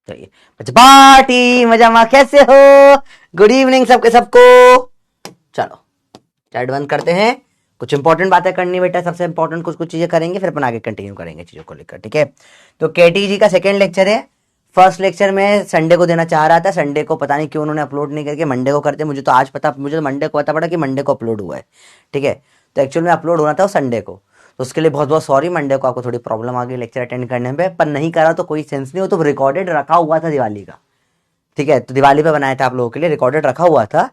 चलिए पार्टी मजामा, कैसे हो? गुड इवनिंग सबके सबको। चलो चैट बंद करते हैं, कुछ इंपॉर्टेंट बातें करनी बेटा, सबसे इंपॉर्टेंट कुछ कुछ चीजें करेंगे, फिर अपन आगे कंटिन्यू करेंगे चीजों को लेकर, ठीक है। तो केटी जी का सेकेंड लेक्चर है। फर्स्ट लेक्चर में संडे को देना चाह रहा था, संडे को पता नहीं क्यों उन्होंने अपलोड नहीं करके मंडे को करते। मुझे तो आज पता, मुझे तो मंडे को पता पड़ा कि मंडे को अपलोड हुआ है, ठीक है। तो एक्चुअल में अपलोड होना था संडे को, तो उसके लिए बहुत बहुत सॉरी। मंडे को आपको थोड़ी प्रॉब्लम आ गई लेक्चर अटेंड करने में, पर नहीं करा तो कोई सेंस नहीं हो, तो रिकॉर्डेड रखा हुआ था दिवाली का, ठीक है। तो दिवाली पे बनाया था आप लोगों के लिए, रिकॉर्डेड रखा हुआ था,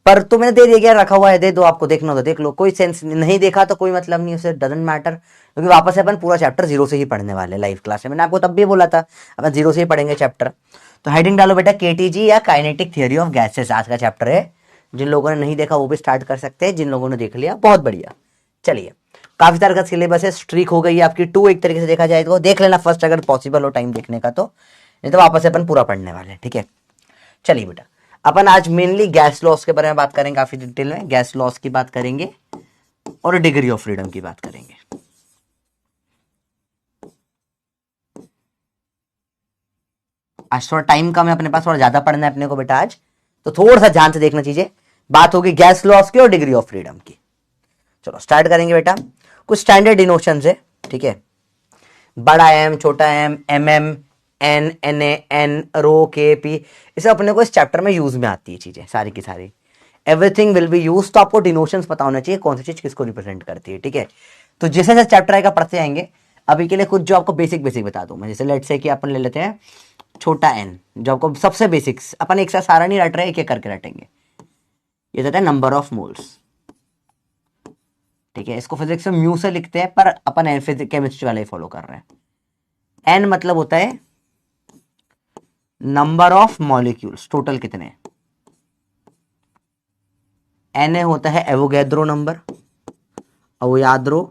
पर तो मैंने दे दिया गया, रखा हुआ है, दे दो, आपको देखना हो तो देख लो, कोई सेंस नहीं। देखा तो कोई मतलब नहीं, उसे डजंट मैटर, क्योंकि वापस से अपन पूरा चैप्टर जीरो से ही पढ़ने वाले लाइव क्लास में। मैंने आपको तब भी बोला था अपन जीरो से ही पढ़ेंगे चैप्टर। तो हेडिंग डालो बेटा केटीजी या काइनेटिक थियोरी ऑफ गैसेस, आज का चैप्टर है। जिन लोगों ने नहीं देखा वो भी स्टार्ट कर सकते हैं, जिन लोगों ने देख लिया बहुत बढ़िया। चलिए, काफी तरह का सिलेबस है, स्ट्रीक हो गई है आपकी 2, एक तरीके से देखा जाए तो देख लेना फर्स्ट, अगर पॉसिबल हो टाइम देखने का तो, नहीं तो वापस से अपन पूरा पढ़ने वाले हैं, ठीक है। चलिए बेटा, अपन आज मेनली गैस लॉस के बारे में बात करेंगे, काफी डिटेल में गैस लॉस की बात करेंगे और डिग्री ऑफ फ्रीडम की बात करेंगे। आज थोड़ा टाइम कम है अपने पास, थोड़ा ज्यादा पढ़ना है अपने को बेटा आज, तो थोड़ा सा ध्यान से देखना चीजें। बात होगी गैस लॉस की और डिग्री ऑफ फ्रीडम की। चलो स्टार्ट करेंगे बेटा। कुछ स्टैंडर्ड डिनोशंस है, ठीक है। बड़ा एम, छोटा M, M M, N, N A, N, rho, K, P, इसे अपने को इस चैप्टर में यूज में आती है चीजें सारी की सारी। एवरीथिंग विल बी यूज, तो आपको डिनोशंस पता होना चाहिए कौन सी चीज किसको रिप्रेजेंट करती है, ठीक है। तो जैसे जैसे चैप्टर आएगा पढ़ते आएंगे। अभी के लिए कुछ जो आपको बेसिक बेसिक बता दूं मैं, जैसे लेट से कि अपन ले लेते हैं छोटा एन, जो आपको सबसे बेसिक्स, अपन एक साथ सारा नहीं रट रहे, एक एक करके रटेंगे। ये देता है नंबर ऑफ मोल्स, ठीक है। इसको फिजिक्स में म्यू से लिखते हैं, पर अपन फिजिक्स केमिस्ट्री वाले फॉलो कर रहे हैं। एन मतलब होता है नंबर ऑफ मॉलिक्यूल्स, टोटल कितने। एन ए होता है Avogadro number, Avogadro,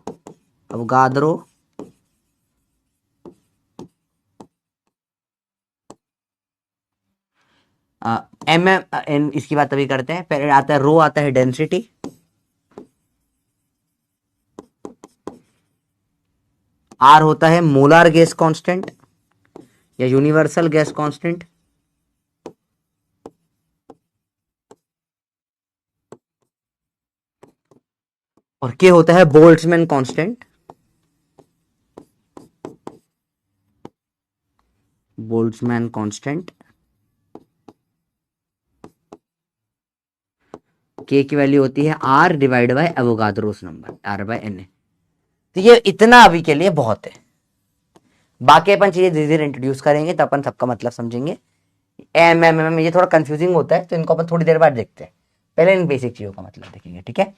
Avogadro. M N, इसकी बात अभी करते हैं। पहले आता है रो, आता है डेंसिटी। आर होता है मोलार गैस कांस्टेंट या यूनिवर्सल गैस कांस्टेंट। और के होता है बोल्ट्जमैन कांस्टेंट, बोल्ट्जमैन कांस्टेंट। के की वैल्यू होती है R divide by Avogadro's number, R by N A. तो ये इतना अभी के लिए बहुत है, बाकी अपन चीजें धीरे धीरे इंट्रोड्यूस करेंगे तो अपन सबका मतलब समझेंगे। एम एम एम ये थोड़ा कंफ्यूजिंग होता है, तो इनको अपन थोड़ी देर बाद देखते हैं, पहले इन बेसिक चीजों का मतलब देखेंगे, ठीक है।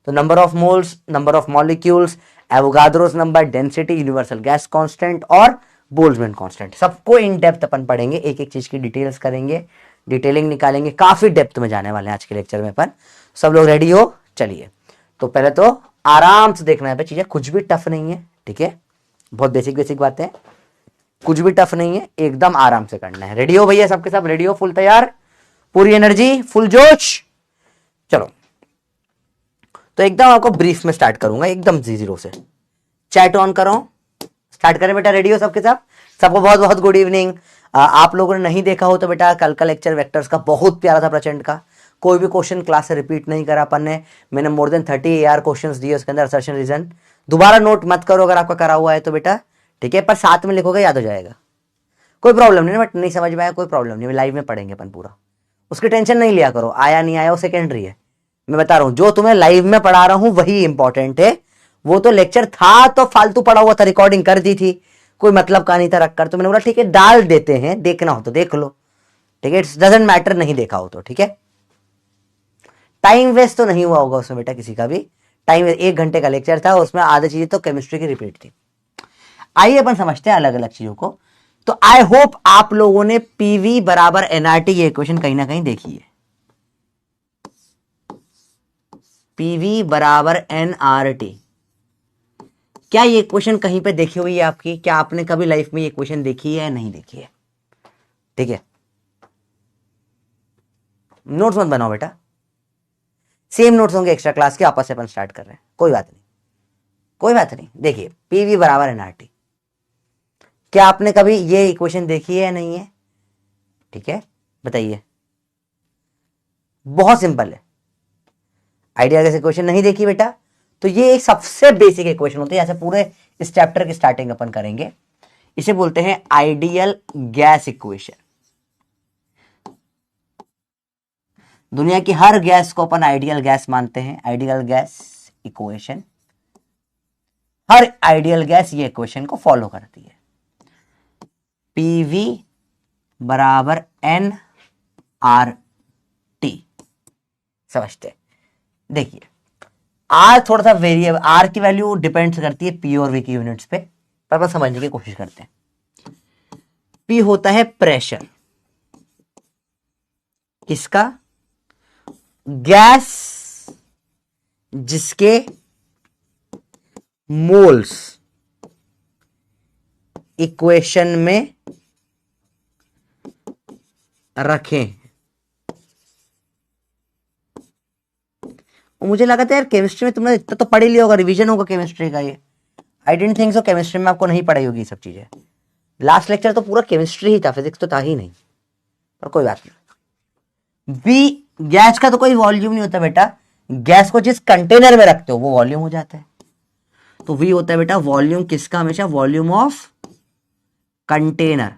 तो number of moles, number of molecules, Avogadro's number, density, universal gas constant और बोल्ट्जमैन कांस्टेंट, सबको इन डेप्थ अपन पढ़ेंगे, एक एक चीज की डिटेल्स करेंगे, डिटेलिंग निकालेंगे, काफी डेप्थ में जाने वाले हैं आज के लेक्चर में अपन। सब लोग रेडी हो? चलिए, तो पहले तो आराम से देखना है, चीजें कुछ भी टफ नहीं है, ठीक है। बहुत बेसिक बेसिक बातें, कुछ भी टफ नहीं है, एकदम आराम से करना है। रेडी हो भैया? सबके सब रेडी हो? फुल तैयार, पूरी एनर्जी, फुल जोश। चलो, तो एकदम आपको ब्रीफ में स्टार्ट करूंगा, एकदम जीरो से। चैट ऑन करो, स्टार्ट करें बेटा। रेडी हो सबके सब? सबको बहुत बहुत गुड इवनिंग। आप लोगों ने नहीं देखा हो तो बेटा कल का लेक्चर वेक्टर्स का बहुत प्यारा था, प्रचंड का। कोई भी क्वेश्चन क्लास से रिपीट नहीं करा अपन ने, मैंने मोर देन 30 AR क्वेश्चंस दिए, उसके अंदर असर्शन रीजन। दोबारा नोट मत करो अगर आपका करा हुआ है तो बेटा, ठीक है, पर साथ में लिखोगे याद हो जाएगा, कोई प्रॉब्लम नहीं। बट नहीं समझ में आया कोई प्रॉब्लम नहीं, लाइव में पढ़ेंगे अपन पूरा, उसकी टेंशन नहीं लिया करो। आया नहीं आया वो सेकेंडरी है, मैं बता रहा हूं जो तुम्हें लाइव में पढ़ा रहा हूं वही इंपॉर्टेंट है। वो तो लेक्चर था तो फालतू पढ़ा हुआ था, रिकॉर्डिंग कर दी थी, कोई मतलब का नहीं था रखकर, तो मैंने बोला ठीक है डाल देते हैं, देखना हो तो देख लो, ठीक है। इट्स डजंट मैटर नहीं देखा हो तो, ठीक है। टाइम वेस्ट तो नहीं हुआ होगा उसमें बेटा किसी का भी। टाइम 1 घंटे का लेक्चर था, उसमें आधी चीजें तो केमिस्ट्री की रिपीट थी। आइए अपन समझते हैं अलग अलग चीजों को। तो आई होप आप लोगों ने पीवी बराबर एनआरटी ये इक्वेशन कहीं ना कहीं देखी है। पीवी बराबर एनआरटी, क्या ये इक्वेशन कहीं पे देखी हुई है आपकी? क्या आपने कभी लाइफ में ये इक्वेशन देखी है या नहीं देखी है? ठीक है, नोट्स मत बनाओ बेटा, सेम नोट्स होंगे एक्स्ट्रा क्लास के, आपस से अपन स्टार्ट कर रहे हैं, कोई बात नहीं, कोई बात नहीं। देखिए पीवी बराबर एनआरटी, क्या आपने कभी ये इक्वेशन देखी है या नहीं है? ठीक है, बताइए, बहुत सिंपल है। आइडियल गैस इक्वेशन नहीं देखी बेटा, तो ये एक सबसे बेसिक इक्वेशन होती है, ऐसे पूरे इस चैप्टर की स्टार्टिंग अपन करेंगे। इसे बोलते हैं आइडियल गैस इक्वेशन। दुनिया की हर गैस को अपन आइडियल गैस मानते हैं। आइडियल गैस इक्वेशन, हर आइडियल गैस ये इक्वेशन को फॉलो करती है। पीवी बराबर एन आर टी, समझते हैं। देखिए आर थोड़ा सा वेरिएबल, आर की वैल्यू डिपेंड्स करती है पी और वी की यूनिट्स पे, पर अपन समझने की कोशिश करते हैं। पी होता है प्रेशर, किसका? गैस जिसके मोल्स इक्वेशन में रखें। मुझे लगा था यार केमिस्ट्री में तुमने इतना तो पढ़ ही लिया होगा, रिवीजन होगा केमिस्ट्री का ये। आई डेंट थिंक सो केमिस्ट्री में आपको नहीं पढ़ाई होगी सब चीजें। लास्ट लेक्चर तो पूरा केमिस्ट्री ही था, फिजिक्स तो था ही नहीं, पर कोई बात नहीं। बी, गैस का तो कोई वॉल्यूम नहीं होता बेटा, गैस को जिस कंटेनर में रखते हो वो वॉल्यूम हो जाता है। तो वी होता है बेटा वॉल्यूम किसका? हमेशा वॉल्यूम ऑफ कंटेनर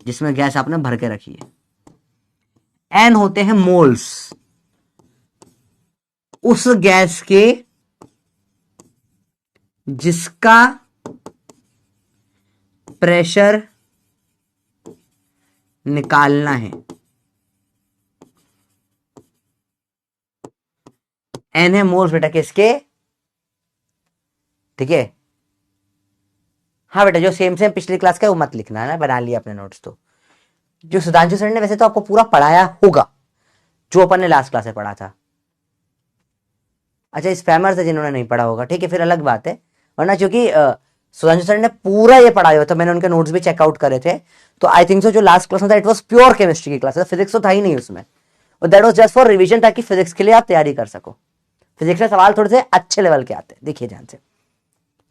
जिसमें गैस आपने भर के रखी है। एन होते हैं मोल्स, उस गैस के जिसका प्रेशर निकालना है। एन है मोल्स बेटा किसके? ठीक है, हाँ बेटा जो सेम सेम पिछली क्लास का वो मत लिखना है ना, बना लिया अपने नोट्स। तो जो सुधांशु सर ने वैसे तो आपको पूरा पढ़ाया होगा, जो अपन ने लास्ट क्लास में पढ़ा था। अच्छा स्पैमर से जिन्होंने नहीं पढ़ा होगा, ठीक है, फिर अलग बात है। वरना क्योंकि सुधांशु सर ने पूरा ये पढ़ाया हुआ था, मैंने उनके नोट्स भी चेकआउट करे थे। तो आई थिंक सो जो लास्ट क्लास में था इट वॉज प्योर केमिस्ट्री की क्लास, फिजिक्स तो था ही नहीं उसमें, और that was just for revision, ताकि फिजिक्स के लिए आप तैयारी कर सको। फिजिक्स में सवाल थोड़े से अच्छे लेवल के आते हैं, देखिए ध्यान से।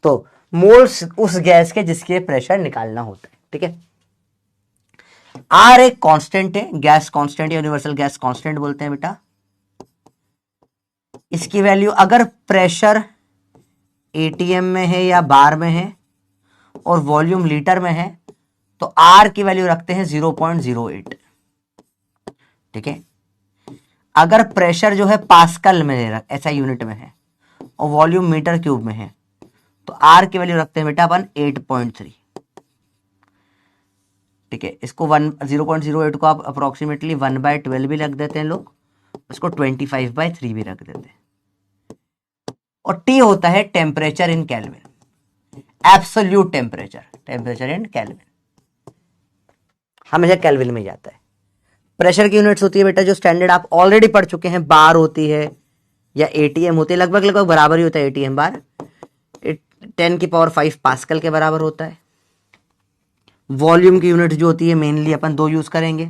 तो मोल्स उस गैस के जिसके प्रेशर निकालना होता है, ठीक है। आर एक कांस्टेंट है, gas constant, universal gas constant बोलते हैं बेटा। इसकी वैल्यू अगर प्रेशर एटीएम में है या बार में है और वॉल्यूम लीटर में है तो आर की वैल्यू रखते हैं 0.08, ठीक है। अगर प्रेशर जो है पास्कल में है, ऐसा यूनिट में है, और वॉल्यूम मीटर क्यूब में है तो आर की वैल्यू रखते हैं बेटा अपन 8.3, ठीक है। इसको 0.08 को आप अप्रोक्सीमेटली 1/12 भी रख देते हैं लोग, इसको 25/3 भी रख देते हैं। और टी होता है temperature in kelvin, absolute temperature, temperature in kelvin, हमेशा केल्विन में जाता है। प्रेशर की यूनिट्स होती है बेटा जो स्टैंडर्ड आप ऑलरेडी पढ़ चुके हैं, बार होती है या एटीएम होती है, लगभग लगभग बराबर ही होता है एटीएम बार, 10⁵ पास्कल के बराबर होता है। वॉल्यूम की यूनिट जो होती है मेनली अपन दो यूज करेंगे,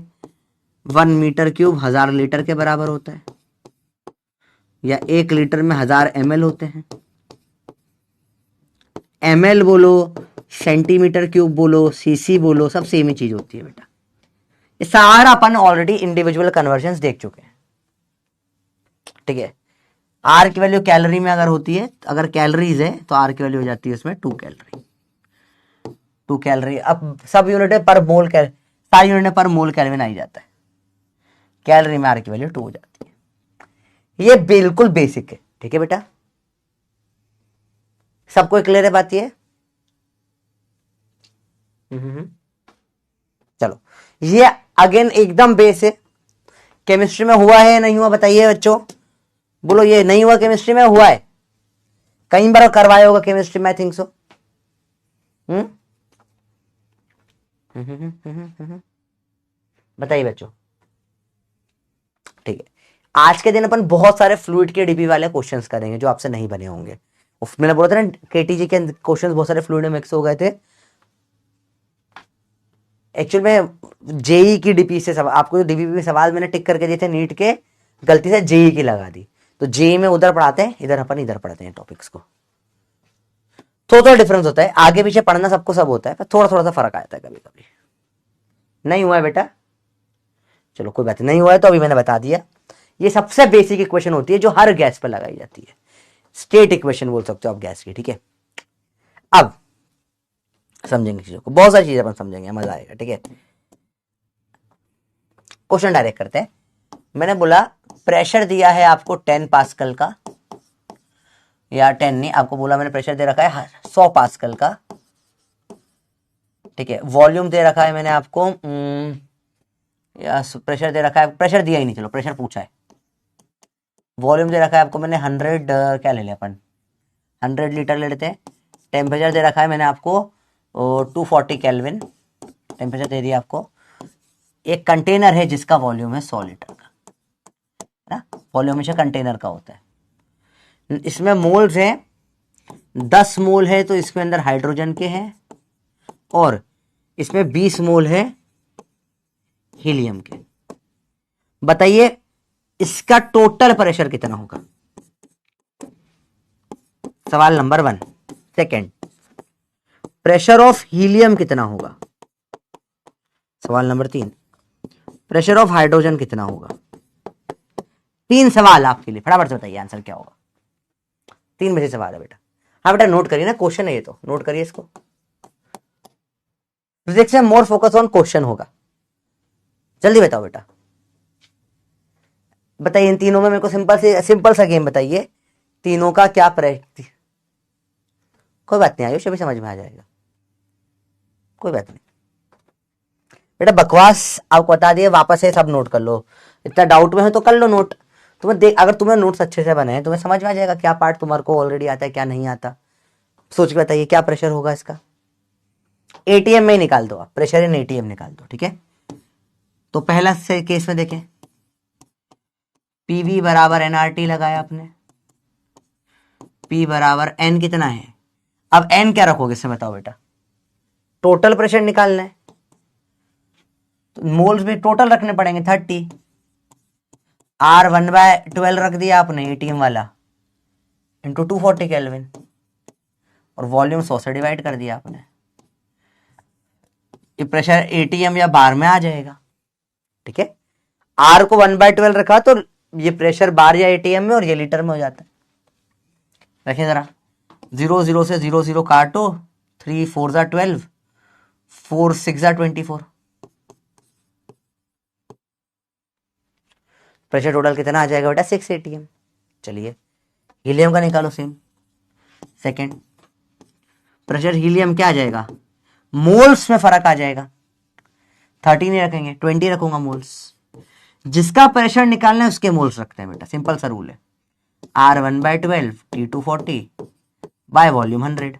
1 मीटर क्यूब 1000 लीटर के बराबर होता है, या 1 लीटर में 1000 ml होते हैं। ml बोलो, सेंटीमीटर क्यूब बोलो, सीसी बोलो, सब सेम ही चीज होती है बेटा। ये सारा अपन ऑलरेडी इंडिविजुअल कन्वर्जन देख चुके हैं, ठीक है। आर की वैल्यू कैलोरी में अगर होती है, अगर कैलोरीज है तो आर की वैल्यू हो जाती है उसमें 2 कैलोरी, 2 कैलोरी। अब सब यूनिट है पर मोल, सारी यूनिट पर मोल केल्विन आ ही जाता है, कैलोरी में आर की वैल्यू 2 हो जाती है। ये बिल्कुल बेसिक है, ठीक है बेटा, सबको क्लियर है बात ये? चलो ये अगेन एकदम बेस है, केमिस्ट्री में हुआ है नहीं हुआ बताइए बच्चों, बोलो ये नहीं हुआ केमिस्ट्री में, हुआ है कई बार करवाया होगा केमिस्ट्री में, आई थिंक सो। बताइए बच्चों, ठीक है। आज के दिन अपन बहुत सारे फ्लूइड के डीपी वाले क्वेश्चंस करेंगे जो आपसे नहीं बने होंगे। मैंने बोला था ना केटीजी के क्वेश्चंस बहुत सारे फ्लूइड में मिक्स हो गए थे। एक्चुअल में जेई की डीपी से सवाल, आपको जो डीपी में सवाल मैंने टिक करके दिए थे नीट के, गलती से जेई की लगा दी, तो जेई में उधर पढ़ाते हैं, इधर अपन इधर पढ़ते हैं टॉपिक्स को। थोड़ा थोड़ा डिफरेंस होता है, आगे पीछे पढ़ना सबको सब होता है, पर थोड़ा थोड़ा सा फर्क आता है कभी कभी। नहीं हुआ है बेटा, चलो कोई बात नहीं हुआ है तो अभी मैंने बता दिया। ये सबसे बेसिक इक्वेशन होती है जो हर गैस पर लगाई जाती है, स्टेट इक्वेशन बोल सकते हो आप गैस की, ठीक है। अब समझेंगे चीजों को, बहुत सारी चीजें अपन समझेंगे, मजा आएगा, ठीक है। क्वेश्चन डायरेक्ट करते हैं। मैंने बोला प्रेशर दिया है आपको 10 पास्कल का, या 10 नहीं, आपको बोला मैंने प्रेशर दे रखा है 100 पास्कल का, ठीक है। वॉल्यूम दे रखा है मैंने आपको या प्रेशर दे रखा है, प्रेशर दिया ही नहीं, चलो प्रेशर पूछा है। वॉल्यूम दे रखा है आपको मैंने 100 क्या ले लिया अपन, 100 लीटर ले लेते हैं। टेम्परेचर दे रखा है मैंने आपको 240 केल्विन टेम्परेचर दे दिया आपको। एक कंटेनर है जिसका वॉल्यूम है 100 लीटर का, ना, वॉल्यूम हमेशा कंटेनर का होता है। इसमें मोल्स हैं 10 मोल है तो इसके अंदर हाइड्रोजन के हैं, और इसमें 20 मोल है हीलियम के। बताइए इसका टोटल प्रेशर कितना होगा, सवाल number 1। Second, pressure of helium कितना होगा, सवाल नंबर 3। प्रेशर ऑफ हाइड्रोजन कितना होगा। 3 सवाल आपके लिए, फटाफट से बताइए आंसर क्या होगा। 3 बजे सवाल है बेटा। हाँ बेटा नोट करिए ना, क्वेश्चन है ये तो, नोट करिए इसको। फिजिक्स में मोर फोकस ऑन क्वेश्चन होगा, जल्दी बताओ बेटा। बताइए इन तीनों में मेरे को सिंपल सा गेम बताइए, तीनों का क्या प्रेशर। कोई बात नहीं आयुष, अभी समझ में आ जाएगा, कोई बात नहीं बेटा। बकवास आपको बता दिए, वापस से सब नोट कर लो। इतना डाउट में हो तो कर लो नोट। तुम्हें देख, अगर तुम्हें नोट्स अच्छे से बने हैं तुम्हें समझ में आ जाएगा क्या पार्ट तुम्हारे को ऑलरेडी आता है क्या नहीं आता। सोच के बताइए क्या प्रेशर होगा इसका। एटीएम में ही निकाल दो आप, प्रेशर इन एटीएम निकाल दो, ठीक है। तो पहला से केस में देखें, पीवी बराबर एनआरटी लगाया आपने, पी बराबर एन कितना है। अब एन क्या रखोगे इसमें बताओ बेटा, टोटल प्रेशर निकालना है तो मोल्स भी टोटल रखने पड़ेंगे 30। आर 1/12 रख दिया आपने एटीएम वाला, इंटू 240 केल्विन, और वॉल्यूम 100 से डिवाइड कर दिया आपने। ये प्रेशर एटीएम या बार में आ जाएगा, ठीक है। आर को 1/12 रखा तो ये प्रेशर बार या एटीएम में, और ये लीटर में हो जाता है। देखिए जरा, 0 0 से 0 0 काटो, 3 4 जा 12, 4 6 जा 24। प्रेशर टोटल कितना आ जाएगा बेटा 6 एटीएम। चलिए हीलियम का निकालो सेम। सेकंड, प्रेशर हीलियम क्या आ जाएगा, मोल्स में फर्क आ जाएगा, 30 नहीं रखेंगे 20 रखूंगा मोल्स। जिसका प्रेशर निकालना है उसके मोल्स रखते हैं बेटा, सिंपल सा रूल है। R 1/12 T 240 by volume 100।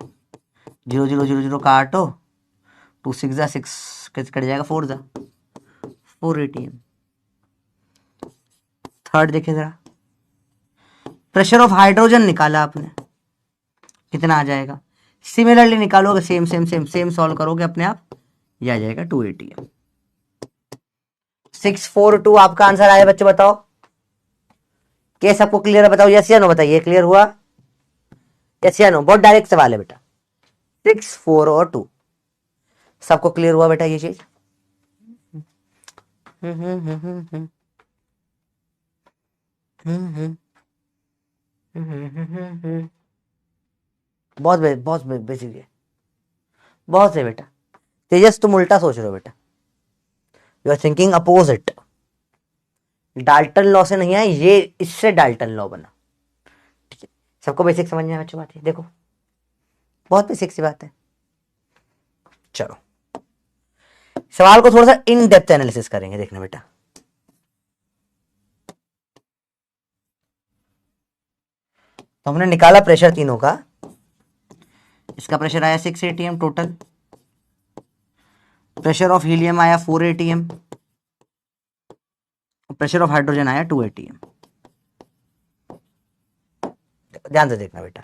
0 0 0 0 काटो, 2 6 जा 6 कट जाएगा, 4 जा 4 एटीएम। थर्ड देखिए जरा, प्रेशर ऑफ हाइड्रोजन निकाला आपने, कितना आ जाएगा। सिमिलरली निकालोगे, same same same same solve करोगे अपने आप, यह आ जाएगा 2 एटीएम। 642 आपका आंसर आया बच्चों, बताओ क्या सबको क्लियर है, बताओ यस या नो, बताइए क्लियर हुआ यस या नो। बहुत डायरेक्ट सवाल है बेटा, 6 4 और 2 सबको क्लियर हुआ बेटा ये चीज। बहुत बेसिक है, बहुत है बेटा। तेजस तुम उल्टा सोच रहे हो बेटा, you are thinking opposite. Dalton law से नहीं आया ये, इससे डाल्टन लॉ बना, ठीक है। सबको बेसिक समझ में बच्चों बात है, देखो बहुत बेसिक सी बात है। चलो सवाल को थोड़ा सा इन डेप्थ एनालिसिस करेंगे, देखना बेटा। तो हमने निकाला प्रेशर तीनों का, इसका प्रेशर आया 6 ATM total, pressure of helium आया 4 एटीएम, प्रेशर ऑफ हाइड्रोजन आया 2 एटीएम। ध्यान से देखना बेटा,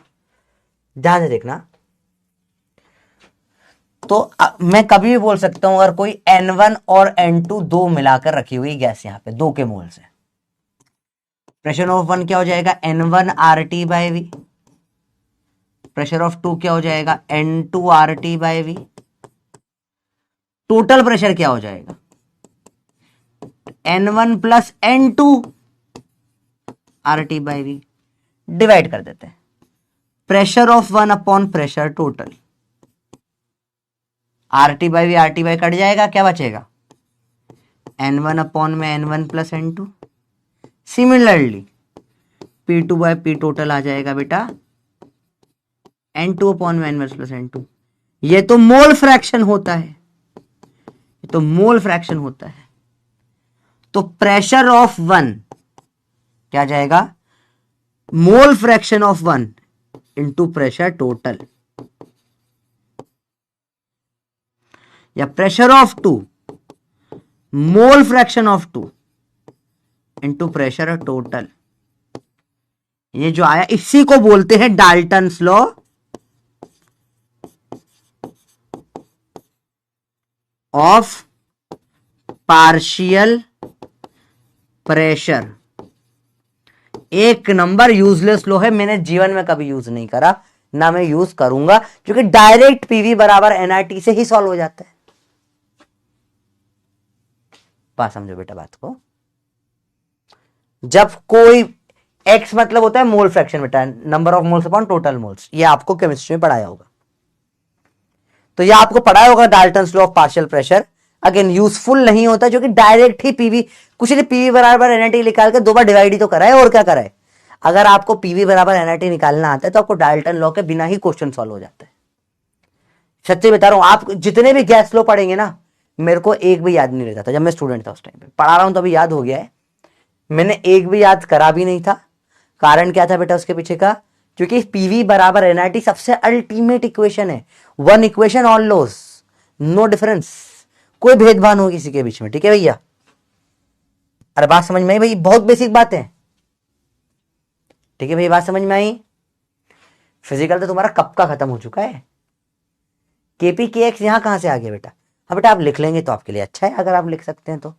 ध्यान से देखना। तो मैं कभी भी बोल सकता हूं अगर कोई N1 और N2 दो मिलाकर रखी हुई गैस, यहां पे 2 के मोल से, प्रेशर ऑफ 1 क्या हो जाएगा N1 RT by V, pressure of 2 क्या हो जाएगा N2 RT by V, total pressure क्या हो जाएगा N1 plus N2 RT by V divide कर देते हैं। Pressure of 1 upon pressure total, RT by V RT by cut जाएगा, क्या बचेगा? N1 अपॉन में N1 plus N2। Similarly P2 by P total आ जाएगा बेटा N2 अपॉन में N1 प्लस N2। ये तो मोल फ्रैक्शन होता है, ये तो मोल फ्रैक्शन होता है। तो प्रेशर ऑफ 1 क्या जाएगा? Mole fraction of 1 into pressure total, या pressure of 2 mole fraction of 2 into pressure total. ये जो आया इसी को बोलते हैं Dalton's law of partial pressure. एक नंबर यूजलेस लॉ है, मैंने जीवन में कभी यूज नहीं करा, ना मैं यूज करूंगा, क्योंकि डायरेक्ट पीवी बराबर एनआरटी से ही सॉल्व हो जाता है। बात समझो बेटा बात को। जब कोई x मतलब होता है मोल फ्रैक्शन बेटा, number of moles upon total moles, ये आपको केमिस्ट्री में पढ़ाया होगा। तो ये आपको पढ़ाया होगा Dalton's law of partial pressure. Again useful नहीं होता, जो कि डायरेक्ट ही पीवी, कुछ नहीं, पीवी बराबर एनआरटी निकाल के 2 बार डिवाइड ही तो कराए, और क्या कराए। अगर आपको पीवी बराबर एनआरटी निकालना आता है तो आपको डाल्टन लॉ के बिना ही क्वेश्चन सॉल्व हो जाता है। सच्ची बता रहा हूं, आप जितने भी गैस लॉ पढ़ेंगे ना, मेरे को एक भी याद नहीं रहता था जब मैं स्टूडेंट था। उस टाइम पे पढ़ा रहा हूं तो अभी याद हो गया है, मैंने एक भी याद करा भी नहीं था। कारण क्या था बेटा उसके पीछे का? क्योंकि पीवी बराबर एनआरटी सबसे अल्टीमेट इक्वेशन है, one equation all laws, no difference, कोई भेदभाव हो किसी के बीच में। ठीक है भैया? अरे बात समझ में आई भाई? बहुत बेसिक बात है। ठीक है भाई, बात समझ में आई? फिजिकल तो तुम्हारा कब का खत्म हो चुका है। केपी के एक्स यहां कहां से आ गया बेटा? हाँ बेटा, आप लिख लेंगे तो आपके लिए अच्छा है, अगर आप लिख सकते हैं तो।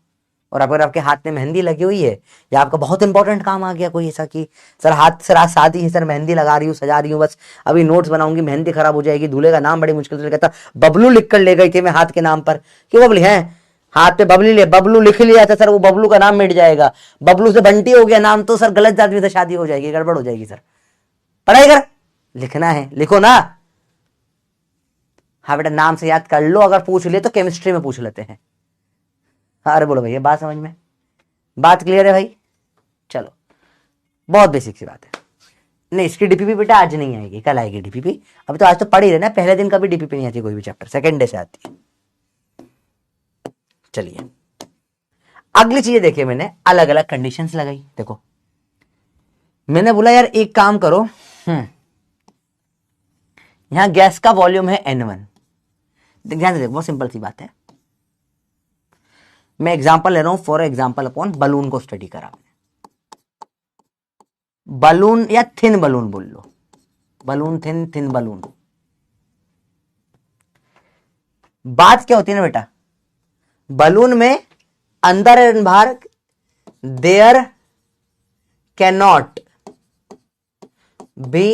और अगर आपके हाथ में मेहंदी लगी हुई है, या आपका बहुत इंपॉर्टेंट काम आ गया कोई ऐसा कि सर हाथ सर आज शादी है, सर मेहंदी लगा रही हूँ, सजा रही हूँ, बस अभी नोट्स बनाऊंगी, मेहंदी खराब हो जाएगी, दूल्हे का नाम बड़ी मुश्किल से लिखा था, बबलू लिख कर ले गई थी मैं हाथ के नाम पर, कि बबली है हाथ पे बबलू लिख लिया था सर, वो बबलू का नाम मिट जाएगा, बबलू से बंटी हो गया नाम तो सर गलत आदमी से शादी हो जाएगी, गड़बड़ हो जाएगी सर, पढ़ाई कर, लिखना है लिखो ना। हाँ बेटा, नाम से याद कर लो, अगर पूछ लिए तो केमिस्ट्री में पूछ लेते हैं। अरे बोलो भैया, बात समझ में? बात क्लियर है भाई? चलो, बहुत बेसिक सी बात है। नहीं, इसकी डीपीपी बेटा आज नहीं आएगी, कल आएगी डीपीपी। अभी तो आज तो पढ़ ही रहे ना, पहले दिन कभी डीपीपी नहीं आती कोई भी चैप्टर, सेकेंड डे से आती है। चलिए अगली चीजें देखिए, मैंने अलग अलग कंडीशंस लगाई। देखो मैंने बोला यार एक काम करो, यहां गैस का वॉल्यूम है N1। ध्यान से देखो, बहुत सिंपल सी बात है। मैं एग्जांपल ले रहा हूं, फॉर एग्जांपल अपॉन बलून को स्टडी करा। बलून या थिन बलून बोल लो, बलून थिन बलून। बात क्या होती है ना बेटा, बलून में अंदर एंड बाहर there can not be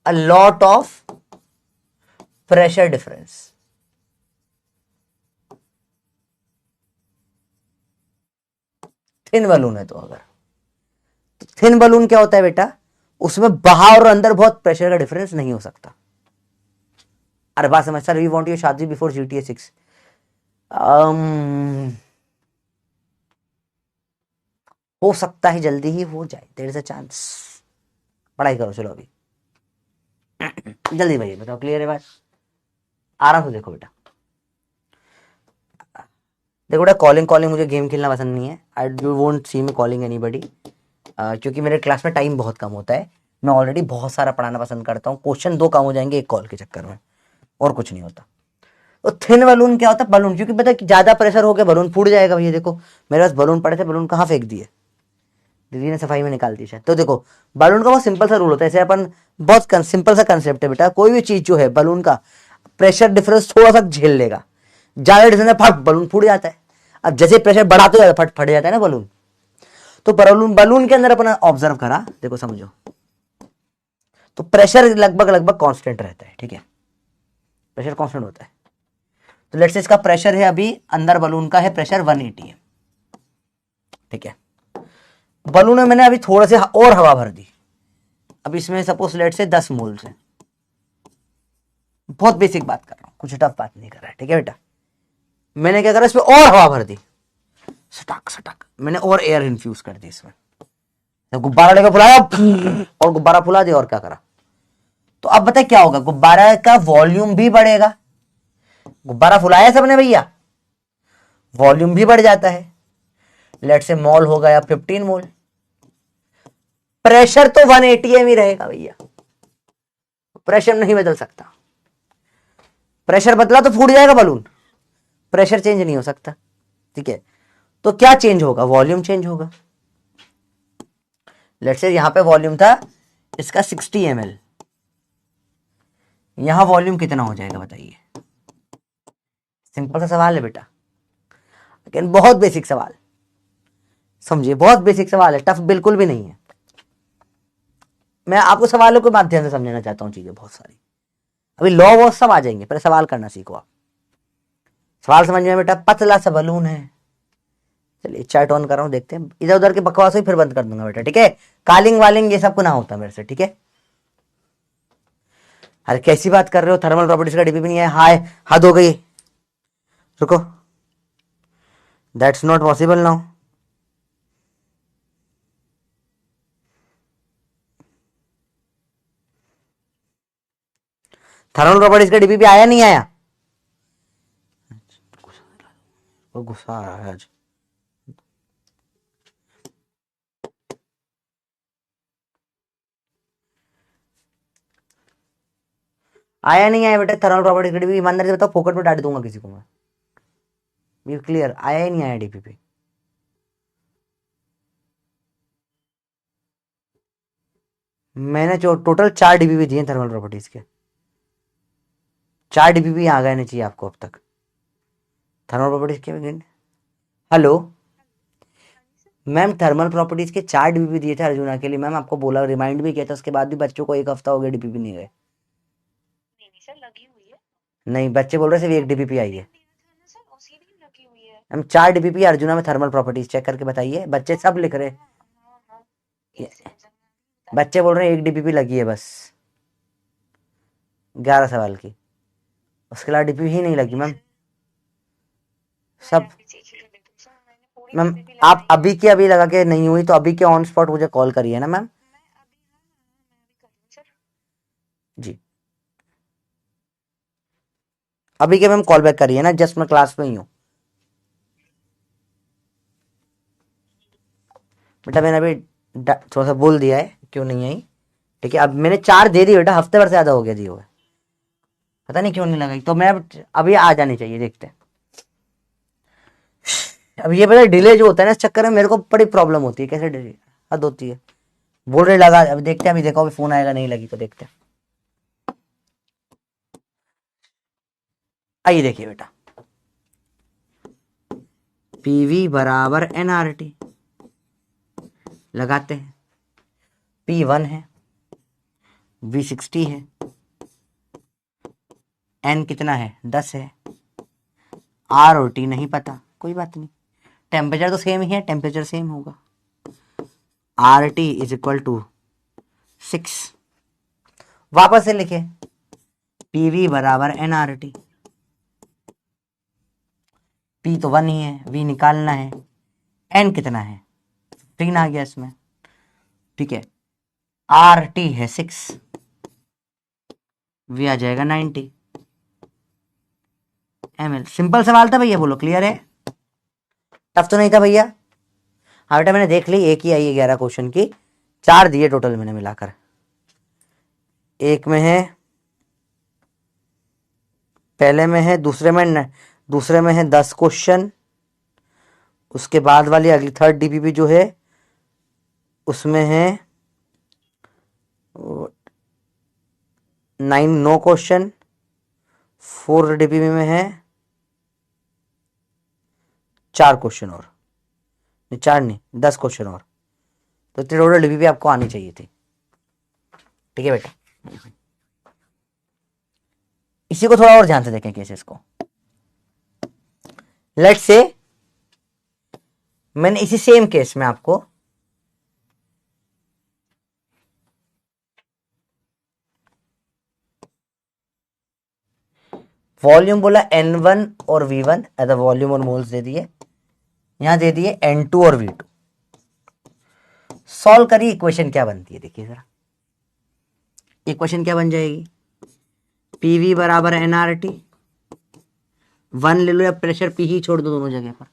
a lot of pressure difference. Thin balloon है तो अगर तो थिन बलून क्या होता है बेटा, उसमें बाहर और अंदर बहुत प्रेशर का डिफरेंस नहीं हो सकता। अरे बात समझ सर, वी वांट योर शादी बिफोर GTA 6। हो सकता है जल्दी ही हो जाए, देयर इज अ चांस। पढ़ाई करो चलो अभी जल्दी भैया, बताओ क्लियर है बात? आराम से देखो बेटा। देखो बेटा, कॉलिंग मुझे गेम खेलना पसंद नहीं है। I do won't see me calling anybody, क्योंकि मेरे क्लास में टाइम बहुत कम होता है। मैं ऑलरेडी बहुत सारा पढ़ाना पसंद करता हूँ, क्वेश्चन 2 कम हो जाएंगे एक कॉल के चक्कर में, और कुछ नहीं होता। तो थिन बलून क्या होता है? बलून, क्योंकि पता है ज्यादा प्रेशर हो गया बलून फूट जाएगा। भैया देखो मेरे पास बलून पड़े थे, बलून कहाँ फेंक दिए, दीदी ने सफाई में निकाल दी शायद। तो देखो बलून का बहुत सिंपल सा रूल होता है, ऐसे अपन बहुत सिंपल सा कंसेप्ट है बेटा। कोई भी चीज जो है बलून का प्रेशर डिफरेंस थोड़ा सा झेल लेगा, ज्यादा डिफरेंस फट बलून फूट जाता है। अब जैसे प्रेशर बढ़ाते जाता है फट जाता है ना बलून। तो बलून के अंदर अपन ऑब्जर्व करा, देखो समझो, तो प्रेशर लगभग कांस्टेंट रहता है। ठीक है, प्रेशर कांस्टेंट होता है। तो लेट्स से इसका प्रेशर है अभी अंदर बलून का है प्रेशर 180 है। ठीक है, बलून में मैंने अभी थोड़ा से और हवा भर दी। अब इसमें सपोज लेट से 10 मोल से, बहुत बेसिक बात कर रहा हूं, कुछ टफ बात नहीं कर रहा है, ठीक है बेटा। मैंने क्या करा, इसमें और हवा भर दी, सटाक सटाक, मैंने और एयर इन्फ्यूज कर दी इसमें। गुब्बारा लेकर फुलाया और गुब्बारा फुला दिया, और क्या करा। तो अब बताए क्या होगा, गुब्बारा का वॉल्यूम भी बढ़ेगा। गुब्बारा फुलाया सबने भैया, वॉल्यूम भी बढ़ जाता है। लेट से मोल हो गया 15 मोल। प्रेशर तो 180 एम ही रहेगा भैया, प्रेशर नहीं बदल सकता। प्रेशर बदला तो फूट जाएगा बलून, प्रेशर चेंज नहीं हो सकता, ठीक है। तो क्या चेंज होगा, वॉल्यूम चेंज होगा। लेट्स से यहां पे वॉल्यूम था इसका 60 ml, यहां वॉल्यूम कितना हो जाएगा बताइए। सिंपल सा सवाल है बेटा, लेकिन बहुत बेसिक सवाल, समझिए, बहुत बेसिक सवाल है, टफ बिल्कुल भी नहीं है। मैं आपको सवालों के माध्यम से समझाना चाहता हूं चीजें बहुत सारी। अभी लॉ वो सब आ जाएंगे, पहले सवाल करना सीखो आप। सवाल समझ में बेटा, पतला सा बलून है। चलिए चार्ट ऑन कर रहा हूं, देखते हैं। इधर उधर की बकवास ही फिर बंद कर दूंगा बेटा, ठीक है। कालिंग वालिंग ये सब को ना होता मेरे से, ठीक है। अरे कैसी बात कर रहे हो, थर्मल प्रॉपर्टीज का डीपी भी नहीं है। हाय, हद हो गई, रुको, that's not possible now. Thermal properties का डीपी भी आया नहीं आया, गुस्सा आ रहा है आज। आया नहीं आया बेटा थर्मल प्रॉपर्टीज का डीपी, ईमानदारी से बताओ, फोकट में डाल दूंगा किसी को मैं। बी क्लियर, आया ही नहीं आया डीपीपी। मैंने जो टोटल 4 डीपीपी दिए थर्मल प्रॉपर्टीज के, 4 डीपीपी आ गए नहीं चाहिए आपको अब तक थर्मल प्रॉपर्टीज के। हेलो मैम, थर्मल प्रॉपर्टीज के 4 डीपीपी दिए थे अर्जुना के लिए मैम, आपको बोला, रिमाइंड भी किया था, उसके बाद भी बच्चों को 1 हफ्ता हो गया डीपीपी नहीं गए। सर लगी हुई है। नहीं, बच्चे बोल रहे सिर्फ 1 डीपीपी आई है सर उसी दिन लगी हुई है। मैम। 4 डीपीपी अर्जुना में थर्मल प्रॉपर्टीज, चेक करके बताइए। बच्चे सब लिख रहे, बच्चे बोल रहे हैं 1 डीपीपी लगी है बस 11 सवाल की, उसके अलावा डीपीपी ही नहीं लगी मैम सब। मैम आप अभी के अभी लगा के नहीं हुई तो अभी के ऑन स्पॉट मुझे कॉल करिए ना मैम। जी अभी के मैम कॉल बैक करिए ना, जस्ट मैं क्लास में ही हूँ बेटा। मैंने अभी थोड़ा सा बोल दिया है क्यों नहीं आई, ठीक है। अब मैंने 4 दे दी बेटा, हफ्ते भर से ज्यादा हो गया दिए हुए, पता नहीं क्यों नहीं लगाई। तो मैं अभी आ जानी चाहिए, देखते हैं। अब ये पता डिले जो होता है ना, इस चक्कर में मेरे को बड़ी प्रॉब्लम होती है। कैसे डिले, हद होती है। बोल रहे लगा, अभी देखते हैं, अभी देखो अभी फोन आएगा, नहीं लगी तो देखते हैं। आइए देखिए बेटा, पीवी बराबर एनआरटी लगाते हैं। P1 है, V60 है, N कितना है 10 है, R और T नहीं पता, कोई बात नहीं, टेम्परेचर तो सेम ही है, टेम्परेचर सेम होगा। RT is equal to 6। वापस से लिखे, PV बराबर NRT। P तो 1 ही है, V निकालना है, N कितना है 3 आ गया इसमें, ठीक है। RT है 6, V आ जाएगा 90 ml। सिंपल सवाल था भैया, बोलो क्लियर है, टफ तो नहीं था भैया। हाँ बेटा मैंने देख ली, एक ही आई है 11 क्वेश्चन की, 4 दिए टोटल मैंने मिलाकर। एक में है, पहले में है, दूसरे में है 10 क्वेश्चन। उसके बाद वाली अगली थर्ड डीपीपी जो है उसमें है 9 क्वेश्चन। फोर्थ डीपीपी में है 4 क्वेश्चन और, नहीं 4 नहीं 10 क्वेश्चन और, तो टोटल डीपीपी आपको आनी चाहिए थी, ठीक है बेटा। इसी को थोड़ा और ध्यान से देखें केसेस को। लेट्स से मैंने इसी सेम केस में आपको वॉल्यूम बोला N1 और V1 एज अ वॉल्यूम और मोल्स दे दिए, यहां दे दिए N2 और V2। सॉल्व करिए, इक्वेशन क्या बनती है देखिए जरा। इक्वेशन क्या बन जाएगी, PV बराबर NRT, 1 ले लो या प्रेशर P ही छोड़ दो दोनों जगह पर,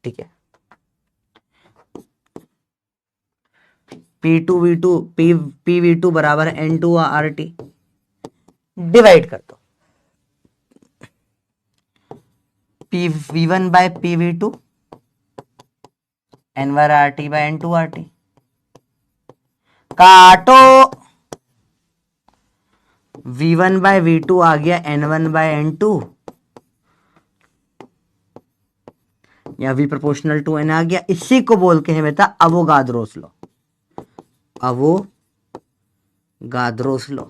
ठीक है। PV2 बराबर N2 RT, डिवाइड कर दो PV1 bye PV2, N1 RT bye N2 RT, काटो V1 बाय V2 आ गया N1 बाय N2, या V प्रोपोर्शनल टू N आ गया। इसी को बोलते हैं बेटा अवोगाद्रोस लॉ, अवोगाद्रोस लॉ।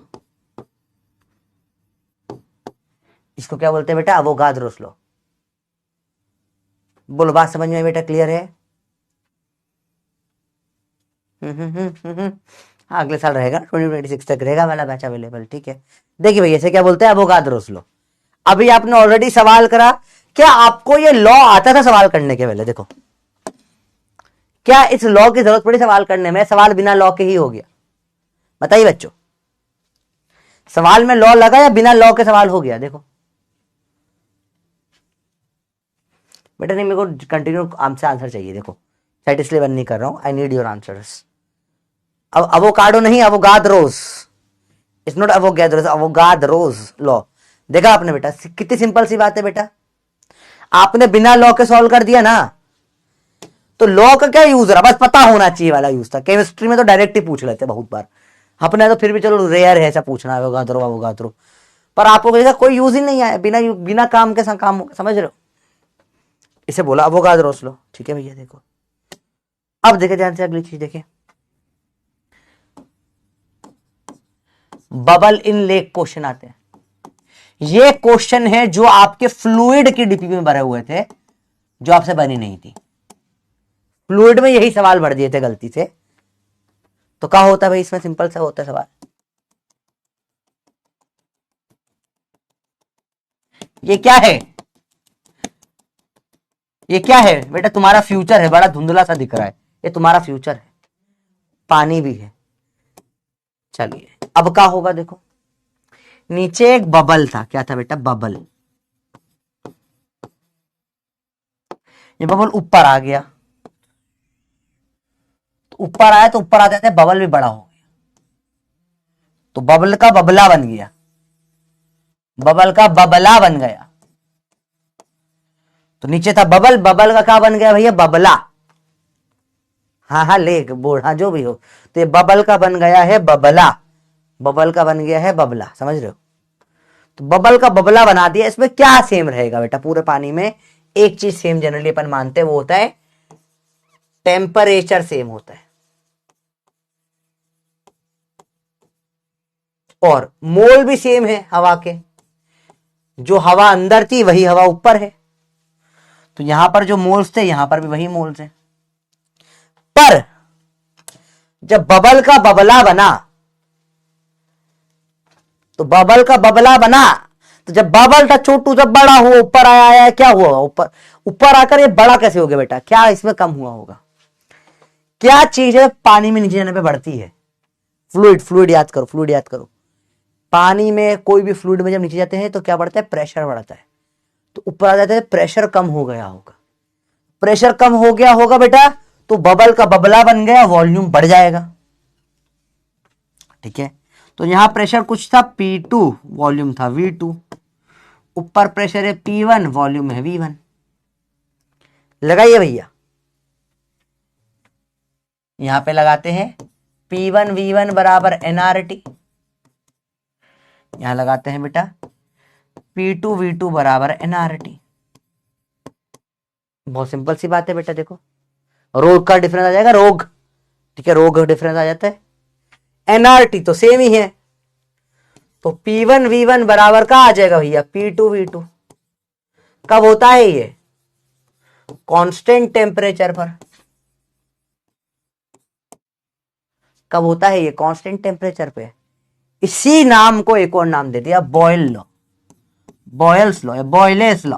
इसको क्या बोलते हैं बेटा, अवोगाद्रोस लॉ। बोलो, बात समझ में बेटा क्लियर है? हाँ, अगले साल रहेगा 2026 तक रहेगा वाला बैच अवेलेबल, ठीक है। देखिए भैया, इसे क्या बोलते हैं, अवोगाद्रोस लॉ। अभी आपने ऑलरेडी सवाल करा, क्या आपको ये लॉ आता था सवाल करने के पहले? देखो, क्या इस लॉ की जरूरत पड़ी सवाल करने में? सवाल बिना लॉ के ही हो गया, बताइए बच्चों। सवाल में लॉ लगा या बिना लॉ के सवाल हो गया? देखो बेटा, नहीं, मेरे को कंटिन्यू आपसे आंसर चाहिए। देखो, सेट इसलिए बंद नहीं कर रहा हूं, आई नीड योर आंसर्स। अब अवोकाडो नहीं, अवोगाद्रोस, इट्स नॉट अवोगाद्रोस, अवोगाद्रोस लॉ। देखा आपने बेटा, कितनी सिंपल सी बात है बेटा। आपने बिना लॉ के सॉल्व कर दिया ना, तो लॉ का क्या यूज रहा, बस पता होना चाहिए वाला यूज था। केमिस्ट्री में तो डायरेक्ट ही पूछ लेते बहुत बार, अपने तो फिर भी चलो रेयर है ऐसा पूछना, अवोगाद्रो, पर आपको कोई यूज ही नहीं आया, बिना काम के काम, समझ रहे हो? इसे बोला अवोगाद्रोस लॉ, ठीक है भैया। देखो, अब देखे ध्यान से अगली चीज देखे, बबल इन लेक क्वेश्चन आते हैं। ये क्वेश्चन है जो आपके फ्लूइड की डीपी में भरे हुए थे, जो आपसे बनी नहीं थी। फ्लूइड में यही सवाल भर दिए थे गलती से, तो क्या होता है भाई, इसमें सिंपल सा होता है सवाल। ये क्या है, ये क्या है बेटा? तुम्हारा फ्यूचर है, बड़ा धुंधला सा दिख रहा है, ये तुम्हारा फ्यूचर है, पानी भी है। चलिए, अब क्या होगा देखो, नीचे एक बबल था, क्या था बेटा, बबल। ये बबल ऊपर आ गया, तो ऊपर आया तो ऊपर आ जाते बबल भी बड़ा हो गया, तो बबल का बबला बन गया, बबल का बबला बन गया। तो नीचे था बबल, बबल का क्या बन गया भैया, बबला। हाँ हाँ, लेक बोर्ड, हाँ जो भी हो, तो ये बबल का बन गया है बबला, बबल का बन गया है बबला, समझ रहे हो? तो बबल का बबला बना दिया। इसमें क्या सेम रहेगा बेटा, पूरे पानी में एक चीज सेम जनरली अपन मानते हैं, वो होता है टेम्परेचर सेम होता है, और मोल भी सेम है हवा के। जो हवा अंदर थी वही हवा ऊपर है, तो यहां पर जो मोल्स थे यहां पर भी वही मोल्स है। पर जब बबल का बबला बना, तो बबल का बबला बना, तो जब बबल था छोटू, जब बड़ा हुआ, ऊपर आया, क्या हुआ, ऊपर ऊपर आकर ये बड़ा कैसे हो गया बेटा? क्या इसमें कम हुआ होगा? क्या चीज है पानी में नीचे जाने पे बढ़ती है? फ्लूइड, फ्लूइड याद करो, फ्लूइड याद करो। पानी में कोई भी फ्लूइड में जब नीचे जाते हैं तो क्या बढ़ता है, प्रेशर बढ़ता है, तो ऊपर आ जाते हैं, प्रेशर कम हो गया होगा। प्रेशर कम हो गया होगा बेटा, तो बबल का बबला बन गया, वॉल्यूम बढ़ जाएगा, ठीक है। तो यहां प्रेशर कुछ था P2, वॉल्यूम था V2, ऊपर प्रेशर है P1, वॉल्यूम है V1। लगाइए भैया, यहां पे लगाते हैं P1 V1 बराबर NRT, यहां लगाते हैं बेटा P2 V2 बराबर NRT। बहुत सिंपल सी बात है बेटा, देखो रोग का डिफरेंस आ जाएगा, रोग, ठीक है, रोग डिफरेंस आ जाता है। NRT तो सेम ही है, तो P1 V1 बराबर का आ जाएगा भैया P2 V2। कब होता है ये, कांस्टेंट टेम्परेचर पर। कब होता है ये? कांस्टेंट टेम्परेचर पे। इसी नाम को एक और नाम दे दिया बॉयल लॉ, बॉयल्स लॉ या बॉयलेस लॉ।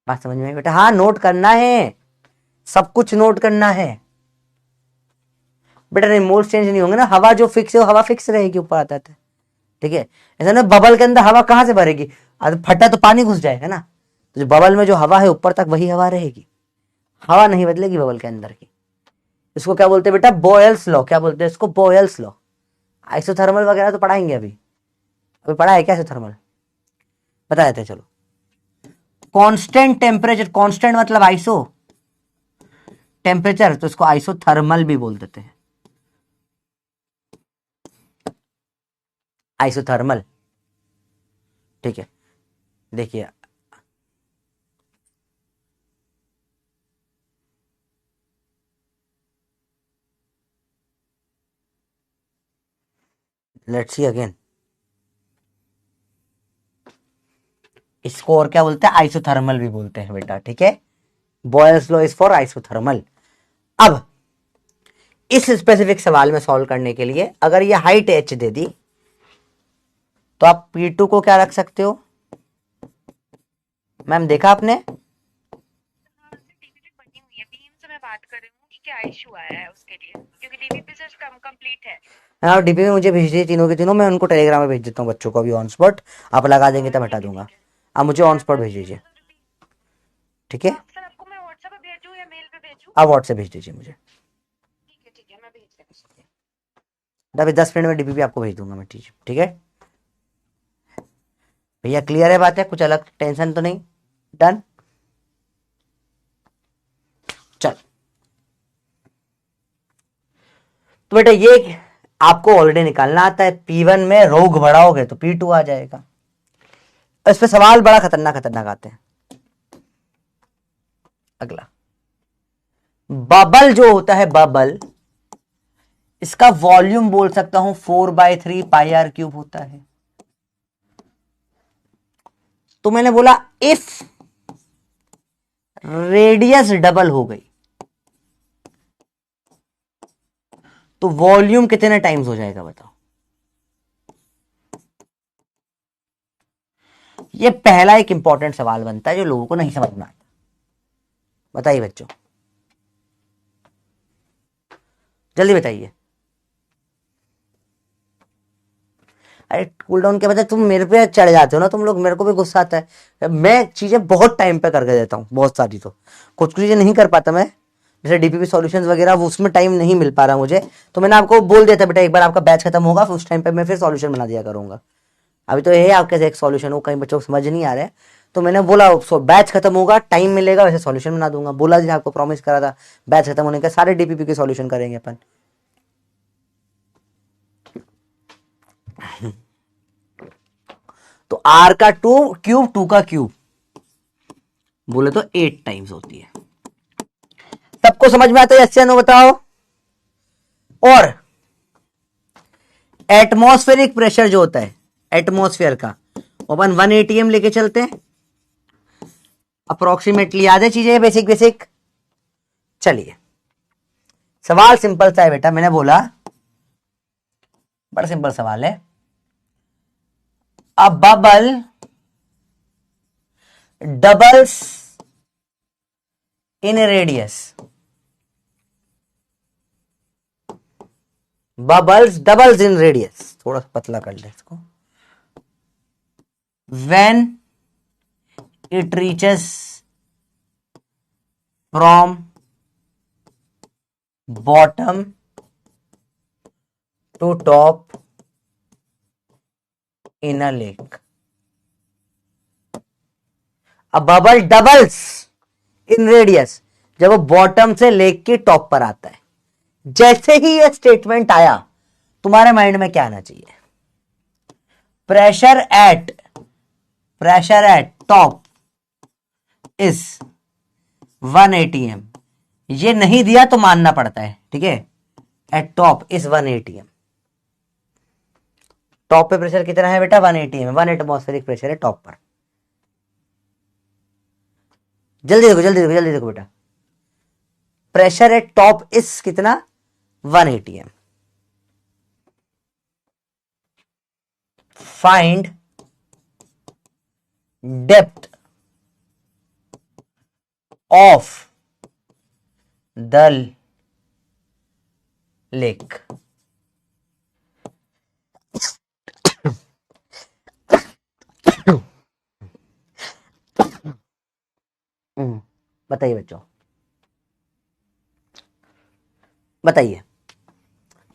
बात समझ में आई बेटा? हाँ, नोट करना है, सब कुछ नोट करना है बेटा, नहीं मोल्स चेंज नहीं होंगे ना, हवा जो फिक्स है वो हवा फिक्स रहेगी ऊपर आता है, ठीक है। ऐसा ना बबल के अंदर हवा कहां से भरेगी? फटा तो पानी घुस जाएगा ना, तो जो बबल में जो हवा है ऊपर तक वही हवा रहेगी, हवा नहीं बदलेगी बबल के अंदर की। इसको क्या बोलते हैं बेटा? Boyle's law. क्या बोलते हैं इसको? Boyle's law. आइसोथर्मल वगैरह तो पढ़ाएंगे अभी, अभी पढ़ा है क्या आइसोथर्मल? बता देते हैं चलो। कांस्टेंट टेम्परेचर, कांस्टेंट मतलब आइसो टेम्परेचर, तो इसको आइसोथर्मल भी बोल देते हैं, आइसोथर्मल, ठीक है। देखिए लेट्स सी अगेन, इसको और क्या बोलते हैं? आइसोथर्मल भी बोलते हैं बेटा, ठीक है। Boyle's law is for isothermal. अब इस स्पेसिफिक सवाल में सॉल्व करने के लिए अगर ये हाइट h दे दी तो आप P2 को क्या रख सकते हो? मैम देखा आपने? डीबीपी बनी हुई है, बीम से मैं बात कर रही हूँ कि क्या इशू आया है उसके लिए, क्योंकि डीबीपी सिर्फ कंप्लीट है। हाँ, डीपी में मुझे भेज दीजिए तीनों के तीनों, मैं उनको टेलीग्राम में भेज देता हूँ बच्चों को अभी ऑन स्पॉट, आप लगा देंगे तब हटा दूंगा। आप मुझे ऑन स्पॉट भेज दीजिए, ठीक है। सर आपको मैं व्हाट्सएप पे भेजूँ या मेल पे भेजूँ? आप व्हाट्सएप भेज दीजिए मुझे, ठीक है मैं भेज रही हूँ। अभी 10 मिनट में डीपी आपको भेज दूंगा मैं, ठीक है भैया? क्लियर है बात? है कुछ अलग टेंशन तो नहीं? डन, चल। तो बेटा ये आपको ऑलरेडी निकालना आता है, P1 में रोग बढ़ाओगे तो P2 आ जाएगा। इस पे सवाल बड़ा खतरनाक खतरनाक आते हैं। अगला, बबल जो होता है, बबल, इसका वॉल्यूम बोल सकता हूं 4/3 πr³ होता है। तो मैंने बोला इफ रेडियस डबल हो गई तो वॉल्यूम कितने टाइम्स हो जाएगा बताओ? ये पहला एक इंपॉर्टेंट सवाल बनता है जो लोगों को नहीं समझ में आता। बताइए बच्चों, जल्दी बताइए। अरे कूल डाउन के बजाय तुम मेरे पे चढ़ जाते हो ना तुम लोग, मेरे को भी गुस्सा आता है। मैं चीजें बहुत टाइम पे करके देता हूँ, बहुत सारी, तो कुछ चीजें नहीं कर पाता मैं, जैसे डीपीपी सॉल्यूशंस वगैरह, वो उसमें टाइम नहीं मिल पा रहा मुझे। तो मैंने आपको बोल दिया था बेटा, एक बार आपका बैच खत्म होगा फिर उस टाइम पे मैं फिर सॉल्यूशन बना दिया करूंगा। अभी तो ये है आपके एक सॉल्यूशन, वो कई बच्चों को समझ नहीं आ रहा है, तो मैंने बोला बैच खत्म होगा, टाइम मिलेगा वैसे सॉल्यूशन बना दूंगा। बोला जी आपको, प्रॉमिस करा था बैच खत्म होने का सारे डीपीपी के सॉल्यूशन करेंगे अपन। तो आर का 2 2 का क्यूब बोले तो 8 टाइम्स होती है। सबको समझ में आता है? yes या नो बताओ। और एटमॉस्फेरिक प्रेशर जो होता है एटमॉस्फेयर का, अपन 1 atm लेके चलते हैं अप्रोक्सीमेटली। याद है चीजें बेसिक बेसिक? चलिए, सवाल सिंपल सा है बेटा, मैंने बोला बड़ा सिंपल सवाल है। A bubble doubles in radius, bubbles doubles in radius, थोड़ा सा पतला कर ले इसको, when it reaches from bottom to top in a lake. A bubble doubles in radius जब वो बॉटम से लेक के टॉप पर आता है। जैसे ही ये स्टेटमेंट आया तुम्हारे माइंड में क्या आना चाहिए? Pressure at top is 1 atm। ये नहीं दिया तो मानना पड़ता है, ठीक है। Eight top is 1 atm। Top पे प्रेशर कितना है बेटा? 1 atm, 1 एटमॉस्फेरिक प्रेशर है टॉप पर। जल्दी देखो जल्दी देखो जल्दी देखो बेटा, प्रेशर एट टॉप इज कितना 1 atm। Find depth of the lake. बताइए बच्चों, बताइए।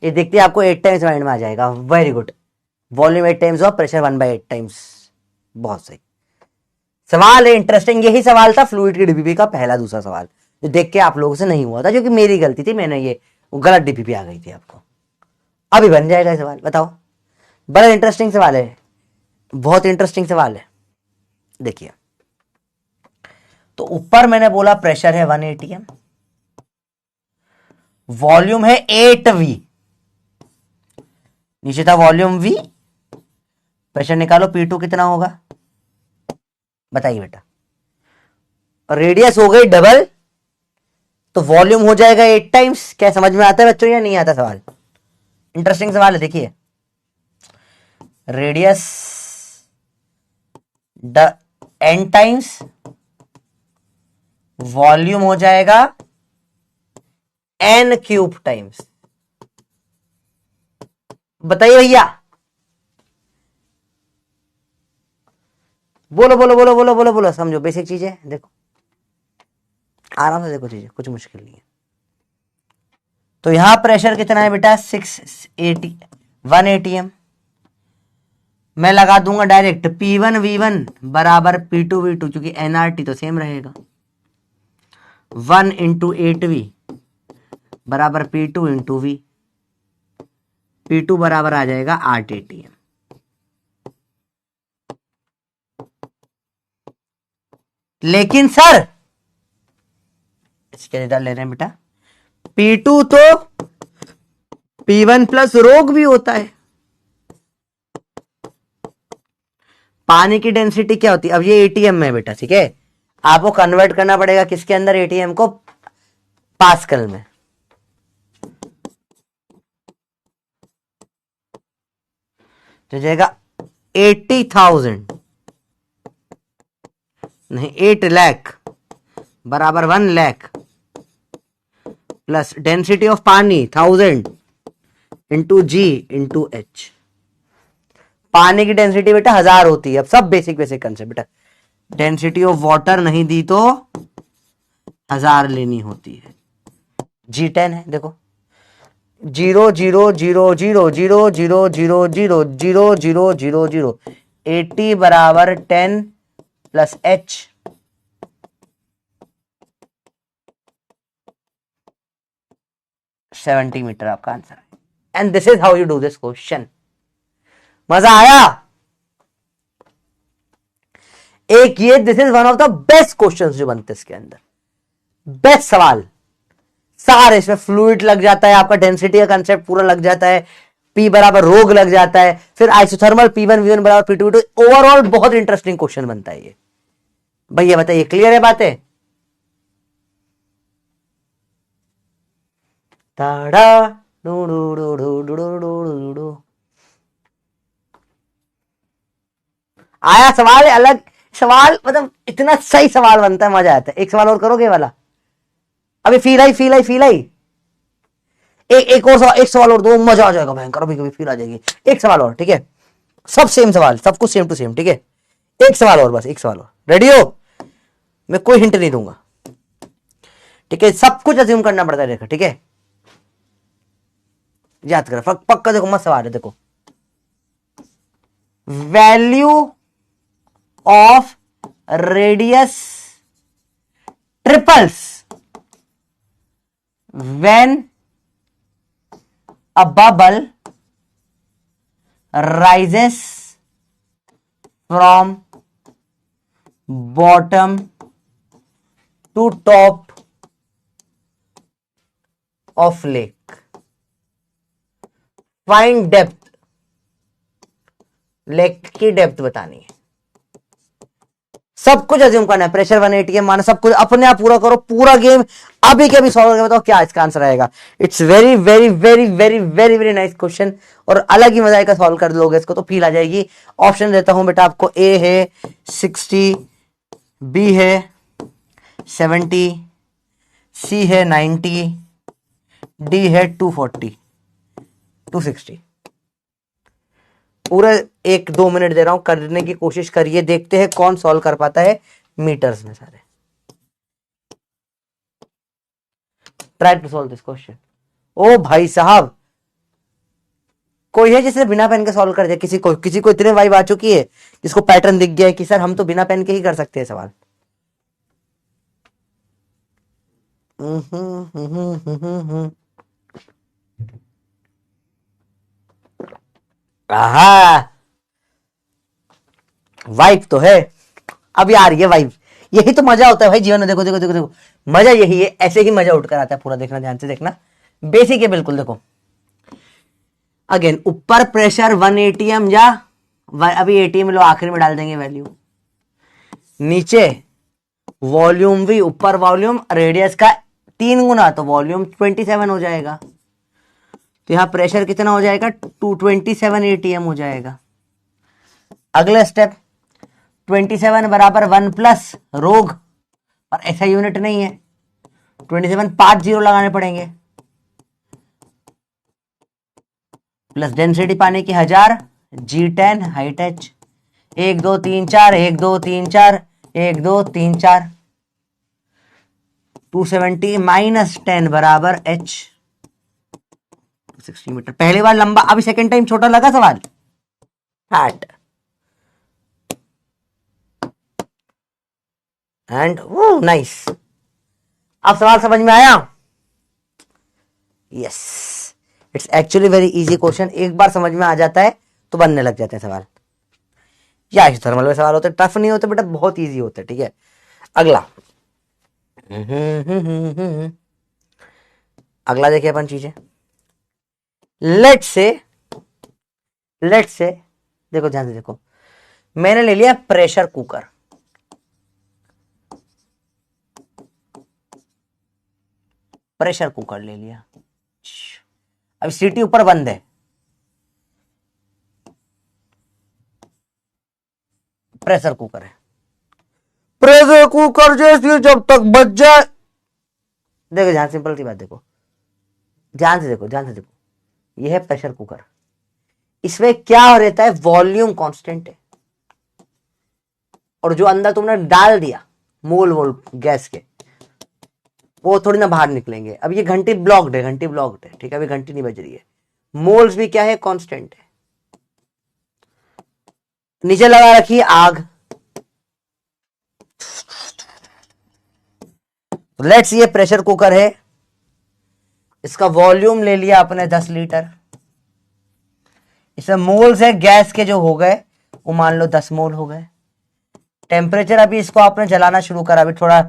ये देखते ही आपको 8 टाइम्स माइंड में आ जाएगा। Very good. वॉल्यूम 8 टाइम्स और प्रेशर 1/8 टाइम्स। बहुत सही सवाल है, इंटरेस्टिंग। यही सवाल था फ्लूइड की डीपीपी का पहला दूसरा सवाल, जो देख के आप लोगों से नहीं हुआ था, जो कि मेरी गलती थी, मैंने ये गलत डीपीपी आ गई थी आपको। अभी बन जाएगा ये सवाल, बताओ। बड़ा इंटरेस्टिंग सवाल है, बहुत इंटरेस्टिंग सवाल है। देखिए, तो ऊपर मैंने बोला प्रेशर है 1 atm, वॉल्यूम है 8V, नीचे था वॉल्यूम V, प्रेशर निकालो P2 कितना होगा, बताइए बेटा। रेडियस हो गई डबल, तो वॉल्यूम हो जाएगा 8 टाइम्स। क्या समझ में आता है बच्चों या नहीं आता सवाल? इंटरेस्टिंग सवाल है। देखिए, रेडियस n टाइम्स, वॉल्यूम हो जाएगा n³ टाइम्स। बताइए भैया, बोलो बोलो बोलो बोलो बोलो बोलो, समझो बेसिक चीजें। देखो आराम से देखो, चीजें कुछ मुश्किल नहीं है। तो यहां प्रेशर कितना है बेटा 1 atm। मैं लगा दूंगा डायरेक्ट P1V1 बराबर P2V2, क्योंकि nRT तो सेम रहेगा। 1 × 8V बराबर P2 × V, P2 बराबर आ जाएगा 8 atm। लेकिन सर इसके डाल ले रहे हैं बेटा, P2 तो P1 प्लस रोग भी होता है। पानी की डेंसिटी क्या होती है? अब ये एटीएम में बेटा, ठीक है, आपको कन्वर्ट करना पड़ेगा किसके अंदर, एटीएम को पास्कल में। तो जाएगा 80,000 नहीं 8 लाख बराबर 1 लाख प्लस डेंसिटी ऑफ पानी 1000 इंटू G इंटू H। पानी की डेंसिटी बेटा 1000 होती है। अब सब बेसिक बेसिक कंसेप्ट बेटा, डेंसिटी ऑफ वाटर नहीं दी तो 1000 लेनी होती है। G10 है, देखो 0.00000000000 80 बराबर 10 प्लस H, 70 मीटर आपका आंसर है। And this is how you do this question. मजा आया? एक ये this is one of the best questions जो बनते हैं इसके अंदर, बेस्ट सवाल सारे। इसमें फ्लूइड लग जाता है, आपका डेंसिटी का कंसेप्ट पूरा लग जाता है, P बराबर रोग लग जाता है, फिर आइसोथर्मल P1V1 बराबर P2V2। ओवरऑल बहुत इंटरेस्टिंग क्वेश्चन बनता है ये। भैया बताइए, क्लियर है बातें? ताड़ा do do do do do do do do. आया सवाल है अलग सवाल, मतलब इतना सही सवाल बनता है, मजा आता है। एक सवाल और करोगे वाला? अभी feel I feel I feel I. एक और सवाल, एक सवाल और दो, मजा आ जाएगा भयंकर। अभी कभी फील आ जाएगी। एक सवाल और, ठीक है, सब सेम सवाल, सब कुछ सेम टू सेम, ठीक है। एक सवाल और, बस एक सवाल और। रेडी हो? मैं कोई हिंट नहीं दूंगा, ठीक है, सब कुछ अज्यूम करना पड़ता है, देखो ठीक है। याद करो पक्का, देखो मस्त सवाल है। देखो, value of radius triples when a bubble rises from bottom to top of lake. Find depth. Lake की डेप्थ बतानी है। सब कुछ अज्यूम करना है, प्रेशर 180 है माना, सब कुछ अपने आप पूरा करो, पूरा गेम अभी के अभी सॉल्व करके बताओ क्या इसका आंसर आएगा। It's very very very very very very nice question, और अलग ही मजा आएगा सॉल्व कर लोगे इसको तो फील आ जाएगी। ऑप्शन देता हूं बेटा आपको, ए है 60, बी है 70, सी है 90, डी है 240, 260। पूरा 1-2 मिनट दे रहा हूं, करने की कोशिश करिए, देखते हैं कौन सॉल्व कर पाता है मीटर्स में सारे। Try to solve this question. ओ भाई साहब, कोई है जिसने बिना पेन के सॉल्व कर दिया? किसी को इतने वाइब आ चुकी है जिसको पैटर्न दिख गया है कि सर हम तो बिना पेन के ही कर सकते हैं सवाल। आहा, वाइब तो है, अब आ रही है वाइब। यही तो मजा होता है भाई जीवन में, देखो देखो देखो देखो, मजा यही है, ऐसे ही मजा उठकर आता है पूरा। देखना, ध्यान से देखना, बेसिक है बिल्कुल। देखो अगेन, ऊपर प्रेशर 1 एटीएम या अभी एटीएम लो, आखिर में डाल देंगे वैल्यू। नीचे वॉल्यूम भी, ऊपर वॉल्यूम रेडियस का 3 गुना, तो वॉल्यूम 27 हो जाएगा। तो यहां प्रेशर कितना हो जाएगा? 227 एटीएम हो जाएगा। अगला स्टेप, 27 बराबर 1 प्लस रोग, और ऐसा यूनिट नहीं है, 27 5 जीरो लगाने पड़ेंगे, प्लस डेंसिटी पानी की 1000, G10 हाइट H, 1 2 3 4, 1 2 3 4, 1 2 3 4, 270 माइनस 10 बराबर H, 260 मीटर। पहली बार लंबा, अभी सेकेंड टाइम छोटा लगा सवाल। Fat and nice. अब सवाल समझ में आया? Yes, it's actually very easy question. एक बार समझ में आ जाता है तो बनने लग जाते हैं सवाल। या थर्मल में सवाल होते, टफ नहीं होते बेटा, बहुत इजी होते। ठीक है, अगला अगला देखिए अपन चीजें। लेट से देखो, ध्यान से देखो, मैंने ले लिया प्रेशर कुकर। प्रेशर कुकर ले लिया, अब सीटी ऊपर बंद है, प्रेशर कुकर है। प्रेशर कुकर जैसे जब तक बच जाए, देखो ध्यान, सिंपल सी बात, देखो ध्यान से देखो, ध्यान से देखो, यह है प्रेशर कुकर। इसमें क्या रहता है? वॉल्यूम कांस्टेंट है, और जो अंदर तुमने डाल दिया मोल गैस के, वो थोड़ी ना बाहर निकलेंगे। अब ये घंटी ब्लॉक्ड है, ठीक है, अभी घंटी नहीं बज रही है। मोल्स भी क्या है? कांस्टेंट है। नीचे लगा रखी आग, लेट्स, ये प्रेशर कुकर है, इसका वॉल्यूम ले लिया अपने 10 लीटर। इसमें मोल्स है गैस के जो हो गए, वो मान लो 10 मोल हो गए। टेम्परेचर, अभी इसको आपने जलाना शुरू करा, अभी थोड़ा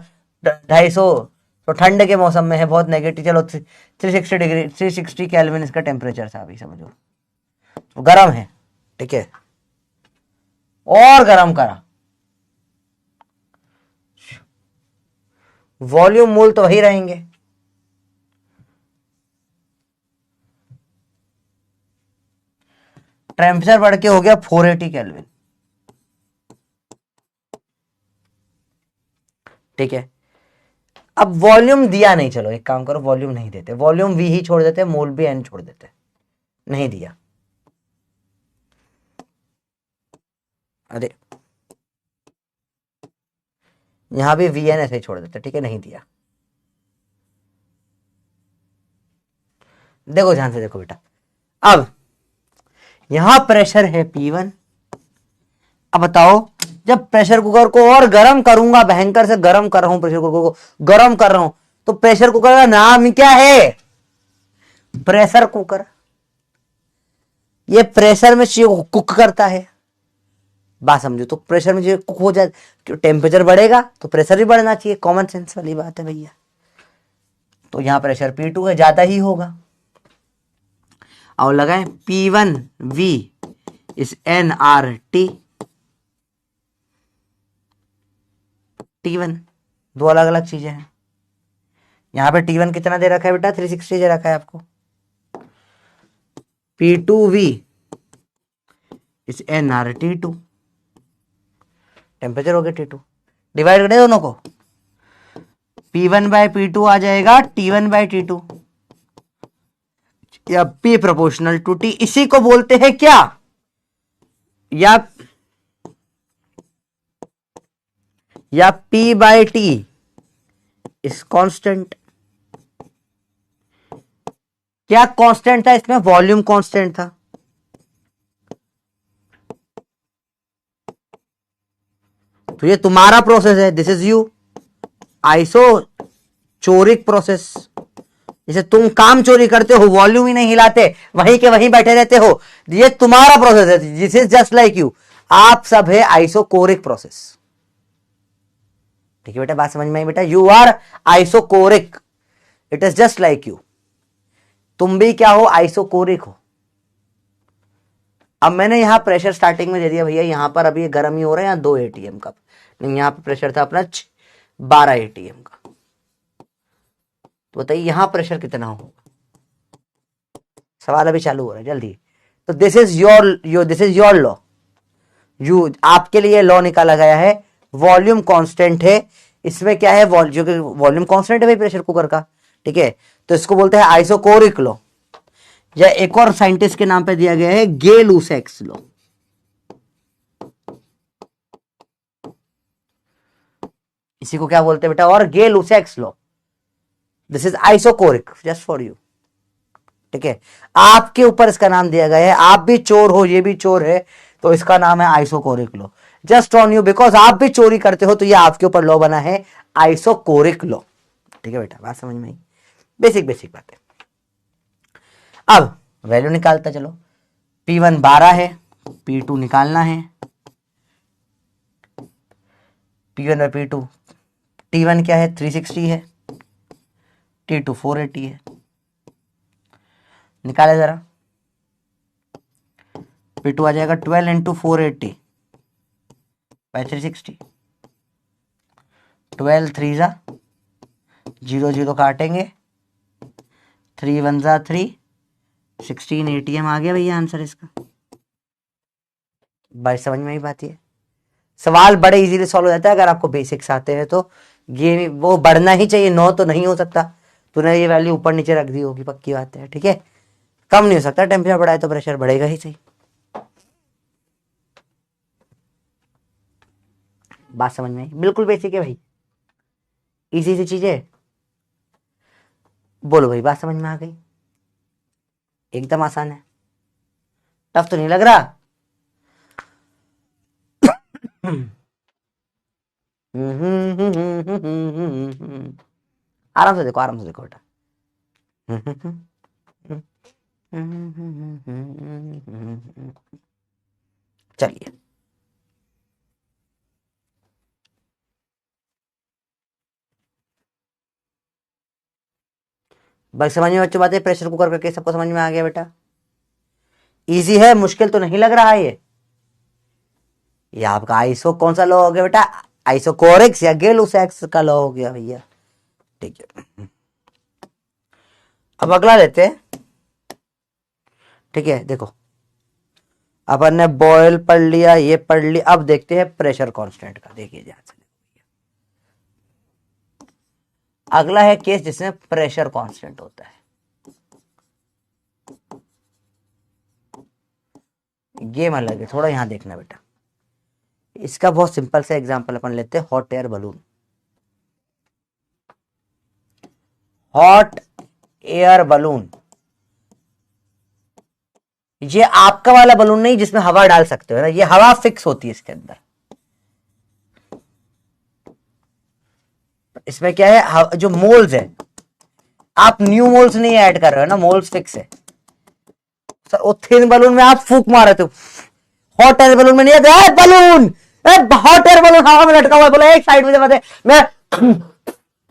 250, तो ठंड के मौसम में है, बहुत नेगेटिव। चलो 360 डिग्री, 360 केल्विन इसका टेम्परेचर था, अभी समझो तो गर्म है। ठीक है, और गर्म करा, वॉल्यूम मोल तो वही रहेंगे। टेम्परेचर बढ़ के हो गया 480 केल्विन। ठीक है, अब वॉल्यूम दिया नहीं, चलो एक काम करो, वॉल्यूम नहीं देते, वॉल्यूम वी ही छोड़ देते, मोल भी एन छोड़ देते, नहीं दिया। अरे यहां भी वी एन ऐसे ही छोड़ देते, ठीक है, नहीं दिया। देखो ध्यान से देखो बेटा, अब यहां प्रेशर है P1। अब बताओ, जब प्रेशर कुकर को और गर्म करूंगा, भयंकर से गर्म कर रहा हूं, प्रेशर कुकर को गर्म कर रहा हूं, तो प्रेशर कुकर का नाम क्या है? Pressure cooker. ये प्रेशर में चीज को कुक करता है, बात समझो। तो प्रेशर में चीज कुक हो जाए, टेम्परेचर बढ़ेगा तो प्रेशर भी बढ़ना चाहिए, कॉमन सेंस वाली बात है भैया। तो यहां प्रेशर P2 है, ज्यादा ही होगा। और लगाए P1V इस NRT, T1, दो अलग अलग चीजें हैं। यहाँ पे T1 कितना दे रखा है बेटा, 360 दे रखा है आपको। P2V इस nRT2, टेम्परेचर हो गया T2। डिवाइड करें दोनों को, P1/P2 आ जाएगा T1/T2 या P प्रोपोर्शनल टू T। इसी को बोलते हैं क्या, या P/T इस कांस्टेंट। क्या कांस्टेंट था इसमें, वॉल्यूम कांस्टेंट था। तो ये तुम्हारा प्रोसेस है, दिस इज यू आइसोचोरिक प्रोसेस। जैसे तुम काम चोरी करते हो, वॉल्यूम ही नहीं हिलाते, वहीं के वहीं बैठे रहते हो, ये तुम्हारा प्रोसेस है, this is just like you. आप सब है आइसोकोरिक प्रोसेस। ठीक है बेटा, बात समझ में आई बेटा, you are isochoric, it is just like you. तुम भी क्या हो, आइसोकोरिक हो। अब मैंने यहां प्रेशर स्टार्टिंग में दे दिया भैया, यहां पर अभी गर्म ही हो रहा है, यहां 2 ATM का, नहीं यहां पर प्रेशर था अपना 12 ATM का। तो बताइए यहां प्रेशर कितना होगा, सवाल अभी चालू हो रहा है, जल्दी। तो this is your law, you आपके लिए लॉ निकाला गया है। वॉल्यूम कांस्टेंट है, इसमें क्या है, जो कि वॉल्यूम कांस्टेंट है भाई प्रेशर कुकर का, ठीक है। तो इसको बोलते हैं आइसोकोरिक लॉ, या एक और साइंटिस्ट के नाम पे दिया गया है गे-लुसैक्स लॉ। इसी को क्या बोलते हैं बेटा, और Gay-Lussac's law. This is isochoric just for you, ठीक है। आपके ऊपर इसका नाम दिया गया है, आप भी चोर हो, ये भी चोर है, तो इसका नाम है isochoric law, just on you, because आप भी चोरी करते हो, तो ये आपके ऊपर लॉ बना है आइसोकोरिक लॉ। ठीक है बेटा, बात समझ में आई, बेसिक बात है। अब वैल्यू निकालता चलो, P1 12 है, P2 निकालना है, P1/P2, T1 क्या है 360 है, T2 480 है, निकाले जरा। P2 आ जाएगा 12 × 480/360, 12 3 ज़ा 0 0 काटेंगे, 3 1 ज़ा 3, 16 ATM आ गया भैया आंसर इसका। भाई समझ में ही बात है, सवाल बड़े इजीली सॉल्व हो जाता है अगर आपको बेसिक्स आते हैं, तो ये वो बढ़ना ही चाहिए, 9 तो नहीं हो सकता, तूने ये वैल्यू ऊपर नीचे रख दी होगी, पक्की बात है, ठीक है। कम नहीं हो सकता, टेम्परेचर बढ़ाए तो प्रेशर बढ़ेगा ही सही। बात समझ में आई, बिल्कुल बेसिक है भाई, इजी सी चीजें। बोलो भाई, बात समझ में आ गई, एकदम आसान है, टफ तो नहीं लग रहा। आराम से देखो, आराम से देखो बेटा। चलिए, भाई समझ में बच्चों बातें, प्रेशर कुकर करके सबको समझ में आ गया बेटा, इजी है, मुश्किल तो नहीं लग रहा है ये आपका आइसो कौन सा लॉ हो गया बेटा, आइसोकोरिक्स या गे-लुसैक्स का लॉ हो गया भैया, ठीक है। अब अगला लेते हैं, ठीक है। देखो अपन ने बॉयल पढ़ लिया, ये पढ़ लिया, अब देखते हैं प्रेशर कांस्टेंट का। देखिए ध्यान से, अगला है केस जिसमें प्रेशर कांस्टेंट होता है, गेम अलग है थोड़ा, यहां देखना बेटा। इसका बहुत सिंपल सा एग्जांपल अपन लेते हैं, hot air balloon. Hot air balloon, ये आपका वाला बलून नहीं जिसमें हवा डाल सकते हो ना, ये हवा फिक्स होती है इसके अंदर। इसमें क्या है, जो मोल्स है, आप न्यू मोल्स नहीं ऐड कर रहे हो ना, मोल्स फिक्स है। सर वो थिन बलून में आप फूक मार रहे थे, हॉट एयर बलून में नहीं है बलून, हॉट एयर बलून हवा में लटका हुआ है, बोला एक साइड में मैं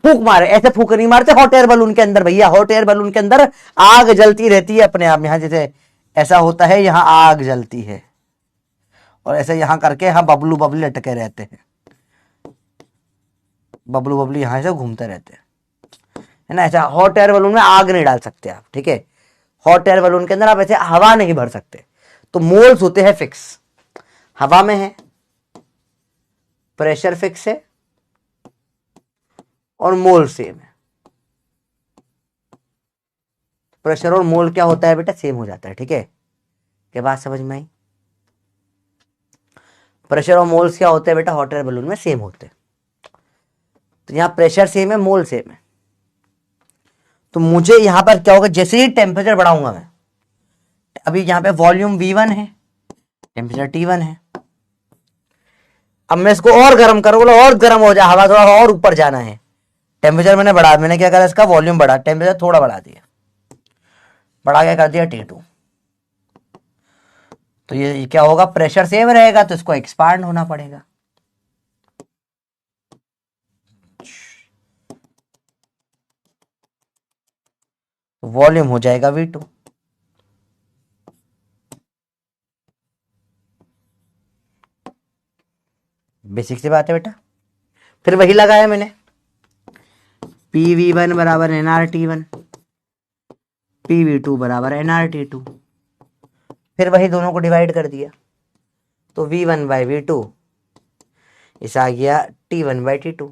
फूक मारे, ऐसे फूक नहीं मारते हॉट एयर बलून के अंदर भैया। हॉट एयर बलून के अंदर आग जलती रहती है अपने आप, यहां जैसे ऐसा होता है, यहां आग जलती है, और ऐसे यहां करके यहां बबलू बबलू लटके रहते हैं। बबलू बबलू यहाँ से घूमते रहते हैं, है ना। ऐसा हॉट एयर बलून में आग नहीं डाल सकते आप, ठीक है। हॉट एयर बलून के अंदर आप ऐसे हवा नहीं भर सकते। तो मोल्स होते हैं फिक्स, हवा में है, प्रेशर फिक्स है और मोल सेम है। प्रेशर और मोल क्या होता है बेटा, सेम हो जाता है, ठीक है। क्या बात समझ में आई? प्रेशर और मोल्स क्या होते हैं बेटा, हॉट एयर बलून में सेम होते हैं। तो यहां प्रेशर सेम है, मोल सेम है। तो मुझे यहां पर क्या होगा, जैसे ही टेम्परेचर बढ़ाऊंगा मैं, अभी यहां पे वॉल्यूम V1 है, टेम्परेचर T1 है। अब मैं इसको और गर्म करूं, बोला और गर्म हो जाए, हवा थोड़ा और ऊपर जाना है। टेम्परेचर मैंने बढ़ा, मैंने क्या करा, इसका वॉल्यूम बढ़ा, टेम्परेचर थोड़ा बढ़ा दिया, बढ़ा के कर दिया T2। तो ये क्या होगा, प्रेशर सेम रहेगा, तो इसको एक्सपांड होना पड़ेगा। वॉल्यूम हो जाएगा V2। बेसिक सी बात है बेटा। फिर वही लगाया मैंने, PV1 बराबर nRT1, PV2 बराबर nRT2। फिर वही दोनों को डिवाइड कर दिया, तो V1 बाई V2 इस आ गया T1 बाई T2,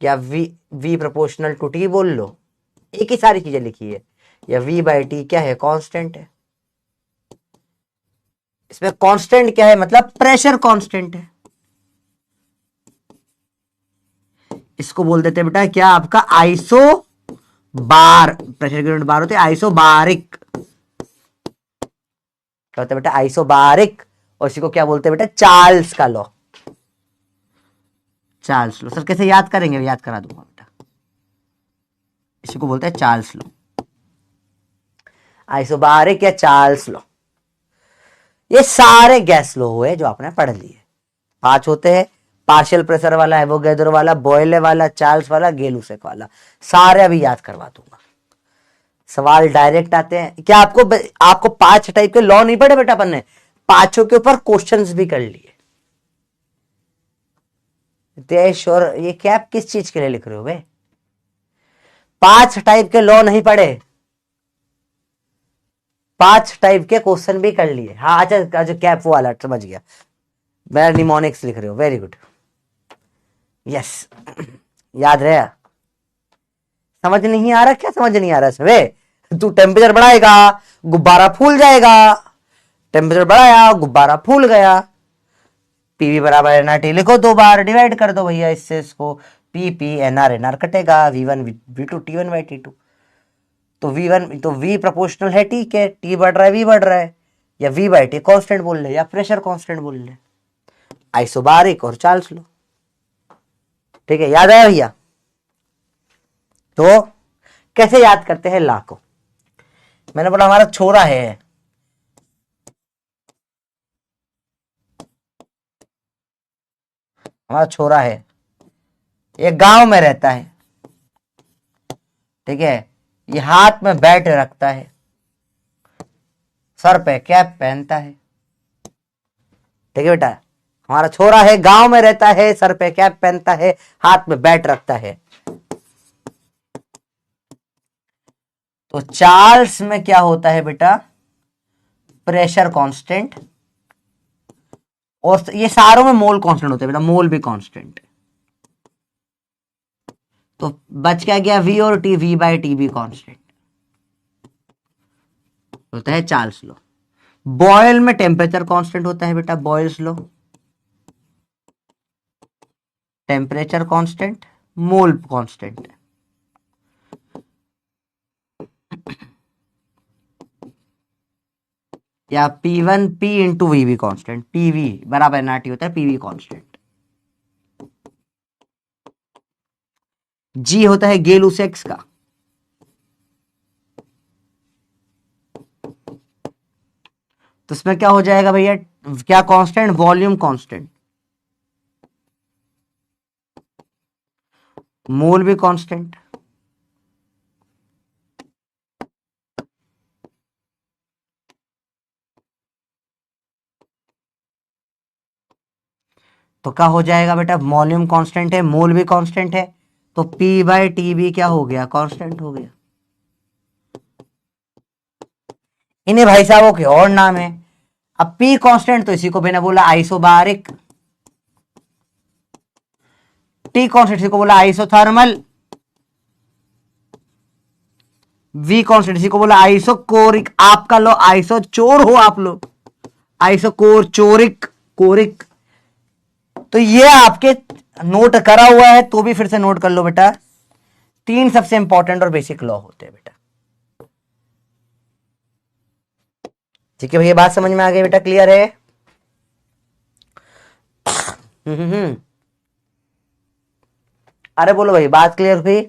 या V प्रोपोर्शनल टू T बोल लो, एक ही सारी चीजें लिखी है। या V बाई टी क्या है, कांस्टेंट है। इसमें कांस्टेंट क्या है, मतलब प्रेशर कांस्टेंट है। इसको बोल देते हैं बेटा क्या, आपका आइसो बार, प्रेशर की यूनिट बार होती है आइसोबारिक। क्या होता है बेटा, आइसोबारिक। और इसी को क्या बोलते हैं बेटा, चार्ल्स का लॉ। चार्ल्स लॉ सर कैसे याद करेंगे, याद करा दूंगा बेटा। इसी को बोलते हैं चार्ल्स लॉ, आइसोबारिक या चार्ल्स लॉ। ये सारे गैस लॉ हुए जो आपने पढ़ लिए। 5 होते हैं, पार्शियल प्रेशर वाला, एवोगैड्रो वाला, बॉयले वाला, चार्ल्स वाला, गेलुसेक वाला, सारे अभी याद करवा दूंगा। सवाल डायरेक्ट आते हैं। क्या आपको 5 टाइप के लॉ नहीं पढ़े बेटा अपन ने, 5 के ऊपर क्वेश्चंस भी कर लिए। देश और ये कैप किस चीज के लिए लिख रहे हो बे, 5 टाइप के लॉ नहीं पढ़े, 5 टाइप के क्वेश्चन भी कर लिए। हाँ अच्छा, जो कैप वाला समझ गया, मैं निमोनिक्स लिख रहे हो, वेरी गुड, यस। याद रहा, समझ नहीं आ रहा, क्या समझ नहीं आ रहा इसमें बे? तू टेम्परेचर बढ़ाएगा, गुब्बारा फूल जाएगा, टेम्परेचर बढ़ाया, गुब्बारा फूल गया। पीवी बराबर एनआरटी लिखो, 2 बार डिवाइड कर दो भैया इससे, इसको पी पी एनआर एनआर कटेगा, V1 V2 T1 by T2। तो V1 तो V प्रोपोर्शनल है T के, T बढ़ रहा है V बढ़ रहा है, या V बाई टी कॉन्स्टेंट बोल ले, या प्रेशर कॉन्स्टेंट बोल ले। आइसोबारिक और चार्ल्स लॉ, ठीक है, याद आया भैया। तो कैसे याद करते हैं लॉ को, मैंने बोला हमारा छोरा है, हमारा छोरा है, ये गांव में रहता है, ठीक है, ये हाथ में बैट रखता है, सर पे कैप पहनता है, ठीक है बेटा। हमारा छोरा है, गांव में रहता है, सर पे कैप पहनता है, हाथ में बैट रखता है। तो चार्ल्स में क्या होता है बेटा, प्रेशर कांस्टेंट, और ये सारों में मोल कांस्टेंट होता है बेटा, मोल भी कांस्टेंट। तो बच क्या गया, V और T, V बाई टी भी कांस्टेंट होता है चार्ल्स लॉ। बॉयल में टेम्परेचर कांस्टेंट होता है बेटा, बॉयल्स लॉ, टेम्परेचर कांस्टेंट, मोल कांस्टेंट। या P1 P इंटू वी भी कांस्टेंट, PV बराबर एनआरटी होता है, PV कांस्टेंट। G होता है गेलुसेक्स का, तो इसमें क्या हो जाएगा भैया, क्या कांस्टेंट, वॉल्यूम कांस्टेंट, मोल भी कांस्टेंट। तो क्या हो जाएगा बेटा, वॉल्यूम कांस्टेंट है, मोल भी कांस्टेंट है, तो P बाई टी भी क्या हो गया, कांस्टेंट हो गया। इन्हें भाई साहब के और नाम है। अब P कांस्टेंट तो इसी को मैंने बोला आइसोबारिक, T कांस्टेंट इसी को बोला आइसोथर्मल, V कांस्टेंट इसी को बोला आइसोकोरिक। आपका लो आइसो चोर हो आप लोग, आइसोकोर चोरिक कोरिक। तो ये आपके नोट करा हुआ है तो भी फिर से नोट कर लो बेटा, 3 सबसे इंपॉर्टेंट और बेसिक लॉ होते हैं बेटा। ठीक है भैया, बात समझ में आ गई बेटा, क्लियर है? अरे बोलो भाई, बात क्लियर हुई?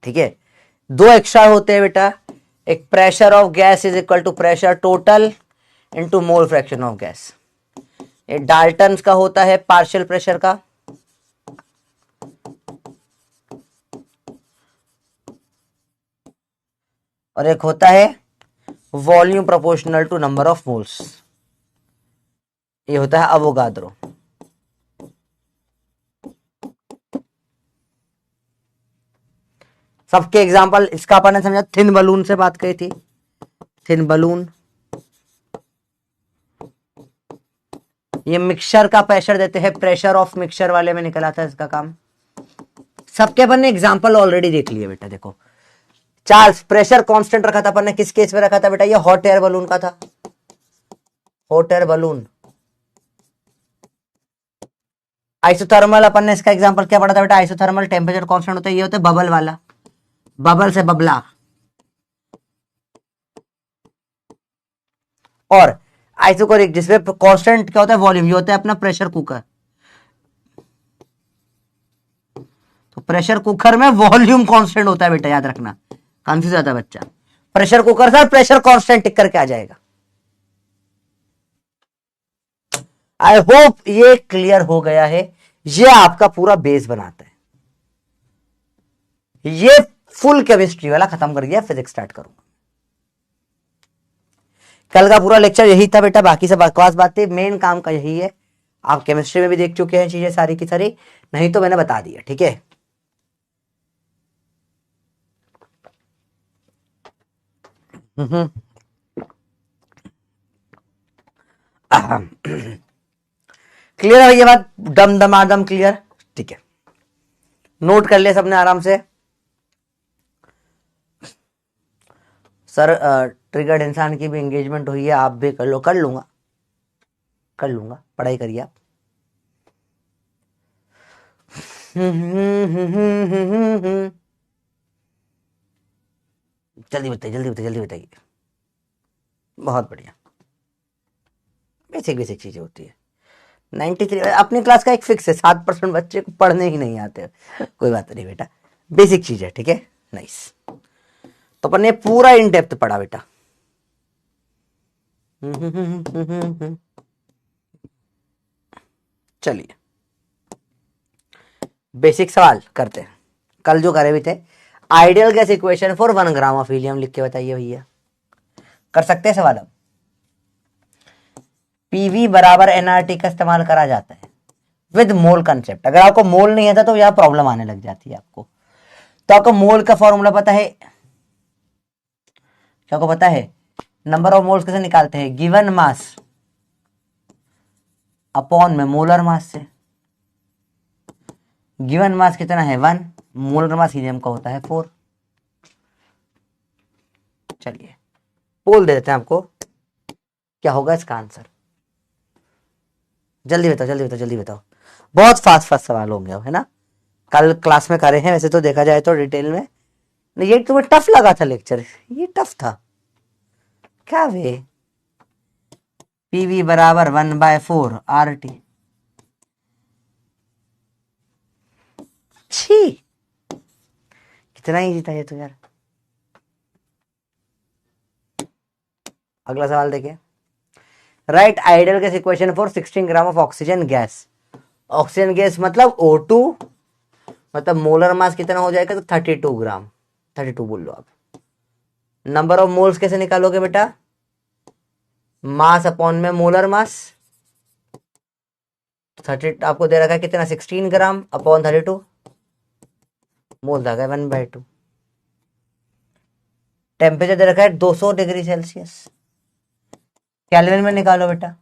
ठीक है, 2 एक्स्ट्रा होते हैं बेटा, एक pressure of gas is equal to pressure total into mole fraction of gas. ये डाल्टन्स का होता है पार्शियल प्रेशर का, और एक होता है volume proportional to number of moles, ये होता है अवोगाद्रो। सबके एग्जांपल इसका अपन ने समझा, थिन बलून से बात कही थी, थिन बलून। ये मिक्सचर का प्रेशर देते हैं, प्रेशर ऑफ मिक्सचर वाले में निकला था इसका काम। सबके अपन ने एग्जांपल ऑलरेडी देख लिए बेटा। देखो चार्ल्स प्रेशर कांस्टेंट रखा था अपन ने, किस केस में रखा था बेटा, ये हॉट एयर बलून का था, हॉट एयर बलून। आइसोथर्मल अपन ने इसका एग्जांपल क्या पढ़ा था बेटा, आइसोथर्मल टेम्परेचर कांस्टेंट होता है, ये होता है बबल वाला, बबल से बबला। और आइसोकोरिक जिसमें कांस्टेंट क्या होता है, वॉल्यूम, ये होता है अपना प्रेशर कुकर। तो प्रेशर कुकर में वॉल्यूम कांस्टेंट होता है बेटा, याद रखना, कंफ्यूज आता है बच्चा। प्रेशर कुकर से प्रेशर कांस्टेंट टिक करके आ जाएगा। आई होप ये क्लियर हो गया है। ये आपका पूरा बेस बनाता है। ये फुल केमिस्ट्री वाला खत्म कर गया, फिजिक्स स्टार्ट करूंगा। कल का पूरा लेक्चर यही था बेटा, बाकी सब बकवास बातें, मेन काम का यही है। आप केमिस्ट्री में भी देख चुके हैं चीजें सारी की सारी, नहीं तो मैंने बता दिया, ठीक है। क्लियर है ये बात, दम दमादम क्लियर, ठीक है। नोट कर लिया सबने आराम से। सर ट्रिगर्ड इंसान की भी एंगेजमेंट हुई है, आप भी कर लो, कर लूंगा पढ़ाई करिए आप। जल्दी बताइए। बहुत बढ़िया, बेसिक चीजें होती है। 93 अपनी क्लास का एक फिक्स है, 7% बच्चे को पढ़ने ही नहीं आते। कोई बात नहीं बेटा, बेसिक चीज है, ठीक है, नाइस। तो अपन ने पूरा इन डेप्थ पढ़ा बेटा। चलिए बेसिक सवाल करते हैं, कल जो करे भी थे। Ideal gas equation for 1 gram of helium लिख के बताइए भैया, कर सकते हैं सवाल। अब पीवी बराबर एनआरटी का इस्तेमाल करा जाता है विद मोल कंसेप्ट। अगर आपको मोल नहीं आता तो यहां प्रॉब्लम आने लग जाती है आपको। तो आपको मोल का फॉर्मूला पता है, क्या आपको पता है नंबर ऑफ मोल्स कैसे निकालते हैं, गिवन मास अपॉन में मोलर मास से। गिवन मास कितना है 1, मोलर मास हीलियम का होता है 4। चलिए बोल देते हैं आपको क्या होगा इसका आंसर। जल्दी बताओ, बहुत फास्ट सवाल होंगे है ना, कल क्लास में करे हैं वैसे तो देखा जाए तो डिटेल में। ये तुम्हें टफ लगा था लेक्चर, ये टफ था क्या वे। पीवी बराबर 1/4 RT। छी कितना इजी था ये तो यार। अगला सवाल देखिए, right ideal gas equation for 16 gram of oxygen gas. Oxygen gas मतलब O2, मतलब मोलर मास कितना हो जाएगा, तो 32 ग्राम, 32 बोल लो आप। नंबर ऑफ मोल्स कैसे निकालोगे बेटा? मास अपॉन में मोलर मास। 30 आपको दे रखा है कितना, 16 ग्राम अपॉन 32 मोल आ गया 1/2। टेम्परेचर दे रखा है 200 डिग्री सेल्सियस। केल्विन में निकालो बेटा,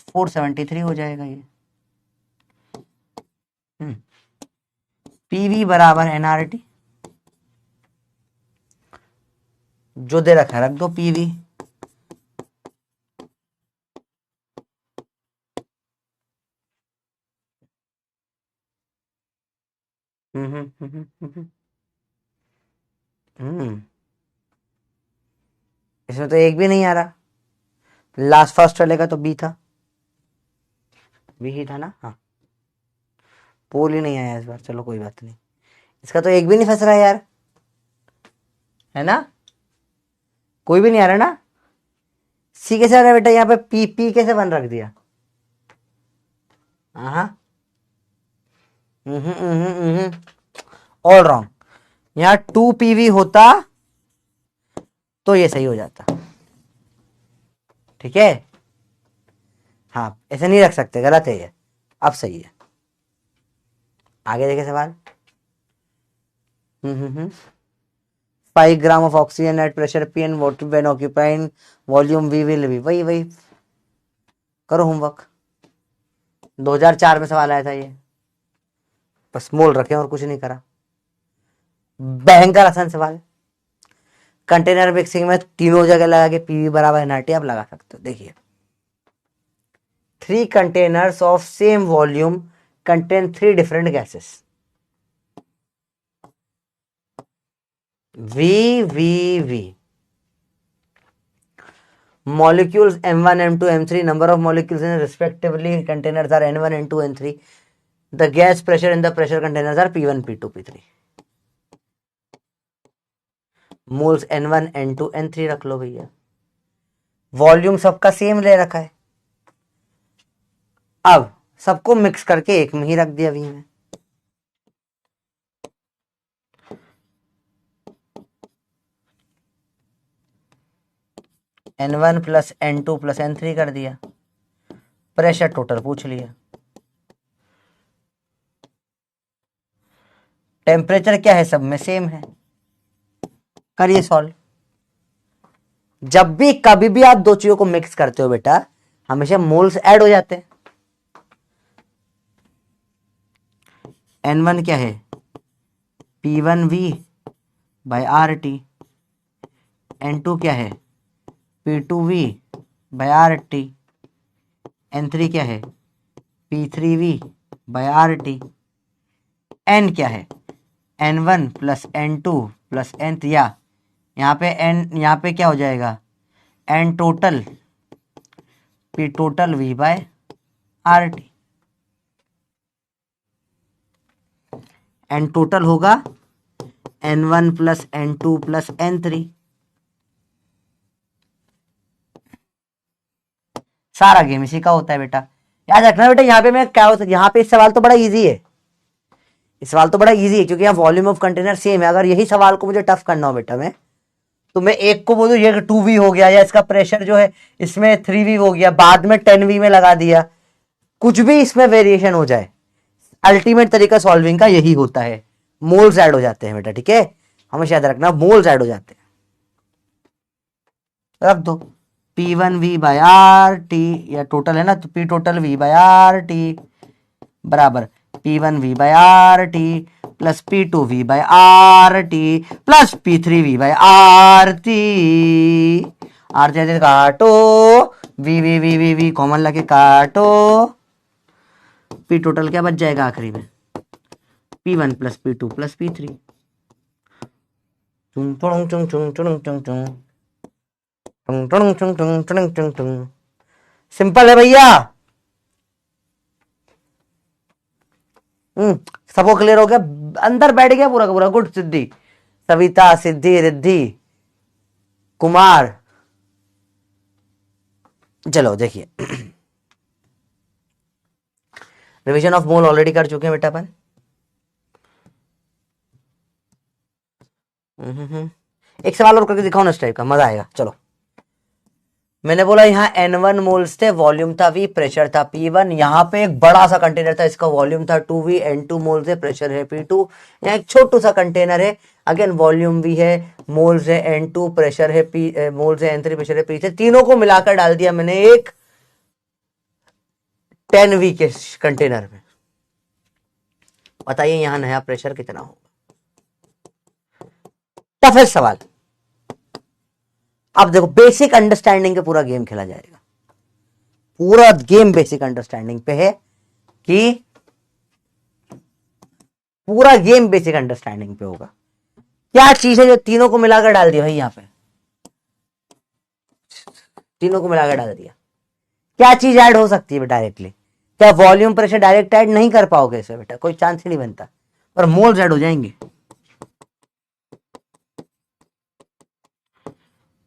473 हो जाएगा ये। पीवी बराबर एनआरटी, जो दे रखा है रख दो पीवी। इसमें तो एक भी नहीं आ रहा। लास्ट फर्स्ट चलेगा तो बी था, बी ही था ना। हाँ, पोल ही नहीं आया इस बार, चलो कोई बात नहीं। इसका तो एक भी नहीं फंस रहा यार, है ना? कोई भी नहीं आ रहा ना। सी कैसे आ रहा है बेटा? यहाँ पे पी पी कैसे बन रख दिया? हाँ, ऑल रॉन्ग। यहाँ 2 PV होता तो ये सही हो जाता, ठीक है। हाँ, ऐसे नहीं रख सकते, गलत है ये। अब सही है। आगे देखे सवाल। 5 gram of oxygen at pressure P and water when occupying volume we will be. वही वही करो होमवर्क, 2004 में सवाल आया था ये। बस मोल रखे और कुछ नहीं करा। भयंकर आसान सवाल। कंटेनर मिक्सिंग में तीनों जगह लगा के पीवी बराबर एनआरटी आप लगा सकते हो। देखिए, 3 containers of same volume contain 3 different gases. V. Molecules M1, M2, M3. Number of molecules in respectively containers are N1, N2, N3. The gas pressure in the pressure containers are P1, P2, P3. Moles N1, N2, N3 रख लो भैया। Volume सबका same ले रखा है। अब सबको mix करके एक में ही रख दिया वी में। N1 plus N2 plus N3 कर दिया। प्रेशर टोटल पूछ लिया। टेम्परेचर क्या है, सब में सेम है। करिए सॉल्व। जब भी कभी भी आप दो चीजों को मिक्स करते हो बेटा, हमेशा मोल्स ऐड हो जाते हैं। N1 क्या है? P1V by RT। N2 क्या है? P2V by RT। N3 क्या है? P3V by RT। N क्या है? N1 plus N2 plus N3, या यहाँ पे N, यहाँ पे क्या हो जाएगा? N total P total V by RT। N total होगा N1 plus N2 plus N3। सारा गेम इसी का होता है बेटा, याद रखना बेटा। यहाँ पे मैं क्या होता है, यहाँ पे इस सवाल तो बड़ा इजी है। इस सवाल तो बड़ा इजी है क्योंकि यहाँ वॉल्यूम ऑफ कंटेनर सेम है। अगर यही सवाल को मुझे टफ करना हो बेटा, मैं तो मैं एक को बोलूँ ये 2V हो गया, या इसका प्रेशर जो है इसमें 3V हो गया, बाद में 10V में लगा दिया, कुछ भी इसमें वेरिएशन हो जाए, अल्टीमेट तरीका सॉल्विंग का यही होता है। मोल्स ऐड हो जाते हैं बेटा, ठीक है। हमेशा याद रखना, मोल्स ऐड हो जाते हैं। रख दो P1V बाय RT, या टोटल है ना, तो P total V by RT बराबर P1V by RT plus P2V by RT plus P3V by RT। RT काटो, V कॉमन लगे काटो। P टोटल क्या बच जाएगा आखिरी में? P1 plus P2 plus P3। Simple है भैया। सबको क्लियर हो गया? अंदर बैठ गया पूरा का पूरा। गुड सिद्धि, सविता, सिद्धि, रिद्धि, कुमार। चलो देखिए, रिवीजन ऑफ मोल ऑलरेडी कर चुके हैं बेटा अपन। एक सवाल और करके दिखाओ ना इस टाइप का, मजा आएगा। चलो, मैंने बोला यहाँ N1 मोल्स थे, वॉल्यूम था V, प्रेशर था P1। यहाँ पे एक बड़ा सा कंटेनर था, इसका वॉल्यूम था 2V, N2 मोल्स है, प्रेशर है P2। यहाँ एक छोटू सा कंटेनर है, अगेन वॉल्यूम V है, मोल्स है N2, प्रेशर है मोल्स है N3, प्रेशर है P3। तीनों को मिलाकर डाल दिया मैंने एक 10V के कंटेनर में। बताइए यहाँ नया प्रेशर कितना होगा? टफेस्ट सवाल। अब देखो, बेसिक अंडरस्टैंडिंग का पूरा गेम खेला जाएगा। पूरा गेम बेसिक अंडरस्टैंडिंग पे है कि पूरा गेम बेसिक अंडरस्टैंडिंग पे होगा। क्या चीज है जो तीनों को मिलाकर डाल दिया भाई? यहां पे तीनों को मिलाकर डाल दिया, क्या चीज ऐड हो सकती है डायरेक्टली? क्या वॉल्यूम प्रेशर डायरेक्ट ऐड नहीं कर पाओगे इसे बेटा, कोई चांस ही नहीं बनता, पर मोल्स ऐड हो जाएंगे।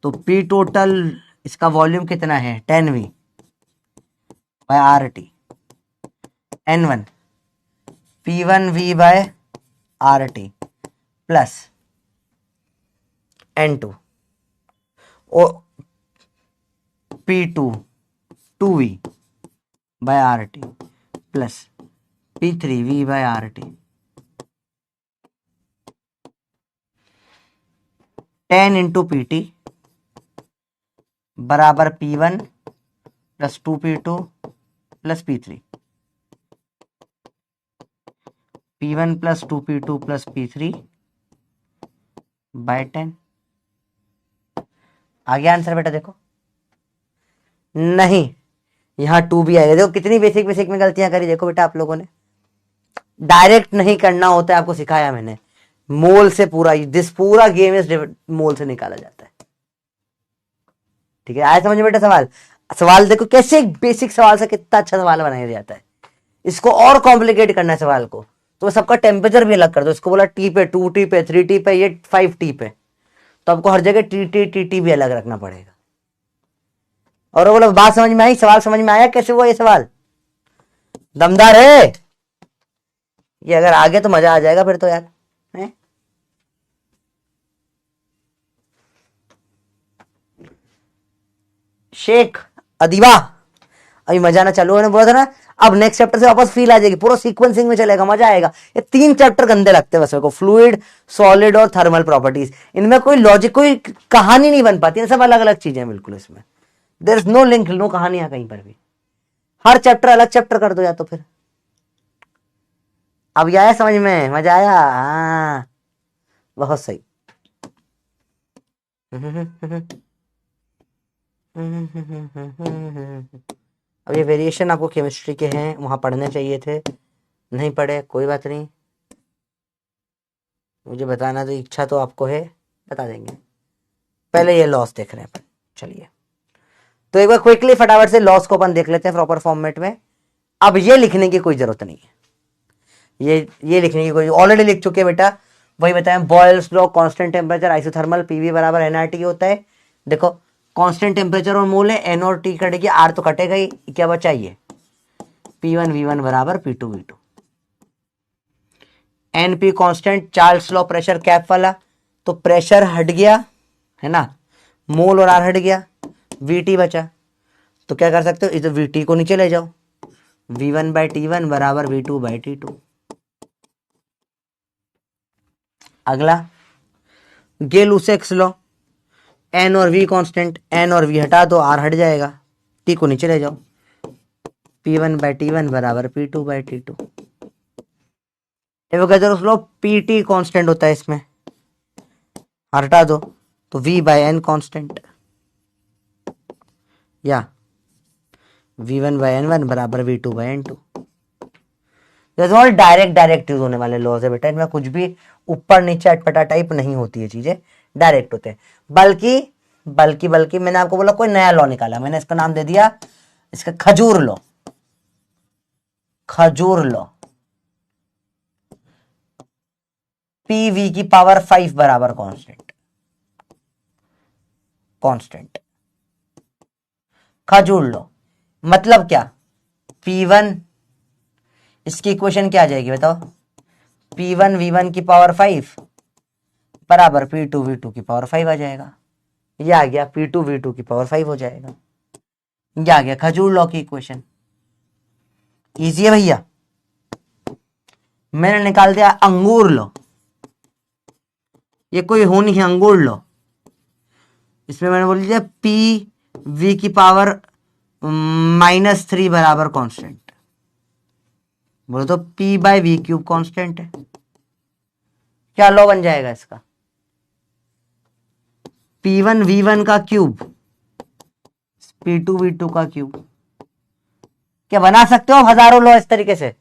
तो पी टोटल, इसका वॉल्यूम कितना है 10V by RT, N1 P1V by RT plus N2 और P2 2V by RT plus P3V by RT। 10 into PT बराबर P1 plus 2P2 plus P3, P1 plus 2P2 plus P3 by 10। आ गया answer बेटा? देखो, नहीं, यहाँ 2B आएगा। देखो कितनी बेसिक बेसिक में गलतियां करी। देखो बेटा, आप लोगों ने डायरेक्ट नहीं करना होता है, आपको सिखाया मैंने। मोल से पूरा गेम इस मोल से निकाला जाता है। ठीक है, आया समझ में बेटा? सवाल देखो कैसे बेसिक सवाल से कितना अच्छा सवाल बनाया जाता है। इसको और कॉम्प्लिकेट करना है सवाल को, तो सबका टेम्परेचर भी अलग कर दो। इसको बोला T पे, 2T पे, 3T पे, ये 5T पे, तो आपको हर जगह TT भी अलग रखना पड़ेगा। और वो बोला बात समझ में आई? सवाल समझ में आया कैसे हुआ ये सवाल? दमदार है ये। अगर आगे तो मजा आ जाएगा फिर तो यार है? शेख अदीबा, अभी मजा ना चालू होने बोला था ना। अब नेक्स्ट चैप्टर से वापस फील आ जाएगी, पूरा सीक्वेंसिंग में चलेगा, मजा आएगा। ये 3 चैप्टर गंदे लगते हैं बस मेरे को, फ्लूइड, सॉलिड और थर्मल प्रॉपर्टीज। इनमें कोई लॉजिक, कोई कहानी नहीं बन पाती है, सब अलग अलग चीजें बिल्कुल। इसमें there is no link, no कहानियां कहीं पर भी। हर चैप्टर अलग चैप्टर कर दो या तो फिर। अब ये आया समझ में? मजा आया? हाँ, बहुत सही। अब ये वेरिएशन आपको केमिस्ट्री के हैं, वहां पढ़ने चाहिए थे, नहीं पढ़े, कोई बात नहीं। मुझे बताना तो इच्छा तो आपको है, बता देंगे। पहले ये लॉस देख रहे हैं अपन, चलिए। तो एक बार क्विकली फटाफट से लॉस को अपन देख लेते हैं प्रॉपर फॉर्मेट में। अब ये लिखने की कोई जरूरत नहीं है, ये लिखने की कोई, ऑलरेडी लिख चुके हैं बेटा। वही बताएं, Boyle's law, constant temperature isothermal, PV बराबर एनआरटी होता है। देखो कांस्टेंट टेम्परेचर और मोल है, एन और टी कटेगी, आर तो कटेगा ही, क्या बचा? ये P1 V1 बराबर P2 V2। N P constant, Charles law pressure cap वाला, तो प्रेशर हट गया है ना, मोल और आर हट गया, VT बचा। तो क्या कर सकते हो, इधर VT को नीचे ले जाओ, V1 बाई T1 बराबर V2 बाई T2। अगला गेल-लुसेक्स लॉ, एन और वी कांस्टेंट, एन और वी हटा दो, आर हट जाएगा, टी को नीचे ले जाओ, P1 बाई T1 बराबर P2 by T2। Avogadro's law, PT constant होता है इसमें, हटा दो तो V बाई एन कांस्टेंट, या V1 बाई N1 बराबर V2 by N2। Direct use होने वाले लॉज है बेटा, इनमें कुछ भी ऊपर नीचे अटपटा टाइप नहीं होती है, चीजें डायरेक्ट होते हैं। बल्कि मैंने आपको बोला कोई नया लॉ निकाला, मैंने इसका नाम दे दिया, इसका खजूर लॉ। PV की पावर 5 बराबर कांस्टेंट। खजूर लॉ मतलब क्या? P1, इसकी इक्वेशन क्या आ जाएगी बताओ? P1 V1 की पावर 5 बराबर P2V2 की पावर 5 आ जाएगा। ये आ गया P2V2 की पावर 5 हो जाएगा। ये आ गया खजूर लॉ की इक्वेशन। इजी है भैया। मैंने निकाल दिया अंगूर लॉ। ये कोई हो नहीं है, अंगूर लॉ। इसमें मैंने बोल दिया P V की पावर -3 बराबर कांस्टेंट। बोलो तो P/V³ कांस्टेंट है। क्या लॉ बन जाएगा इसका? P1V1 का क्यूब P2V2 का क्यूब। क्या बना सकते हो हजारों लॉ इस तरीके से?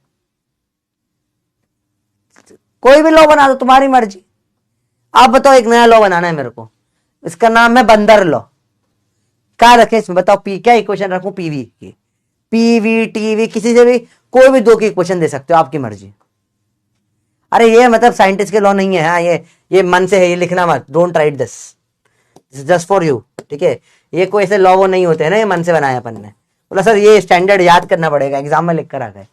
कोई भी लॉ बना दो, तुम्हारी मर्जी। आप बताओ, एक नया लॉ बनाना है मेरे को, इसका नाम है बंदर लॉ। क्या रखे इसमें बताओ? पी क्या इक्वेशन रखूं? पीवी की, पीवी टीवी, किसी से भी कोई भी दो की इक्वेशन दे सकते हो, आपकी मर्जी। अरे ये मतलब साइंटिस्ट के लॉ नहीं है। हाँ, ये मन से है, ये लिखना मत। Don't write this, just for you. ठीक है, ये कोई ऐसे लॉ वो नहीं होते हैं ना, ये मन से बनाया अपन ने। बोला सर ये स्टैंडर्ड याद करना पड़ेगा, एग्जाम में लिख कर आ गए।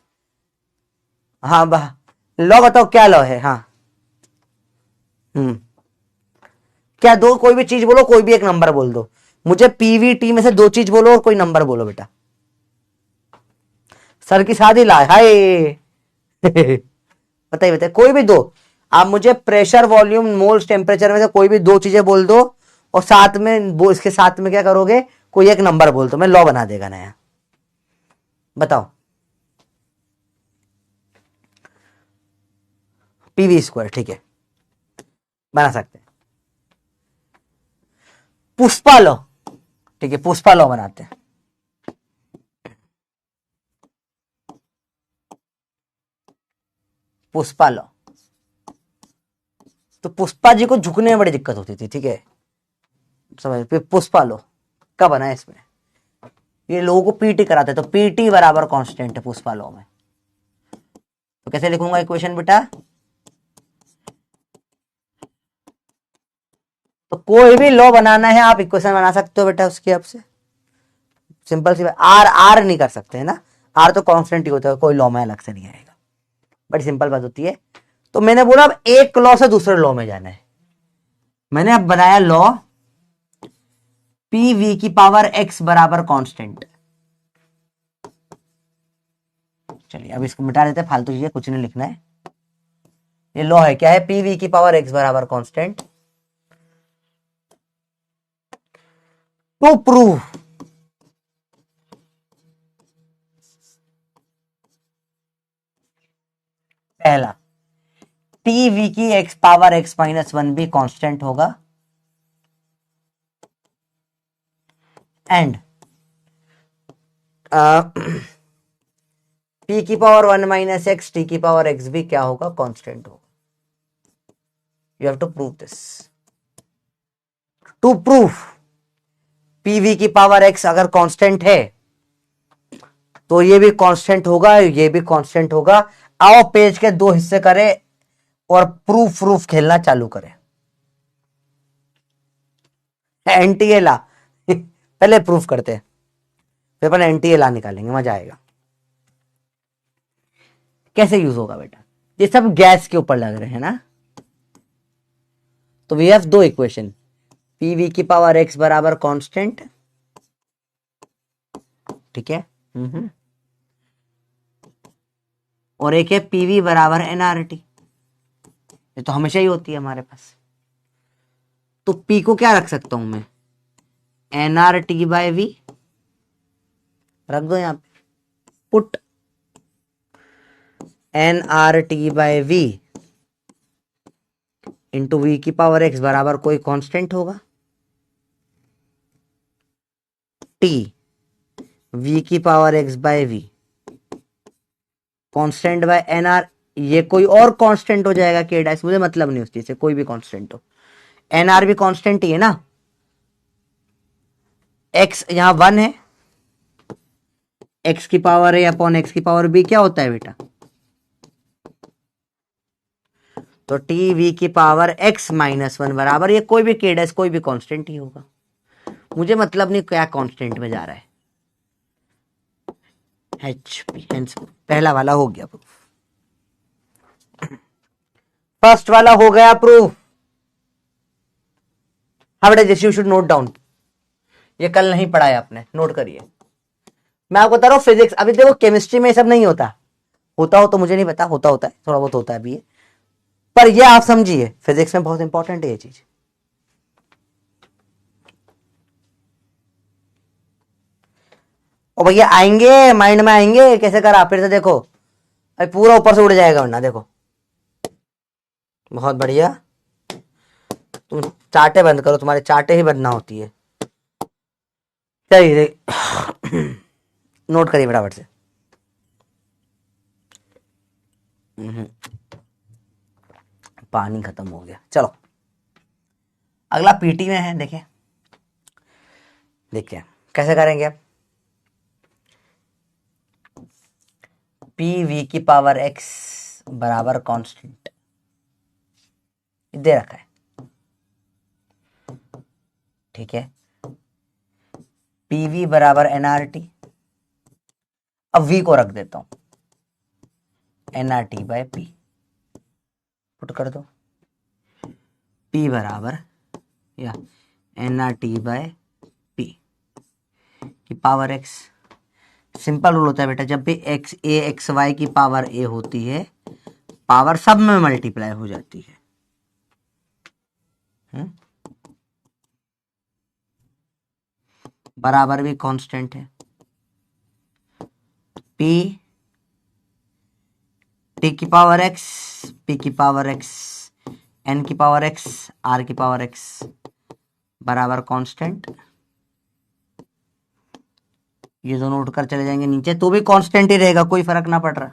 हाँ लॉ बताओ, क्या लॉ है? हाँ क्या? दो कोई भी चीज बोलो, कोई भी एक नंबर बोल दो मुझे। पीवीटी में से दो चीज बोलो और कोई नंबर बोलो बेटा। सर की शादी लाए हाय। बताइए बताइए, कोई भी दो। आप मुझे प्रेशर, वॉल्यूम, मोल्स, टेम्परेचर में से कोई भी दो चीजें बोल दो और साथ में वो इसके साथ में क्या करोगे? कोई एक नंबर बोल दो, मैं लॉ बना देगा नया। बताओ। PV², ठीक है, बना सकते हैं। पुष्पा लॉ, ठीक है, पुष्पा लॉ बनाते हैं। पुष्पा लॉ। तो पुष्पा जी को झुकने में बड़ी दिक्कत होती थी, ठीक है, समझ। फिर पुष्पा लॉ कब बना है? इसमें ये लोगों को पीटी कराते, तो पीटी बराबर कांस्टेंट है पुष्पा लॉ में। तो कैसे लिखूंगा इक्वेशन बेटा? तो कोई भी लॉ बनाना है, आप इक्वेशन बना सकते हो बेटा उसकी। आपसे सिंपल सी बात। आर आर नहीं कर सकते है ना, आर तो कांस्टेंट ही होता है, कोई लॉ में अलग से नहीं आएगा। बड़ी सिंपल बात होती है। तो मैंने बोला अब एक लॉ से दूसरे लॉ में जाना है। मैंने अब बनाया लॉ पी की पावर x बराबर कांस्टेंट। चलिए अब इसको मिटा देते हैं, फालतू चीजें कुछ नहीं लिखना है। ये लॉ है, क्या है? पी की पावर x बराबर कांस्टेंट। टू प्रूव पहला, टी की x पावर x -1 भी कांस्टेंट होगा, एंड p की पावर 1 - x, t की पावर x भी क्या होगा? कांस्टेंट होगा। You have to prove this. To prove pv की पावर x अगर कांस्टेंट है तो ये भी कांस्टेंट होगा, ये भी कांस्टेंट होगा। आओ पेज के दो हिस्से करें और प्रूफ प्रूफ खेलना चालू करें। एनटीए ला पहले प्रूफ करते हैं, फिर अपन एनटीए ला निकालेंगे, मजा आएगा। कैसे यूज होगा बेटा? ये सब गैस के ऊपर लग रहे हैं ना, तो वी हैव दो इक्वेशन, पीवी की पावर x बराबर कांस्टेंट, ठीक है, और एक है पीवी बराबर एनआरटी। ये तो हमेशा ही होती है हमारे पास। तो पी को क्या रख सकता हूं मैं? nRT/v रख दो यहां पे। पुट nRT/v इंटू v की पावर x बराबर कोई कांस्टेंट होगा, t v की power x/v constant by nr। ये कोई और कांस्टेंट हो जाएगा k डैश, मुझे मतलब नहीं उस चीज से, कोई भी कांस्टेंट हो। nr भी कांस्टेंट ही है ना, x यहां 1 है, x की पावर है अपॉन x की पावर b क्या होता है बेटा? तो टी वी की पावर x -1 बराबर, ये कोई भी k डैश, कोई भी कांस्टेंट ही होगा, मुझे मतलब नहीं क्या कांस्टेंट में जा रहा है। हेंस पहला वाला हो गया प्रूफ, फर्स्ट वाला हो गया प्रूफ। हाँ बेटा जैसे यू शुड नोट डाउन, ये कल नहीं पढ़ाया आपने, नोट करिए। मैं आपको बता रहा हूँ फिजिक्स, अभी देखो केमिस्ट्री में ये सब नहीं होता, होता हो तो मुझे नहीं पता, होता है थोड़ा बहुत होता है अभी ये, पर ये आप समझिए फिजिक्स में बहुत इंपॉर्टेंट है ये चीज। और भैया आएंगे माइंड में आएंगे कैसे करा, फिर से देखो अभी पूरा ऊपर से उड़ जाएगा वरना, देखो बहुत बढ़िया। तुम चाटे बंद करो, तुम्हारे चाटे ही बनना होती है। चलिए नोट करिए फटाफट से। पानी खत्म हो गया, चलो अगला पीटी में है, देखिए देखिए कैसे करेंगे आप। पी वी की पावर एक्स बराबर कांस्टेंट दे रखा है, ठीक है। पी वी बराबर एनआरटी, अब वी को रख देता हूं एनआरटी बाय पी, पुट कर दो। पी बराबर या एनआरटी बाय पी की पावर एक्स। सिंपल रूल होता है बेटा, जब भी एक्स ए एक्स वाई की पावर ए होती है पावर सब में मल्टीप्लाई हो जाती है। बराबर भी कांस्टेंट है। पी टी की पावर एक्स, पी की पावर एक्स, एन की पावर एक्स, आर की पावर एक्स बराबर कांस्टेंट। ये दोनों उठकर चले जाएंगे नीचे तो भी कांस्टेंट ही रहेगा, कोई फर्क ना पड़ रहा,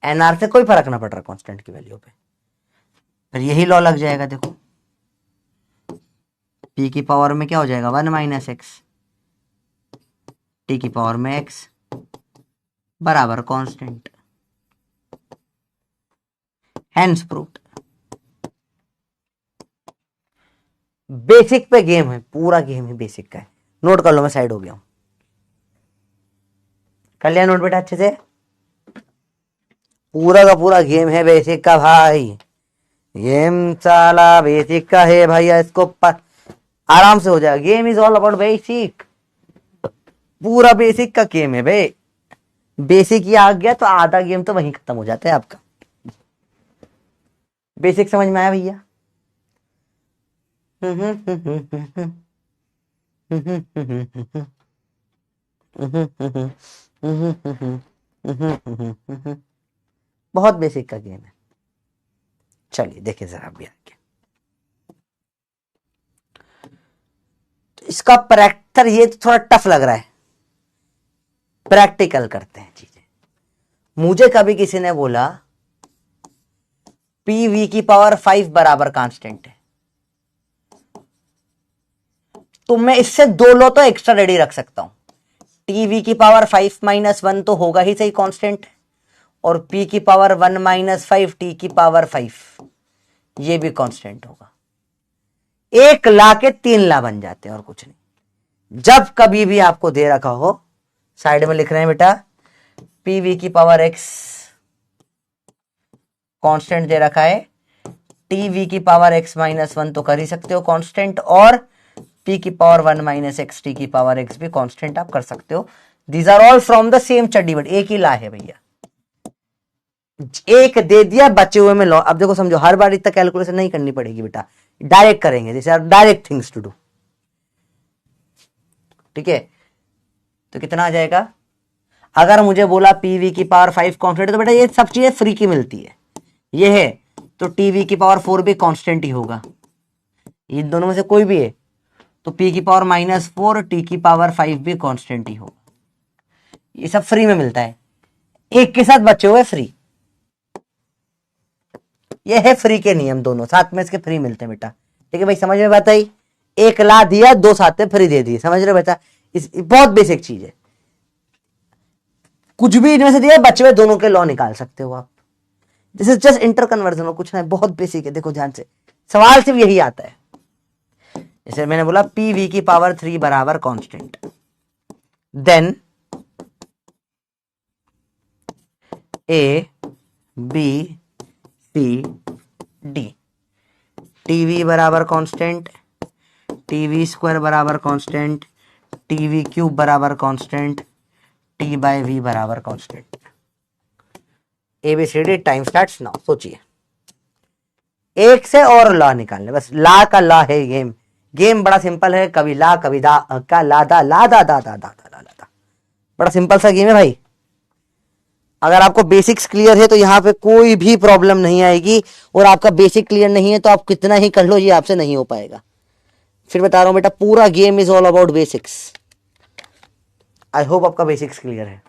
एनआर से कोई फर्क ना पड़ रहा कांस्टेंट की वैल्यू पे। फिर यही लॉ लग जाएगा, देखो पी की पावर में क्या हो जाएगा 1 माइनस एक्स, टी की पावर में एक्स बराबर कांस्टेंट, हैंस प्रूव्ड। बेसिक पे गेम है, पूरा गेम है बेसिक का है। नोट कर लो, मैं साइड हो गया हूं, कर लिया नोट बेटा अच्छे से। पूरा का पूरा गेम है बेसिक का भाई, गेम साला बेसिक का है भैया, इसको आराम से हो जाएगा। Game is all about basic, पूरा बेसिक का गेम है भाई। बेसिक ही आ गया तो आधा गेम तो वहीं खत्म हो जाता है आपका। बेसिक समझ में आया भैया? बहुत बेसिक का गेम है। चलिए देखिए जरा अभी आगे, तो इसका प्रैक्टर ये तो थोड़ा टफ लग रहा है, प्रैक्टिकल करते हैं चीजें। मुझे कभी किसी ने बोला पी वी की पावर 5 बराबर कांस्टेंट है, तो मैं इससे दो लो तो एक्स्ट्रा रेडी रख सकता हूं। टी वी की पावर 5 माइनस 1 तो होगा ही सही कांस्टेंट, और पी की पावर 1 माइनस 5 टी की पावर 5 ये भी कांस्टेंट होगा। एक ला के 3 ला बन जाते हैं और कुछ नहीं। जब कभी भी आपको दे रखा हो, साइड में लिख रहे हैं बेटा पी वी की पावर एक्स कांस्टेंट दे रखा है, टी वी की पावर एक्स माइनस 1 तो कर ही सकते हो कांस्टेंट, और पी की पावर 1 माइनस एक्स टी की पावर एक्स भी कांस्टेंट आप कर सकते हो। These are all from the same चड्डी बट, एक ही ला है भैया। एक दे दिया बचे हुए में लो। अब देखो समझो, हर बार इतना कैलकुलेशन नहीं करनी पड़ेगी बेटा, डायरेक्ट करेंगे, this are direct things to do, ठीक है। तो कितना आ जाएगा, अगर मुझे बोला पीवी की पावर 5 कांस्टेंट, तो बेटा ये सब चीजें फ्री की मिलती है, ये है तो टीवी की पावर 4 भी कांस्टेंट ही होगा, इन दोनों में से कोई भी है तो पी की पावर माइनस 4 टी की पावर 5 भी कांस्टेंट ही होगा। ये सब फ्री में मिलता है, एक के साथ बचे हुए फ्री, ये है फ्री के नियम, दोनों साथ में इसके फ्री मिलते हैं बेटा, ठीक है भाई। समझ में बात आई? एक ला दिया, दो साथ में फ्री दे दिए, समझ रहे बेटा? इस बहुत बेसिक चीज है, कुछ भी इनमें से दिया बचे हुए दोनों के लॉ निकाल सकते हो आप। This is just inter conversion, कुछ नहीं, बहुत बेसिक है। देखो ध्यान से, सवाल सिर्फ यही आता है। जैसे मैंने बोला पी वी की पावर 3 बराबर constant, then A B C D, TV बराबर कांस्टेंट, टीवी स्क्वायर बराबर कांस्टेंट, टीवी क्यूब बराबर कांस्टेंट, टी बाय वी बराबर constant. ABCD time starts now. सोचिए, एक से और लॉ निकालने, बस ला का लॉ है गेम। गेम बड़ा सिंपल है, कभी ला कभी दा का ला दा ला दा दा दा दा दा दा दा। बड़ा सिंपल सा गेम है भाई। अगर आपको बेसिक्स क्लियर है तो यहाँ पे कोई भी प्रॉब्लम नहीं आएगी, और आपका बेसिक क्लियर नहीं है तो आप कितना ही कर लो ये आपसे नहीं हो पाएगा। फिर बता रहा हूं बेटा, पूरा game is all about basics. I hope आपका बेसिक्स क्लियर है।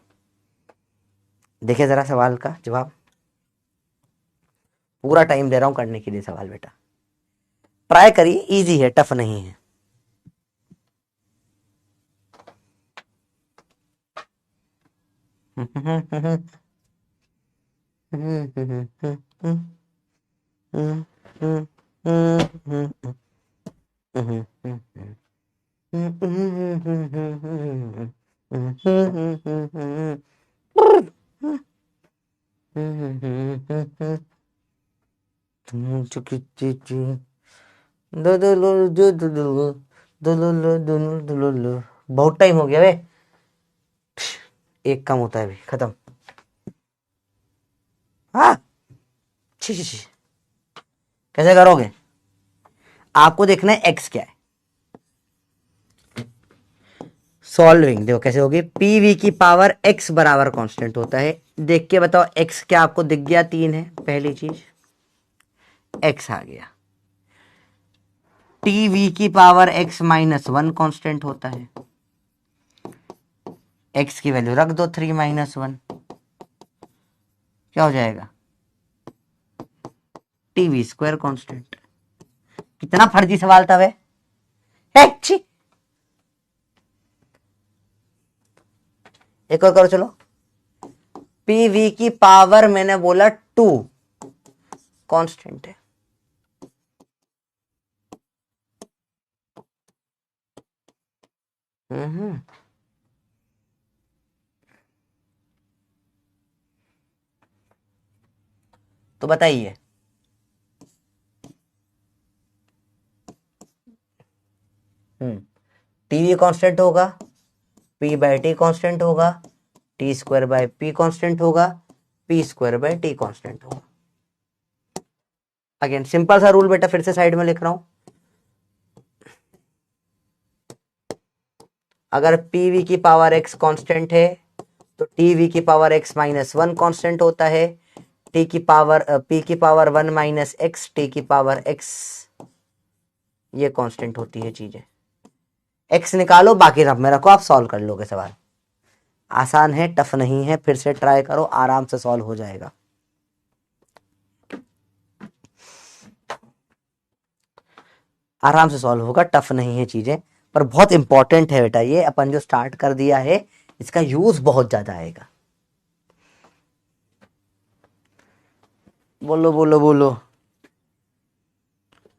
देखिए जरा सवाल का जवाब, पूरा टाइम दे रहा हूं करने के लिए सवाल बेटा, ट्राई करिए, इजी है, टफ नहीं है। बहुत टाइम हो गया वे, एक कम होता है अभी, खत्म। हाँ, छी छी छी, कैसे करोगे? आपको देखना है एक्स क्या है। सॉल्विंग देखो कैसे होगी, पी वी की पावर एक्स बराबर कांस्टेंट होता है। देख के बताओ एक्स क्या आपको दिख गया? 3 है, पहली चीज एक्स आ गया। टी वी की पावर एक्स माइनस 1 कांस्टेंट होता है। एक्स की वैल्यू रख दो 3 माइनस 1, क्या हो जाएगा? TV square constant. कितना फर्जी सवाल था वे, छी। एक और करो चलो। पीवी की पावर मैंने बोला 2 कांस्टेंट है। तो बताइए, टीवी कांस्टेंट होगा, पी बाय टी कांस्टेंट होगा, T square by P constant होगा, P square by T constant होगा। अगेन सिंपल सा रूल बेटा, फिर से साइड में लिख रहा हूं। अगर पीवी की पावर एक्स कांस्टेंट है तो टीवी की पावर एक्स माइनस 1 कांस्टेंट होता है। टी की पावर पी की पावर 1 माइनस एक्स, टी की पावर एक्स, ये कांस्टेंट होती है चीजें। एक्स निकालो, बाकी रफ में रखो, आप सॉल्व कर लोगे सवाल। आसान है, टफ नहीं है, फिर से ट्राई करो, आराम से सॉल्व हो जाएगा। आराम से सॉल्व होगा, टफ नहीं है चीजें, पर बहुत इंपॉर्टेंट है बेटा। ये अपन जो स्टार्ट कर दिया है इसका यूज बहुत ज्यादा आएगा। बोलो बोलो बोलो,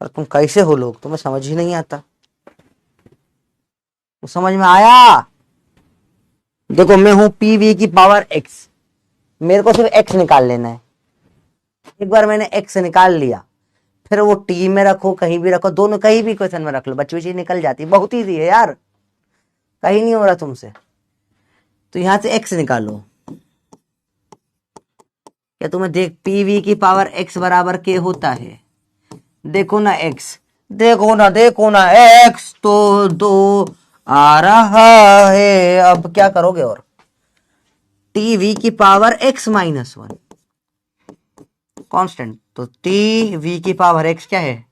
और तुम कैसे हो लोग, तुम्हें समझ ही नहीं आता। तो समझ में आया? देखो मैं हूं पी वी की पावर एक्स, मेरे को सिर्फ एक्स निकाल लेना है। एक बार मैंने एक्स निकाल लिया, फिर वो टी में रखो, कहीं भी रखो, दोनों कहीं भी क्वेश्चन में रख लो, बच्ची बच्ची निकल जाती है। बहुत ईजी है यार, कहीं नहीं हो रहा तुमसे। तो यहां से एक्स निकालो। क्या तुम्हें देख, पीवी की पावर एक्स बराबर के होता है? देखो ना एक्स, देखो ना एक्स तो 2 आ रहा है। अब क्या करोगे? और टीवी की पावर एक्स माइनस 1 कांस्टेंट, तो टी वी की पावर एक्स क्या है?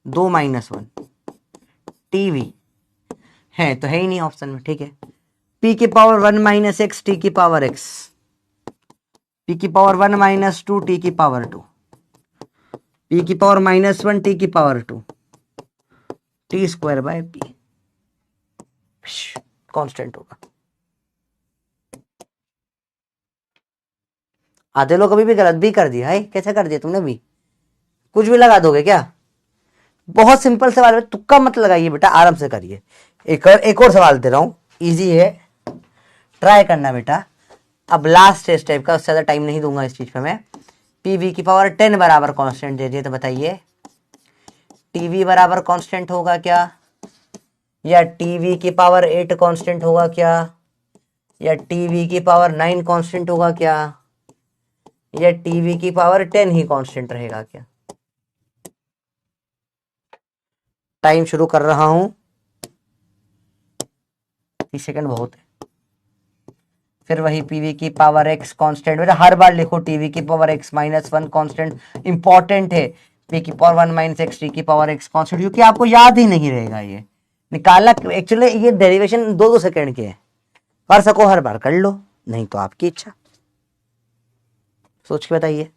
2 माइनस 1 टीवी है, तो है ही नहीं ऑप्शन में, ठीक है। पी की पावर 1 माइनस एक्स, टी की पावर एक्स, पी की पावर 1 माइनस 2, टी की पावर 2, पी की पावर माइनस 1, टी की power 2, T square by P constant होगा। आधे लोग अभी भी गलत भी कर दिया है। कैसे कर दिया तुमने भी? कुछ भी लगा दोगे क्या? बहुत सिंपल सवाल है, तुक्का मत लगाइए बेटा, आराम से करिए। एक और सवाल दे रहा हूं, इजी है, ट्राई करना बेटा। अब लास्ट टेस्ट टाइप का, उससे ज्यादा टाइम नहीं दूंगा इस चीज पे मैं। पीवी की पावर 10 बराबर कांस्टेंट दे दिए, तो बताइए टीवी बराबर कांस्टेंट होगा क्या? या टीवी की पावर 8 कांस्टेंट होगा क्या, या टीवी की पावर 9 कांस्टेंट होगा क्या, या टीवी की पावर 10 ही कांस्टेंट रहेगा क्या। टाइम शुरू कर रहा हूं, 30 सेकंड बहुत है। फिर वही पीवी की पावर एक्स कांस्टेंट, बेटा हर बार लिखो टीवी की power x minus 1 constant important है, पी की पावर 1 माइनस एक्स टी की पावर एक्स कांस्टेंट, क्योंकि आपको याद ही नहीं रहेगा ये निकालना। एक्चुअली ये डेरिवेशन 2-2 सेकंड के है, कर सको हर बार कर लो, नहीं तो आपकी इच्छा, सोच के बताइए।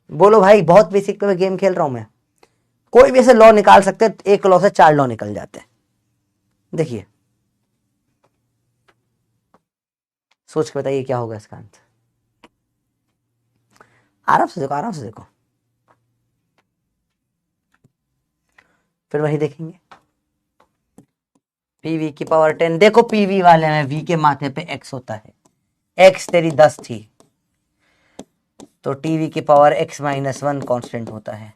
बोलो भाई, बहुत बेसिक पे गेम खेल रहा हूं मैं, कोई भी ऐसे लॉ निकाल सकते हैं, एक लॉ से 4 लॉ निकल जाते हैं। देखिए सोच के बताइए क्या होगा इसका आंसर, आराम से देखो, आराम से देखो। फिर वही देखेंगे, पीवी की पावर 10, देखो पीवी वाले में वी के माथे पे एक्स होता है, एक्स तेरी 10 थी तो टीवी की पावर एक्स माइनस 1 कॉन्स्टेंट होता है,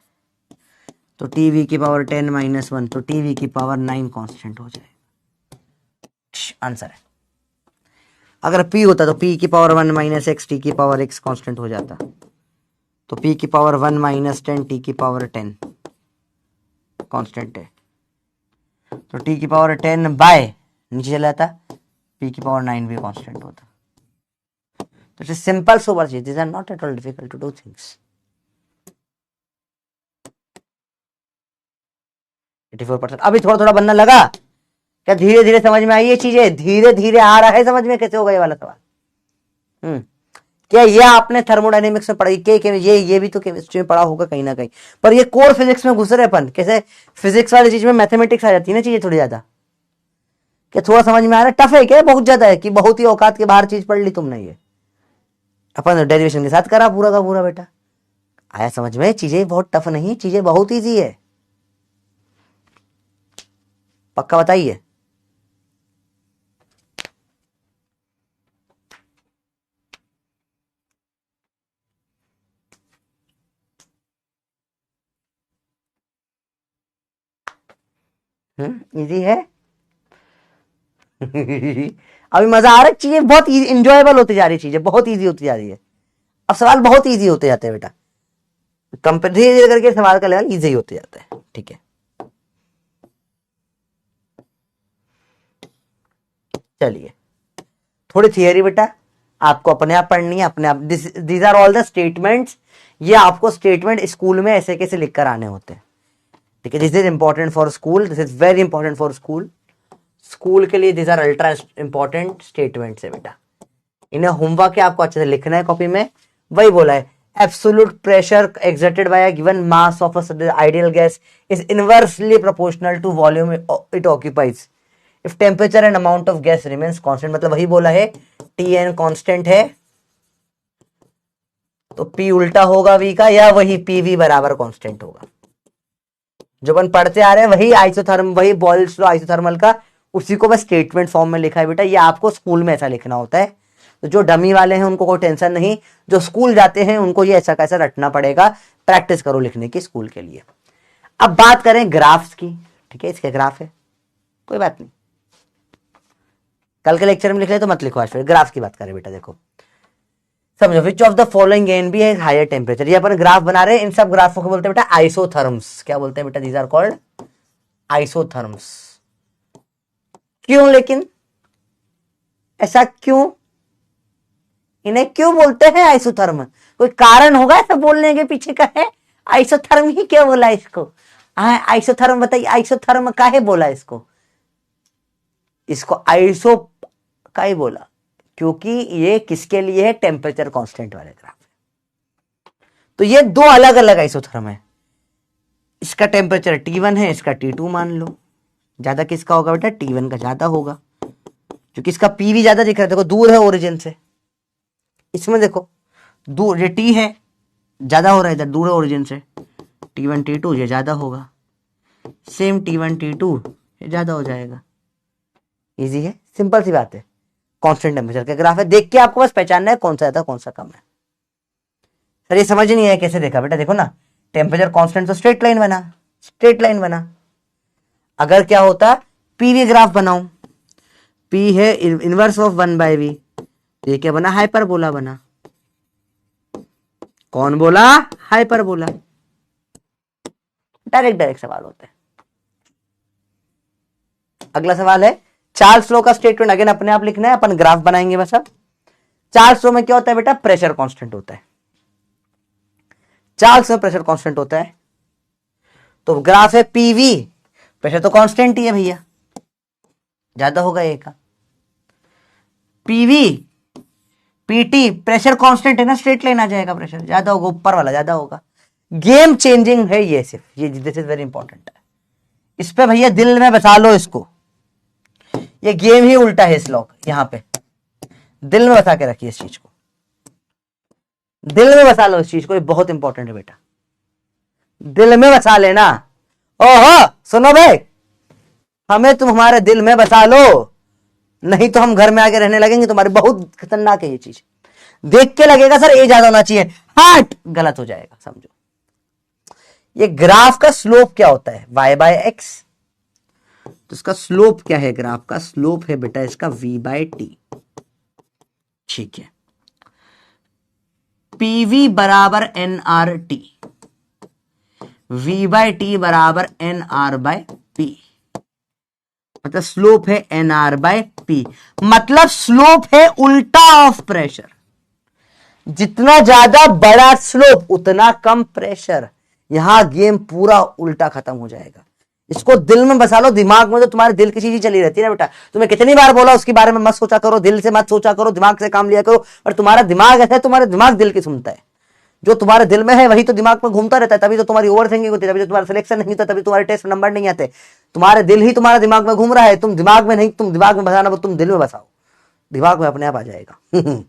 तो टीवी की पावर 10 माइनस 1 तो टीवी की पावर 9 कांस्टेंट हो जाएगा, आंसर है। अगर पी होता तो पी की पावर 1 माइनस एक्स टी की पावर एक्स कांस्टेंट हो जाता, तो पी की पावर 1 माइनस 10 टी की पावर 10 कांस्टेंट है, तो टी की पावर 10 बाय नीचे चला जाता, पी की पावर 9 भी कांस्टेंट होता। तो इट्स सिंपल सोबर चीज, this are not at all difficult to do things. 84%। अभी थोड़ा थोड़ा बनना लगा क्या, धीरे धीरे समझ में आई ये चीजें, धीरे धीरे आ रहा है समझ में कैसे होगा ये वाला सवाल। क्या ये आपने थर्मोडायनेमिक्स में पढ़ाई, ये भी तो केमिस्ट्री में पढ़ा होगा कहीं ना कहीं, पर ये कोर फिजिक्स में घुस रहे अपन, कैसे फिजिक्स वाली चीज में मैथमेटिक्स आ जाती है ना चीजें थोड़ी ज्यादा, क्या थोड़ा समझ में आ रहा है, टफ है क्या बहुत ज्यादा है कि बहुत ही औकात के बाहर चीज पढ़ ली तुमने, ये अपन डेरिवेशन के साथ करा पूरा का पूरा बेटा, आया समझ में, चीजें बहुत टफ नहीं, चीजें बहुत ईजी है, पक्का बताइए। इजी है अभी मजा आ रहा है, चीजें बहुत इंजॉयबल होती जा रही है, चीजें बहुत इजी होती जा रही है, अब सवाल बहुत इजी होते जाते हैं बेटा, धीरे धीरे करके सवाल का लेवल इजी होते जाता है, ठीक है। चलिए थोड़ी थियरी बेटा आपको अपने आप पढ़नी है, अपने आप, these are all the statements, ये आपको स्टेटमेंट स्कूल में ऐसे कैसे लिख कर आने होते हैं, ठीक है। This is important for school, this is very important for school, school के लिए this are ultra important statements है बेटा, इन्हें होमवर्क है आपको अच्छे से लिखना है कॉपी में। वही बोला है, absolute pressure exerted by a given mass of a ideal gas is inversely proportional to volume it occupies if temperature and amount of gas remains constant, मतलब वही बोला है टी एन कांस्टेंट है तो पी उल्टा होगा वी का, या वही पी वी बराबर कांस्टेंट होगा, जो अपन पढ़ते आ रहे हैं वही आइसोथर्म, वही बॉयल्स लॉ आइसोथर्मल का, उसी को बस स्टेटमेंट फॉर्म में लिखा है बेटा, ये आपको स्कूल में ऐसा लिखना होता है, तो जो डमी वाले हैं उनको कोई टेंशन नहीं, जो स्कूल जाते हैं उनको ये ऐसा कैसा रटना पड़ेगा, प्रैक्टिस करो लिखने की स्कूल के लिए। अब बात करें ग्राफ्स की, ठीक है, इसके ग्राफ है, कोई बात नहीं, कल के लेक्चर में लिख ले तो मत लिखो, आज फिर ग्राफ की बात करें बेटा। देखो समझो, which of the following N B है हायर टेम्परेचर, ये अपन ग्राफ बना रहे हैं, इन सब ग्राफों को बोलते हैं बेटा आइसोथर्म्स, क्या बोलते हैं बेटा, दीज आर कॉल्ड आइसोथर्म्स। क्यों लेकिन, ऐसा क्यों, इन्हें क्यों बोलते हैं आइसोथर्म, कोई कारण होगा ऐसा बोलने के पीछे का है, आइसोथर्म ही क्यों बोला इसको, आइसोथर्म बताइए, आइसोथर्म काहे बोला इसको, इसको आइसो का ही बोला क्योंकि ये किसके लिए है, टेम्परेचर कांस्टेंट वाले ग्राफ है, तो ये दो अलग अलग आइसोथर्म है, इसका टेम्परेचर T1 है, इसका T2 मान लो, ज्यादा किसका होगा बेटा, T1 का ज्यादा होगा, क्योंकि इसका पीवी ज्यादा दिख रहा है, देखो दूर है ओरिजिन से, इसमें देखो दूर, ये T है ज्यादा हो रहा है, इधर दूर है ओरिजिन से, T1 T2 ये ज्यादा होगा, सेम T1 T2 ये ज्यादा हो जाएगा, इजी है, सिंपल सी बात है, कांस्टेंट टेम्परेचर का ग्राफ है, देख के आपको बस पहचानना है कौन सा ज्यादा कौन सा कम है। सर ये समझ नहीं आया कैसे देखा बेटा, देखो ना, टेम्परेचर कांस्टेंट तो स्ट्रेट लाइन बना, स्ट्रेट लाइन बना। अगर क्या होता पीवी ग्राफ बनाऊं, पी है इनवर्स ऑफ 1/v, ये क्या बना, हाइपरबोला बना। कौन बोला, हाइपरबोला। डायरेक्ट डायरेक्ट सवाल होता है। अगला सवाल है चार्ल्स लॉ का स्टेटमेंट, अगेन अपने आप लिखना है, अपन ग्राफ बनाएंगे बस। अब चार्ल्स लॉ में क्या होता है बेटा, प्रेशर कांस्टेंट होता है। चार्ल्स में प्रेशर कांस्टेंट होता है, तो ग्राफ है पीवी, प्रेशर तो कांस्टेंट ही है भैया, ज्यादा होगा ए का। पीवी पीटी प्रेशर कांस्टेंट है ना, स्ट्रेट लाइन आ जाएगा, प्रेशर ज्यादा होगा, ऊपर वाला ज्यादा होगा। गेम चेंजिंग है ये, सिर्फ ये, दिस इज वेरी इंपॉर्टेंट है। इस पे भैया दिल में बसा लो इसको, ये गेम ही उल्टा है इस लॉक, यहां पे दिल में बसा के रखिए इस चीज को, दिल में बसा लो इस चीज को, ये बहुत इंपॉर्टेंट है बेटा, दिल में बसा लेना। ओहो सुनो भाई, हमें तुम हमारे दिल में बसा लो, नहीं तो हम घर में आके रहने लगेंगे तुम्हारे। बहुत खतरनाक है ये चीज, देख के लगेगा सर ए ज्यादा होना चाहिए, हट, गलत हो जाएगा, समझो। ये ग्राफ का स्लोप क्या होता है, y/x, तो इसका स्लोप क्या है, ग्राफ का स्लोप है बेटा इसका v/t। ठीक है, pv बराबर nRT, v/t बराबर nR/p, मतलब स्लोप है nR/p, मतलब स्लोप है उल्टा ऑफ प्रेशर। जितना ज्यादा बड़ा स्लोप उतना कम प्रेशर, यहां गेम पूरा उल्टा खत्म हो जाएगा। इसको दिल में बसा लो, दिमाग में तो तुम्हारे दिल की चीज चली रहती है ना बेटा। तुम्हें कितनी बार बोला उसके बारे में मत सोचा करो, दिल से मत सोचा करो, दिमाग से काम लिया करो। और तुम्हारा दिमाग ऐसा है, तुम्हारा दिमाग दिल की सुनता है, जो तुम्हारे दिल में है वही तो दिमाग में घूमता रहता है। तभी तो तुम्हारी ओवर थिंकिंग होती है, तभी तो तुम्हारा सिलेक्शन नहीं होता, तभी तुम्हारे टेस्ट नंबर नहीं आते। तुम्हारे दिल ही तुम्हारे दिमाग में घूम रहा है, तुम दिमाग में नहीं, तुम दिमाग में बसाना, तुम दिल में बसाओ, दिमाग में अपने आप आ जाएगा।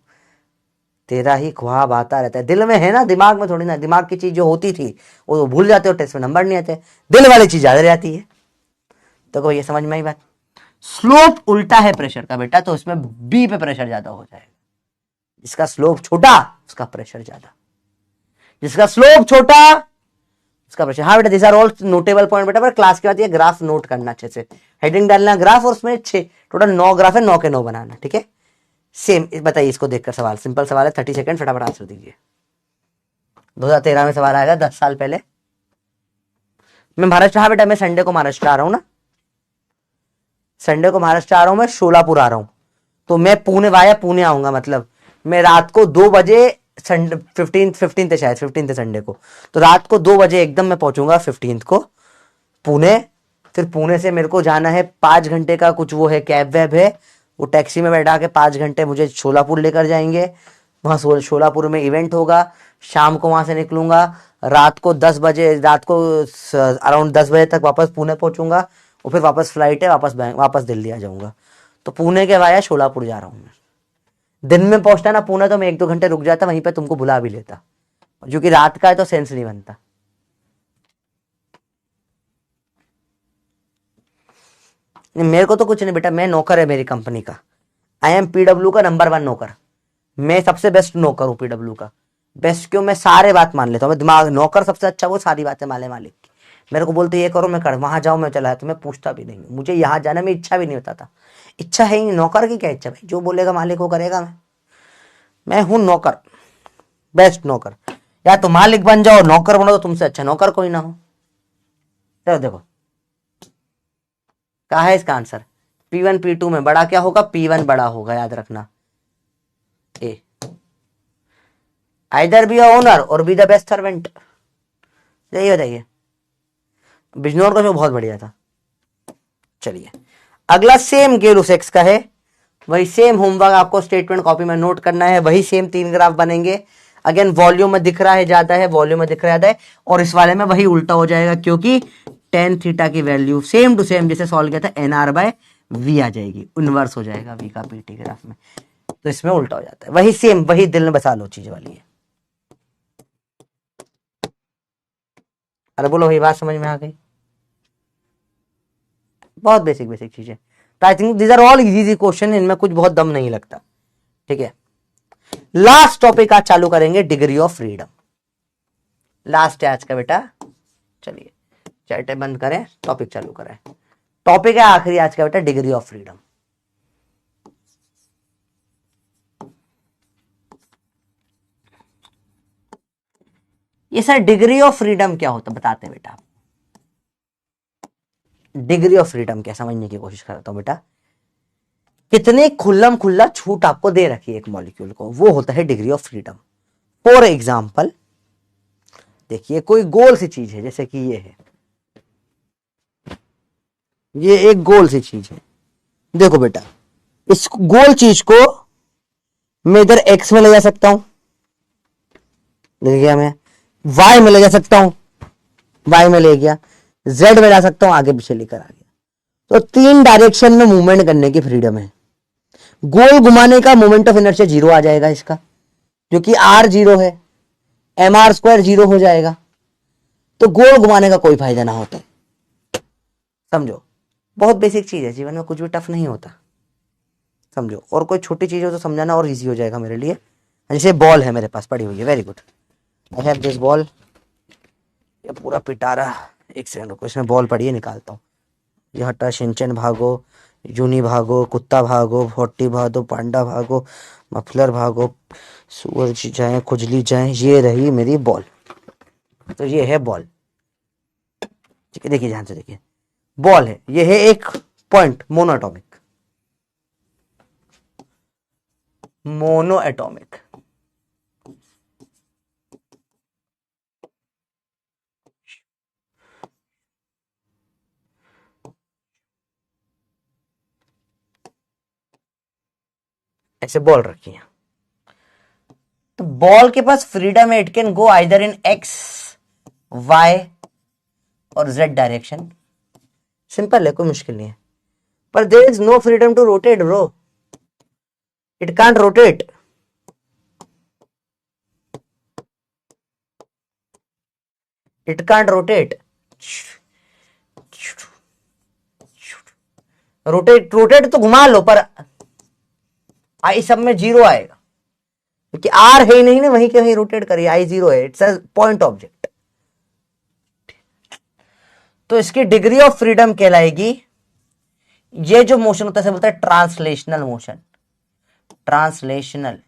तेरा ही ख्वाब आता रहता है, दिल में है ना, दिमाग में थोड़ी ना। दिमाग की चीज जो होती थी वो भूल जाते हो, टेस्ट में नंबर नहीं आते, दिल वाली चीज याद रहती है। तो ये समझ में आई बात। स्लोप उल्टा है प्रेशर का बेटा, तो इसमें बी पे प्रेशर ज्यादा हो जाएगा। जिसका स्लोप छोटा उसका प्रेशर ज्यादा, जिसका स्लोप छोटा उसका प्रेशर। हाँ बेटा, this are all notable point बेटा, पर क्लास के बाद ये ग्राफ नोट करना अच्छे से, हेडिंग डालना ग्राफ, और उसमें 6 टोटल 9 ग्राफ है, 9 के 9 बनाना, ठीक है। सेम बताइए इसको देखकर सवाल, सिंपल सवाल है, 30 सेकंड, फटाफट आंसर दीजिए। 2013 में सवाल आएगा, 10 साल पहले। मैं महाराष्ट्र, हाँ बेटा मैं संडे को महाराष्ट्र आ रहा हूँ ना, संडे को महाराष्ट्र आ रहा हूँ, मैं शोलापुर आ रहा हूँ, तो मैं पुणे वाया पुणे आऊंगा। मतलब मैं रात को 2 बजे, संडे 15 थे शायद, 15 थे संडे को, तो रात को 2 बजे एकदम मैं पहुंचूंगा 15 को पुणे। फिर पुणे से मेरे को जाना है 5 घंटे का कुछ वो है, कैब वैब है, वो टैक्सी में बैठा के 5 घंटे मुझे शोलापुर लेकर जाएंगे। वहां शोलापुर में इवेंट होगा, शाम को वहां से निकलूंगा, रात को 10 बजे, रात को अराउंड 10 बजे तक वापस पुणे पहुंचूंगा, और फिर वापस फ्लाइट है, वापस दिल्ली आ जाऊंगा। तो पुणे के वाया शोलापुर जा रहा हूँ मैं। दिन में पहुंचता ना पुणे, तो मैं 1-2 घंटे रुक जाता, वहीं पे तुमको बुला भी लेता, जो कि रात का है तो सेंस नहीं बनता। मेरे को तो कुछ नहीं बेटा, मैं नौकर है मेरी कंपनी का, आई एम पीडब्ल्यू का नंबर 1 नौकर, मैं सबसे बेस्ट नौकर हूँ पीडब्ल्यू का। बेस्ट क्यों, मैं सारे बात मान लेता हूँ, मैं दिमाग, नौकर सबसे अच्छा वो सारी बातें माले मालिक की। मेरे को बोलते ये करो मैं कर, वहां जाओ मैं चला, तो मैं पूछता भी नहीं, मुझे यहाँ जाने में इच्छा भी नहीं होता था। इच्छा है ही, नौकर की क्या इच्छा भाई, जो बोलेगा मालिक वो करेगा। मैं हूं नौकर, बेस्ट नौकर। या तो मालिक बन जाओ, नौकर बनो, तो तुमसे अच्छा नौकर कोई ना हो। चलो देखो क्या है इसका आंसर, P1 P2 में बड़ा क्या होगा, P1 बड़ा होगा, याद रखना। ए आइदर बी ओनर और बी द बेस्ट सर्वेंट, यही बताइए। बिजनौर का शो बहुत बढ़िया था। चलिए अगला सेम गेलुसेक्स का है, वही सेम होमवर्क आपको स्टेटमेंट कॉपी में नोट करना है, वही सेम 3 ग्राफ बनेंगे। अगेन वॉल्यूम में दिख रहा है ज्यादा है, वॉल्यूम में दिख रहा है ज्यादा है, और इस वाले में वही उल्टा हो जाएगा, क्योंकि tan थीटा की वैल्यू सेम टू सेम जैसे सॉल्व किया था nR/v आ जाएगी, इनवर्स हो जाएगा v का pt ग्राफ में, तो इसमें उल्टा हो जाता है। वही सेम, वही दिल में बसा लो चीज वाली है। अरे बोलो भाई, बात समझ में आ गई? बहुत बेसिक बेसिक चीजें, तो I think these are all easy question, इनमें कुछ बहुत दम नहीं लगता, ठीक है। लास्ट टॉपिक आज चालू करेंगे, डिग्री ऑफ फ्रीडम। लास्ट है आज का बेटा। चलिए चैट बंद करें, टॉपिक चालू करें। टॉपिक है आखिरी आज का बेटा, डिग्री ऑफ फ्रीडम। ये सर डिग्री ऑफ फ्रीडम क्या होता है बताते हैं बेटा। डिग्री ऑफ फ्रीडम क्या, समझने की कोशिश करता हूं बेटा। कितने खुल्लम खुल्ला छूट आपको दे रखी है एक मॉलिक्यूल को, वो होता है degree of freedom. For example देखिए कोई गोल सी चीज है, जैसे कि ये है, ये एक गोल सी चीज है। देखो बेटा इस गोल चीज को मैं इधर एक्स में ले जा सकता हूं, ले गया मैं, वाई में ले जा सकता हूं, वाई में ले गया, जेड में ला सकता हूं, आगे पीछे लेकर आ गया। तो 3 डायरेक्शन में मूवमेंट करने की फ्रीडम है। गोल घुमाने का मोमेंट ऑफ इनर्शिया 0 आ जाएगा इसका, क्योंकि आर 0 है, एम आर स्क्वायर 0 हो जाएगा। तो गोल घुमाने का कोई फायदा ना होता है, समझो। बहुत बेसिक चीज है, जीवन में कुछ भी टफ नहीं होता, समझो। और कोई छोटी चीज हो तो समझाना और इजी हो जाएगा मेरे लिए। जैसे बॉल है मेरे पास पड़ी हुई है, very good, I have this ball. ये पूरा पिटारा, एक सेकंड रुको, इसमें बॉल पड़ी है निकालता हूँ। ये हटा, शिनचैन भागो, यूनी भागो, कुत्ता भागो, 40 भागो, पांडा भागो, मफलर भागो, सूरज जाए, खुजली जाए। ये रही मेरी बॉल। तो ये है बॉल, ठीक है। देखिए ध्यान से देखिए, बॉल है, ये है एक point, mono atomic, mono atomic. ऐसे बॉल रखी है, तो बॉल के पास फ्रीडम है, it can go either in x, y और जेड डायरेक्शन। सिंपल है, कोई मुश्किल नहीं है। पर there is no freedom to rotate bro, it can't rotate. It can't rotate. Rotate rotate तो घुमा लो, पर आई सब में 0 आएगा, क्योंकि आर है ही नहीं ना, वहीं के वहीं रोटेट करिए, आई 0 है, इट्स अ पॉइंट ऑब्जेक्ट। तो इसकी डिग्री ऑफ फ्रीडम कहलाएगी, ये जो मोशन होता है बोलता है ट्रांसलेशनल मोशन, ट्रांसलेशनल।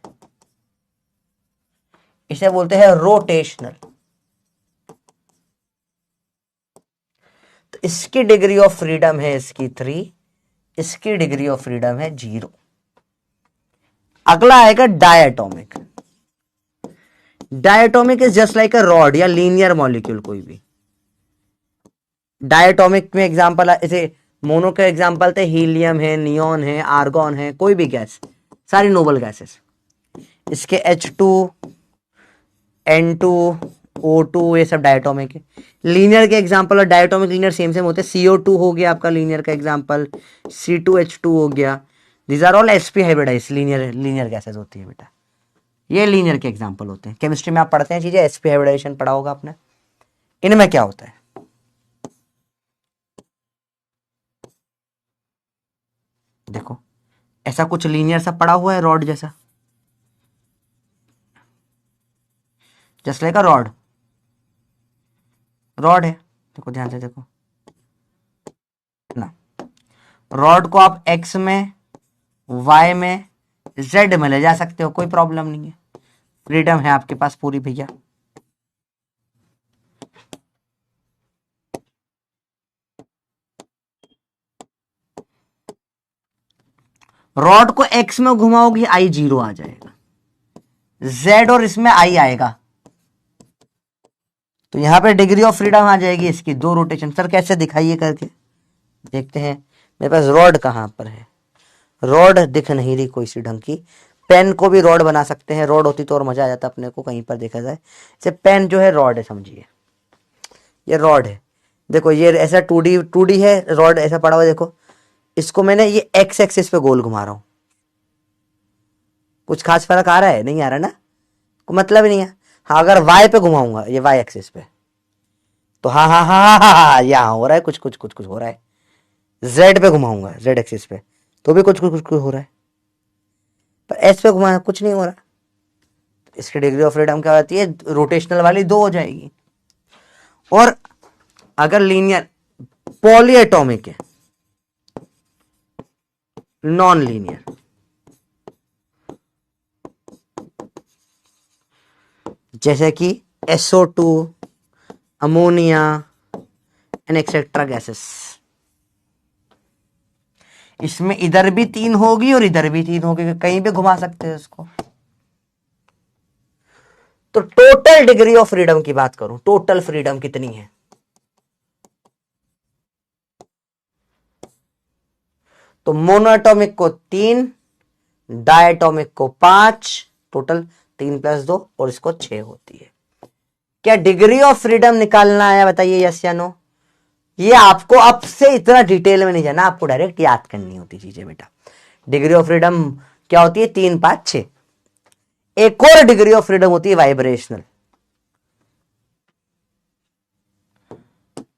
इसे बोलते हैं रोटेशनल। तो इसकी डिग्री ऑफ फ्रीडम है इसकी 3, इसकी डिग्री ऑफ फ्रीडम है 0। अगला आएगा diatomic. Diatomic is just like a rod या लीनियर मॉलिक्यूल कोई भी। डायटोमिक में एग्जांपल ऐसे मोनो के एग्जांपल थे, हीलियम है, नियॉन है, आर्गॉन है, कोई भी गैस, सारी नोबल गैसेस। इसके H2, N2, O2 ये सब डायटोमिक है। लीनियर के एग्जांपल और डायटोमिक लीनियर सेम सेम होते हैं। CO2 हो गया आपका लीनियर का एग्जांपल, C2H2 हो गया। These are all sp hybridise linear gases होती है बेटा, ये लीनियर के एग्जांपल होते हैं। केमिस्ट्री में आप पढ़ते हैं चीजें, sp हाइब्रिडाइजेशन पढ़ा होगा आपने। इनमें क्या होता है, देखो ऐसा कुछ लीनियर सा पड़ा हुआ है, रॉड जैसा, just like a rod, rod है। देखो ध्यान से देखो ना, रॉड को आप एक्स में, वाई में, जेड में ले जा सकते हो, कोई प्रॉब्लम नहीं है, फ्रीडम है आपके पास पूरी भैया। रॉड को एक्स में घुमाओगी आई 0 आ जाएगा, जेड और इसमें आई आएगा, तो यहां पे डिग्री ऑफ फ्रीडम आ जाएगी इसकी 2 रोटेशन। सर कैसे दिखाइए करके देखते हैं। मेरे पास रॉड कहां पर है, रॉड दिख नहीं रही कोई सी ढंग की। पेन को भी रॉड बना सकते हैं, रॉड होती तो और मजा आ जाता अपने को, कहीं पर देखा जाए। जैसे पेन जो है रॉड है, समझिए ये रॉड है। देखो ये ऐसा 2D है, रॉड ऐसा पड़ा हुआ, देखो इसको मैंने ये एक्स एक्सिस पे गोल घुमा रहा हूं, कुछ खास फर्क आ रहा है, नहीं आ रहा ना, को मतलब ही नहीं है। हाँ अगर वाई पे घुमाऊंगा, ये वाई एक्सिस पे, तो हाँ हाँ हाँ हाँ हाँ हाँ यहाँ हो रहा है, कुछ कुछ कुछ कुछ हो रहा है। जेड पे घुमाऊंगा, जेड एक्सिस पे, तो भी कुछ कुछ कुछ कुछ हो रहा है। पर एस पे घुमाना कुछ नहीं हो रहा। इसकी डिग्री ऑफ फ्रीडम क्या होती है, रोटेशनल वाली 2 हो जाएगी। और अगर लीनियर पॉलीएटॉमिक है, नॉन लीनियर, जैसे कि SO2, ammonia and etcetera gases, इसमें इधर भी 3 होगी और इधर भी 3 होगी, कहीं भी घुमा सकते हैं उसको। तो टोटल डिग्री ऑफ फ्रीडम की बात करूं, टोटल फ्रीडम कितनी है? तो मोनोएटॉमिक को 3, डायटॉमिक को 5, टोटल 3 + 2 और इसको 6 होती है। क्या डिग्री ऑफ फ्रीडम निकालना है? बताइए यस या नो। ये आपको अब से इतना डिटेल में नहीं जाना, आपको डायरेक्ट याद करनी होती चीजें बेटा। डिग्री ऑफ फ्रीडम क्या होती है? 3, 5, 6। एक और डिग्री ऑफ फ्रीडम होती है vibrational,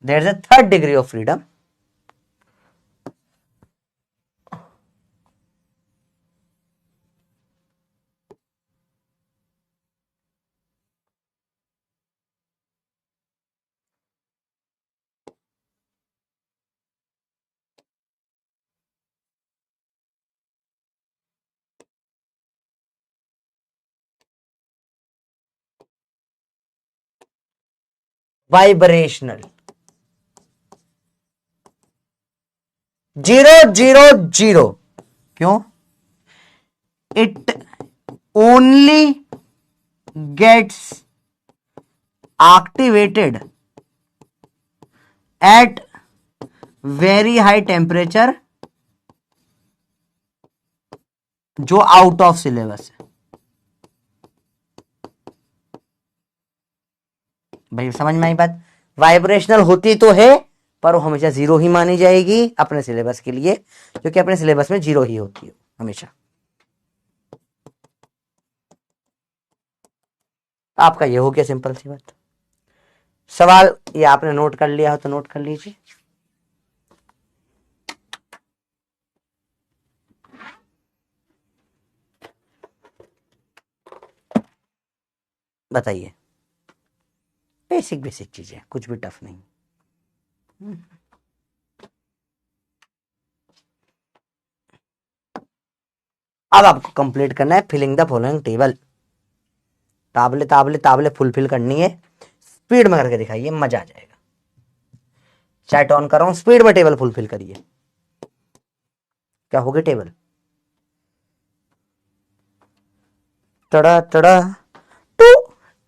there is a third degree of freedom, vibrational. 0, 0, 0। क्यों? It only gets activated at very high temperature, जो आउट ऑफ सिलेबस है। भाई समझ में आई बात? वाइब्रेशनल होती तो है पर वो हमेशा 0 ही मानी जाएगी अपने सिलेबस के लिए, क्योंकि अपने सिलेबस में 0 ही होती है हमेशा। आपका ये हो गया सिंपल सी बात। सवाल ये आपने नोट कर लिया हो तो नोट कर लीजिए। बताइए, बेसिक बेसिक चीजें, कुछ भी टफ नहीं। अब आपको कंप्लीट करना है filling the following table. Table table table fulfil करनी है, स्पीड में करके दिखाइए, मजा आ जाएगा। चैट ऑन कर रहा हूं, स्पीड में टेबल फुलफिल करिए। क्या हो गया टेबल? टड़ा टड़ा टू,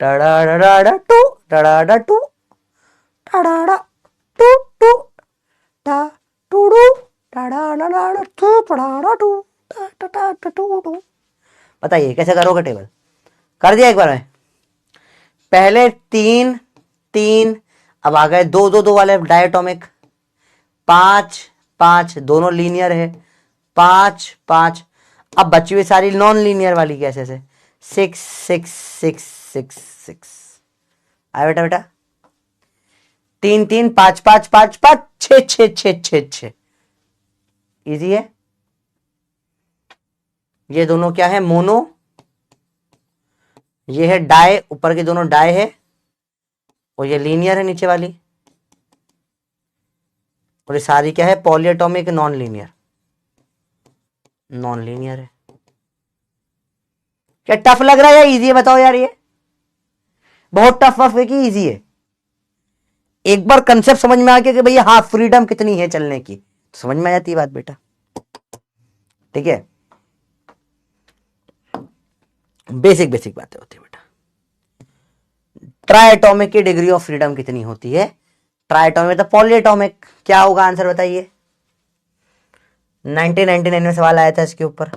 टड़ा टड़ा टू, टड़ा टू, टड़ा टू टू, टा टू टू, टड़ा टू, टड़ा टू, टा टू टू। बताइए कैसे करोगे टेबल? कर दिया एक बार में? पहले 3, 3, अब आ गए 2, 2, 2 वाले डायटोमिक, 5, 5 दोनों लीनियर है, 5, 5। अब बची हुई सारी नॉन लीनियर वाली कैसे से? 6, 6, 6, 6, 6। आया बेटा बेटा? 3, 3, 5, 5, 5, 5, 6, 6, 6, 6, 6। इजी है। ये दोनों क्या है? मोनो। ये है डाई, ऊपर के दोनों डाई है, और ये लीनियर है नीचे वाली, और ये सारी क्या है? Polyatomic, non linear. Non linear है। क्या टफ लग रहा है या इजी है? बताओ यार, ये बहुत टफ वफ है कि इजी है? एक बार कंसेप्ट समझ में आ गया कि भैया हाँ फ्रीडम कितनी है चलने की, तो समझ में आ जाती है बात बेटा। ठीक है, बेसिक बेसिक बातें होती है बेटा। ट्राइएटॉमिक की डिग्री ऑफ फ्रीडम कितनी होती है? ट्राइएटॉमिक तो पॉलीएटॉमिक। क्या होगा आंसर बताइए? 1999 में सवाल आया था इसके ऊपर,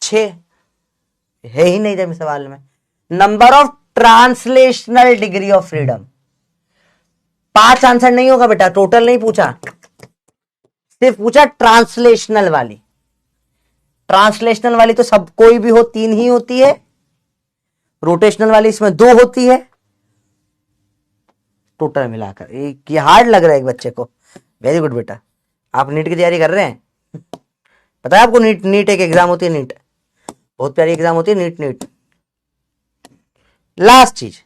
6 है ही नहीं था सवाल में। Number of translational degree of freedom, 5 answer नहीं होगा बेटा, टोटल नहीं पूछा, सिर्फ पूछा ट्रांसलेशनल वाली। ट्रांसलेशनल वाली तो सब कोई भी हो 3 ही होती है, रोटेशनल वाली इसमें 2 होती है, टोटल मिलाकर एक। ये हार्ड लग रहा है एक बच्चे को। वेरी गुड बेटा, आप नीट की तैयारी कर रहे हैं। पता है आपको? नीट, नीट एक एग्जाम होती है, नीट बहुत प्यारी एग्जाम होती है, नीट। नीट लास्ट चीज,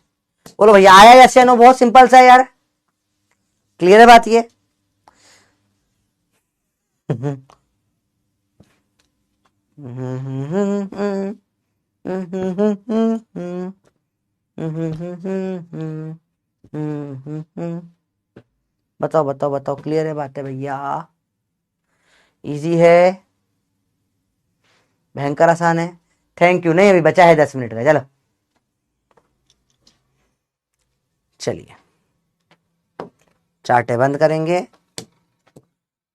बोलो भैया आया यस या नो, बहुत सिंपल सा है यार, क्लियर है बात ये। बताओ बताओ बताओ, क्लियर है बात है भैया, इजी है, भयंकर आसान है। थैंक यू, नहीं अभी बचा है 10 मिनट का, चलो चलिए चार्टे बंद करेंगे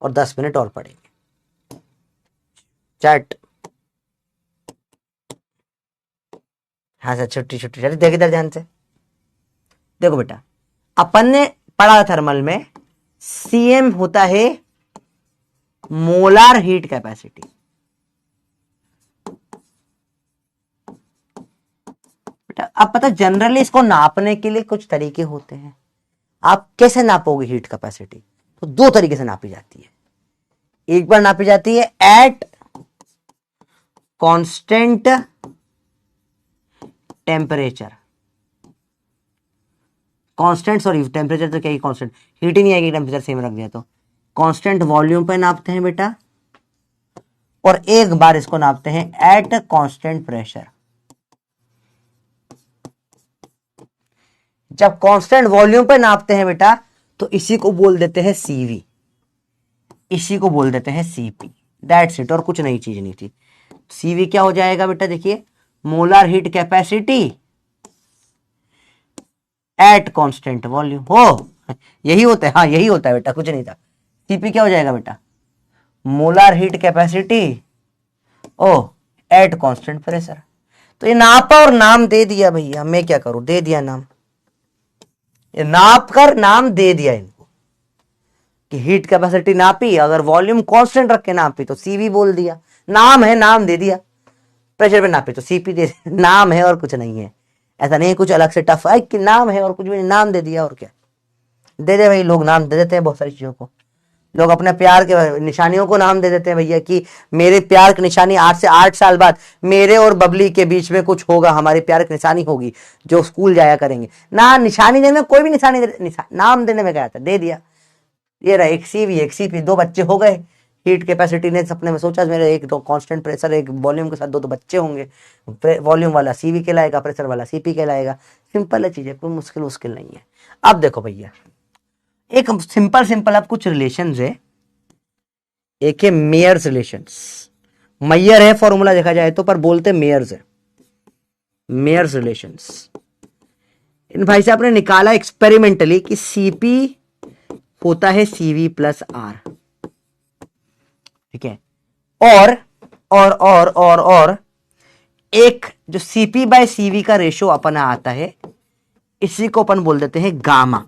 और 10 मिनट और पढ़ेंगे। चैट, हाँ सर, छुट्टी छुट्टी, चलिए देख इधर ध्यान से। देखो बेटा, अपन ने पढ़ा थर्मल में सीएम होता है मोलार हीट कैपेसिटी। बेटा अब पता, जनरली इसको नापने के लिए कुछ तरीके होते हैं। आप कैसे नापोगे हीट कैपेसिटी? तो दो तरीके से नापी जाती है। एक बार नापी जाती है at constant temperature, constant, sorry temperature तो क्या ही कांस्टेंट, हीट ही नहीं आएगी टेम्परेचर सेम रख दिया तो। कांस्टेंट वॉल्यूम पे नापते हैं बेटा, और एक बार इसको नापते हैं एट कांस्टेंट प्रेशर। जब कांस्टेंट वॉल्यूम पे नापते हैं बेटा, तो इसी को बोल देते हैं सीवी, इसी को बोल देते हैं सीपी, दैट्स इट, और कुछ नई चीज नहीं थी। सीवी क्या हो जाएगा बेटा, देखिए molar heat capacity at constant volume, हो यही होता है, हाँ यही होता है बेटा, कुछ नहीं था। सीपी क्या हो जाएगा बेटा, molar heat capacity o at constant pressure. तो ये नापा और नाम दे दिया भैया, मैं क्या करूं, दे दिया नाम, ये नाप कर नाम दे दिया इनको कि हीट कैपेसिटी नापी, अगर वॉल्यूम कांस्टेंट रख के नापी तो सीवी बोल दिया, नाम है नाम दे दिया, प्रेशर पे नापी तो सीपी दे दिया, नाम है और कुछ नहीं है। ऐसा नहीं है कुछ अलग से टफ है कि नाम है और कुछ भी नहीं, नाम दे दिया और क्या। दे दे भाई, लोग नाम दे देते हैं बहुत सारी चीजों को, लोग अपने प्यार के निशानियों को नाम दे देते हैं भैया कि मेरे प्यार की निशानी आज से 8 साल बाद मेरे और बबली के बीच में कुछ होगा, हमारे प्यार की निशानी होगी जो स्कूल जाया करेंगे ना। निशानी देने में कोई भी नाम देने में क्या आता, दे दिया, ये रहा एक सीवी एक सीपी, दो बच्चे हो गए। हीट कैपेसिटी ने सपने में सोचा मेरे एक दो कांस्टेंट प्रेशर एक वॉल्यूम के साथ दो बच्चे होंगे, वॉल्यूम वाला सीवी कहलाएगा, प्रेशर वाला सीपी कहलाएगा। सिंपल है चीजें, कोई मुश्किल नहीं है। अब देखो भैया, एक सिंपल सिंपल अब कुछ रिलेशन है, एक है मेयर्स रिलेशंस, मैयर है फॉर्मूला देखा जाए तो, पर बोलते मेयर्स है, मेयर्स रिलेशंस। इन भाई साहब ने निकाला एक्सपेरिमेंटली कि सीपी होता है सीवी प्लस आर, ठीक है, और एक जो सीपी बाय सीवी का रेशो अपना आता है, इसी को अपन बोल देते हैं गामा,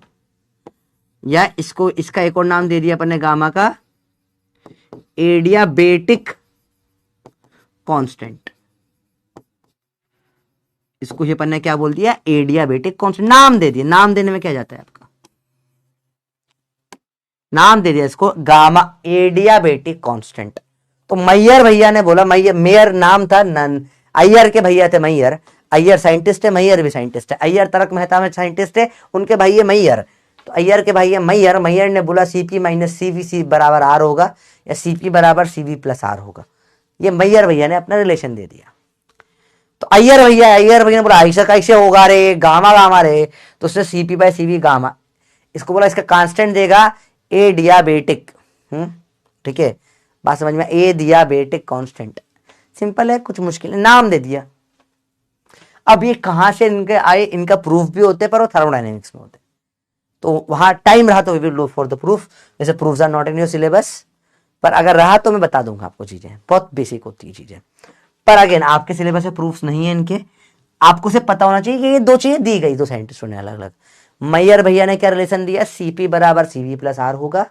या इसको इसका एक और नाम दे दिया अपन ने गामा का, एडियाबेटिक कांस्टेंट। इसको ही अपन ने क्या बोल दिया, एडियाबेटिक कांस्टेंट, नाम दे दिया। नाम देने में क्या जाता है आपका, नाम दे दिया इसको गामा एडियाबेटिक कांस्टेंट। तो मैयर भैया ने बोला, मैयर मेयर नाम था, नन अय्यर के भैया थे मैयर, अय्यर साइंटिस्ट है, मैयर भी साइंटिस्ट है, अय्यर तारक मेहता में साइंटिस्ट है, उनके भाई है मैयर, तो अय्यर के भाई है मैयर। मैयर ने बोला सीपी माइनस सीवी बराबर आर होगा, या सीपी बराबर सीवी प्लस आर होगा। ये मैयर भैया ने अपना रिलेशन दे दिया। तो अय्यर भैया ने बोला ऐसा कैसे होगा रे, गामा गामा रे, तो उसने सीपी बाय सीवी गामा, इसको बोला इसका कांस्टेंट देगा ए डियाबेटिक, ठीक है, बात समझ में, ए डियाबेटिक कांस्टेंट, सिंपल है, कुछ मुश्किल है, नाम दे दिया। अब ये कहां से इनके आए, इनका प्रूफ भी होते पर वो थर्मोडायनेमिक्स में होते, तो वहां टाइम रहा तो we will look for the proof, जैसे proofs are not in your syllabus, पर अगर रहा तो मैं बता दूंगा आपको, चीजें बहुत बेसिक होती है चीजें, पर अगेन आपके सिलेबस में प्रूफ्स नहीं है इनके, आपको सिर्फ पता होना चाहिए कि ये दो चीजें दी गई, दो साइंटिस्टों ने अलग अलग। मैयर भैया ने क्या रिलेशन दिया, सीपी बराबर सीवी प्लस आर होगा,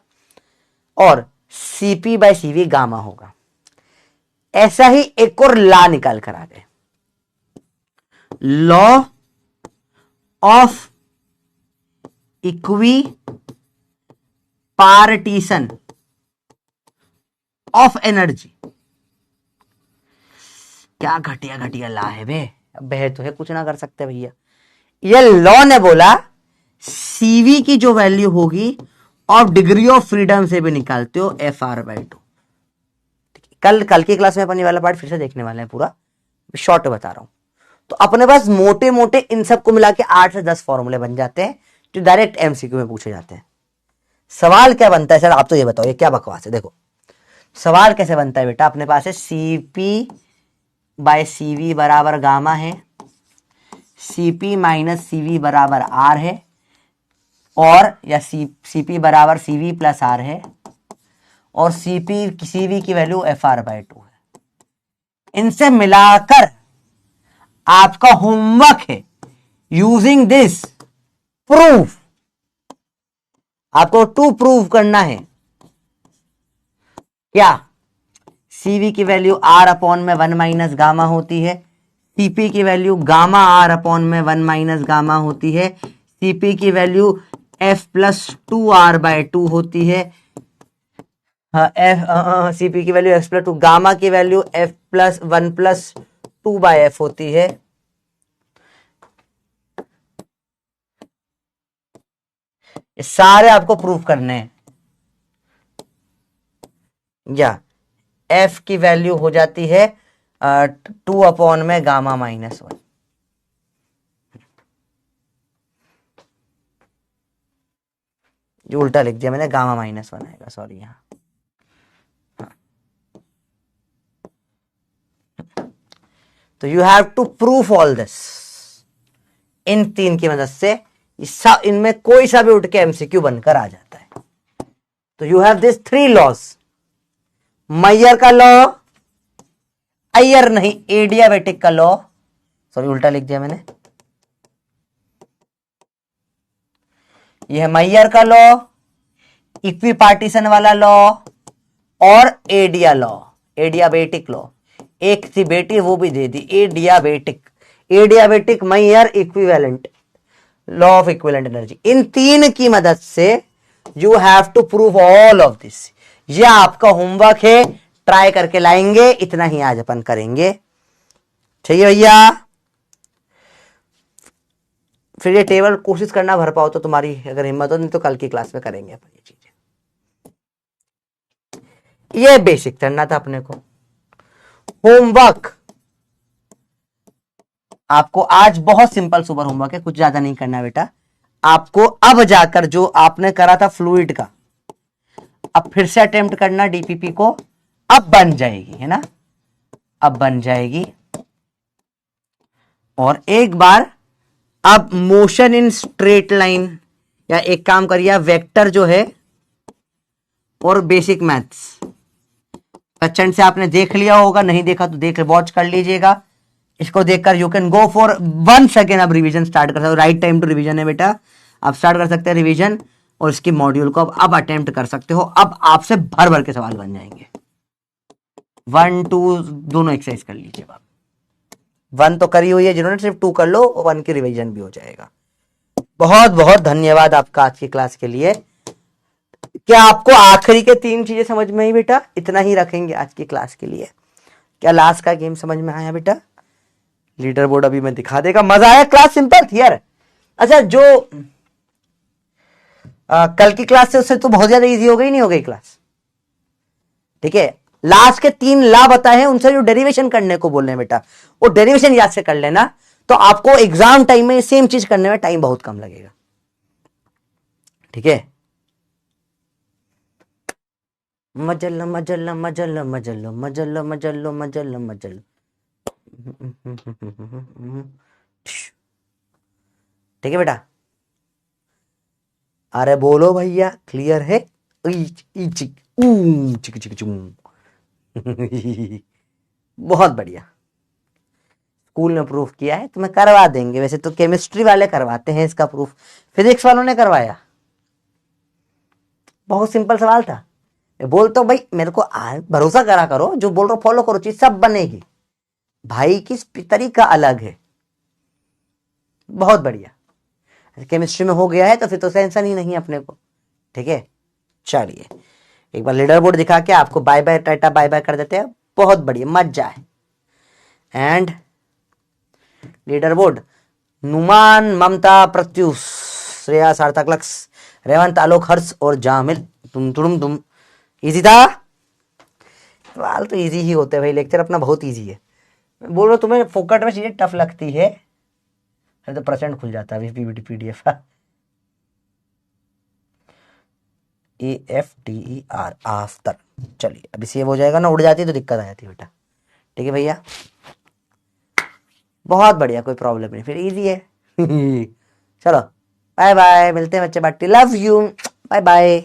और सीपी बाय सीवी गामा होगा। ऐसा ही एक और लॉ निकाल कर आ गए, law of equi partition of energy. क्या घटिया घटिया ला है बे, अब बह तो है, कुछ ना कर सकते भैया। ये लॉ ने बोला सीवी की जो वैल्यू होगी और डिग्री ऑफ फ्रीडम से भी निकालते हो FR/2। कल की क्लास में अपन ये वाला पार्ट फिर से देखने वाले हैं, पूरा शॉर्ट बता रहा हूं। तो अपने पास मोटे मोटे इन सबको मिला के 8 से 10 फॉर्मूले बन जाते हैं जो डायरेक्ट MCQ में पूछे जाते हैं। सवाल क्या बनता है सर, आप तो ये बताओ, ये क्या बकवास है। देखो सवाल कैसे बनता है बेटा, अपने पास है CP/CV बराबर गामा है, CP - CV बराबर R है, और या CP बराबर CV + R है, और CV की वैल्यू FR/2 है। इनसे मिलाकर आपका होमवर्क है यूजिंग दिस प्रूफ, आपको टू प्रूव करना है क्या CV की वैल्यू R/1 - गामा होती है, CP की वैल्यू गामा R/1 - गामा होती है, CP की वैल्यू F + 2R/2 होती है, CP की वैल्यू F + 2, गामा की वैल्यू F + 1 + 2/F होती है। ये सारे आपको प्रूफ करने हैं। या F की वैल्यू हो जाती है 2/गामा-1। जो उल्टा लिख दिया मैंने, गामा-1 आएगा, सॉरी यहाँ। तो you have to proof all this in 3 की मदद से। इनमें कोई सा भी उठ के MCQ बनकर आ जाता है। तो you have this 3 laws, Maihar का लॉ, अय्यर नहीं एडियाबेटिक का लॉ, सॉरी उल्टा लिख दिया मैंने, यह है मैयर का लॉ, इक्विपार्टीशन वाला लॉ, और एडिया लॉ, एडियाबेटिक लॉ। एक थी बेटी वो भी दे दी, adiabatic Mayer equivalent law of equivalent energy. इन 3 की मदद से you have to prove all of this. ये आपका होमवर्क है, ट्राई करके लाएंगे, इतना ही आज अपन करेंगे, ठीक है भैया। फिर ये टेबल कोशिश करना भर पाओ तो तुम्हारी अगर हिम्मत हो, नहीं तो कल की क्लास में करेंगे अपन ये चीजें। ये बेसिक करना था अपने को। होमवर्क आपको आज बहुत सिंपल सुपर होमवर्क है, कुछ ज्यादा नहीं करना बेटा। आपको अब जाकर जो आपने करा था फ्लूइड का, अब फिर से अटेम्प्ट करना DPP को, अब बन जाएगी, है ना, अब बन जाएगी। और एक बार अब मोशन इन स्ट्रेट लाइन, या एक काम करिए वेक्टर जो है और बेसिक मैथ्स प्रचंड से आपने देख लिया होगा, नहीं देखा तो देख वॉच कर लीजिएगा। इसको देखकर you can go for once again, अब रिवीजन स्टार्ट कर सकते हो। राइट टाइम टू रिवीजन है बेटा, आप स्टार्ट कर सकते हैं रिवीजन, और इसकी मॉड्यूल को अब अटेम्प्ट कर सकते हो। अब आपसे भर भर के सवाल बन जाएंगे। 1 2 दोनों एक्सरसाइज कर लीजिए। 1 तो करी हुई है जिन्होंने, सिर्फ 2 कर लो, 1 की रिवीजन भी हो जाएगा। बहुत बहुत धन्यवाद आपका आज की क्लास के लिए। क्या आपको आखिरी के 3 चीजें समझ में आई बेटा? इतना ही रखेंगे आज की क्लास के लिए। क्या लास्ट का गेम समझ में आया बेटा? लीडर बोर्ड अभी मैं दिखा देगा। मजा आया? क्लास सिंपल थी यार। अच्छा, जो कल की क्लास से उससे तो बहुत ज्यादा इजी हो गई, नहीं हो गई क्लास? ठीक है, लास्ट के 3 ला बताए हैं, उनसे जो डेरिवेशन करने को बोल रहे हैं बेटा, वो डेरिवेशन याद से कर लेना, तो आपको एग्जाम टाइम में सेम चीज करने में टाइम बहुत कम लगेगा। ठीक है, मजल मजल मजल मजल मजल मजल मजल मजल। ठीक है बेटा, अरे बोलो भैया, क्लियर है? बहुत बढ़िया, स्कूल ने प्रूफ किया है, तुम्हें करवा देंगे। वैसे तो केमिस्ट्री वाले करवाते हैं इसका प्रूफ, फिजिक्स वालों ने करवाया। बहुत सिंपल सवाल था। बोलता हूं भाई, मेरे को भरोसा करा करो, जो बोल रहा हूं फॉलो करो, चीज सब बनेगी। भाई की तरीका अलग है। बहुत बढ़िया, केमिस्ट्री में हो गया है तो फिर तो टेंशन ही नहीं अपने को। ठीक है, चलिए एक बार लीडर बोर्ड दिखा के आपको bye bye ta-ta bye bye कर देते हैं। बहुत बढ़िया, मजा है। And leaderboard Numan, Mamta, Pratyush, Shreya, Sarthak, Laksh, Revanth, आलोक, हर्ष और जामिल। तुम इजी था। सवाल तो इजी ही होते हैं भाई, लेक्चर अपना बहुत इजी है। मैं बोल रहा हूँ तुम्हें फोकट में चीजें टफ लगती है, अरे तो परसेंट खुल जाता है अभी PDF। AFTER after. चलिए अभी सेव हो जाएगा ना, उड़ जाती है तो दिक्कत आ जाती है बेटा। ठीक है भैया, बहुत बढ़िया, कोई प्रॉब्लम नहीं, फिर इजी है। चलो बाय बाय, मिलते हैं बच्चे बाटी, लव यू, बाय बाय।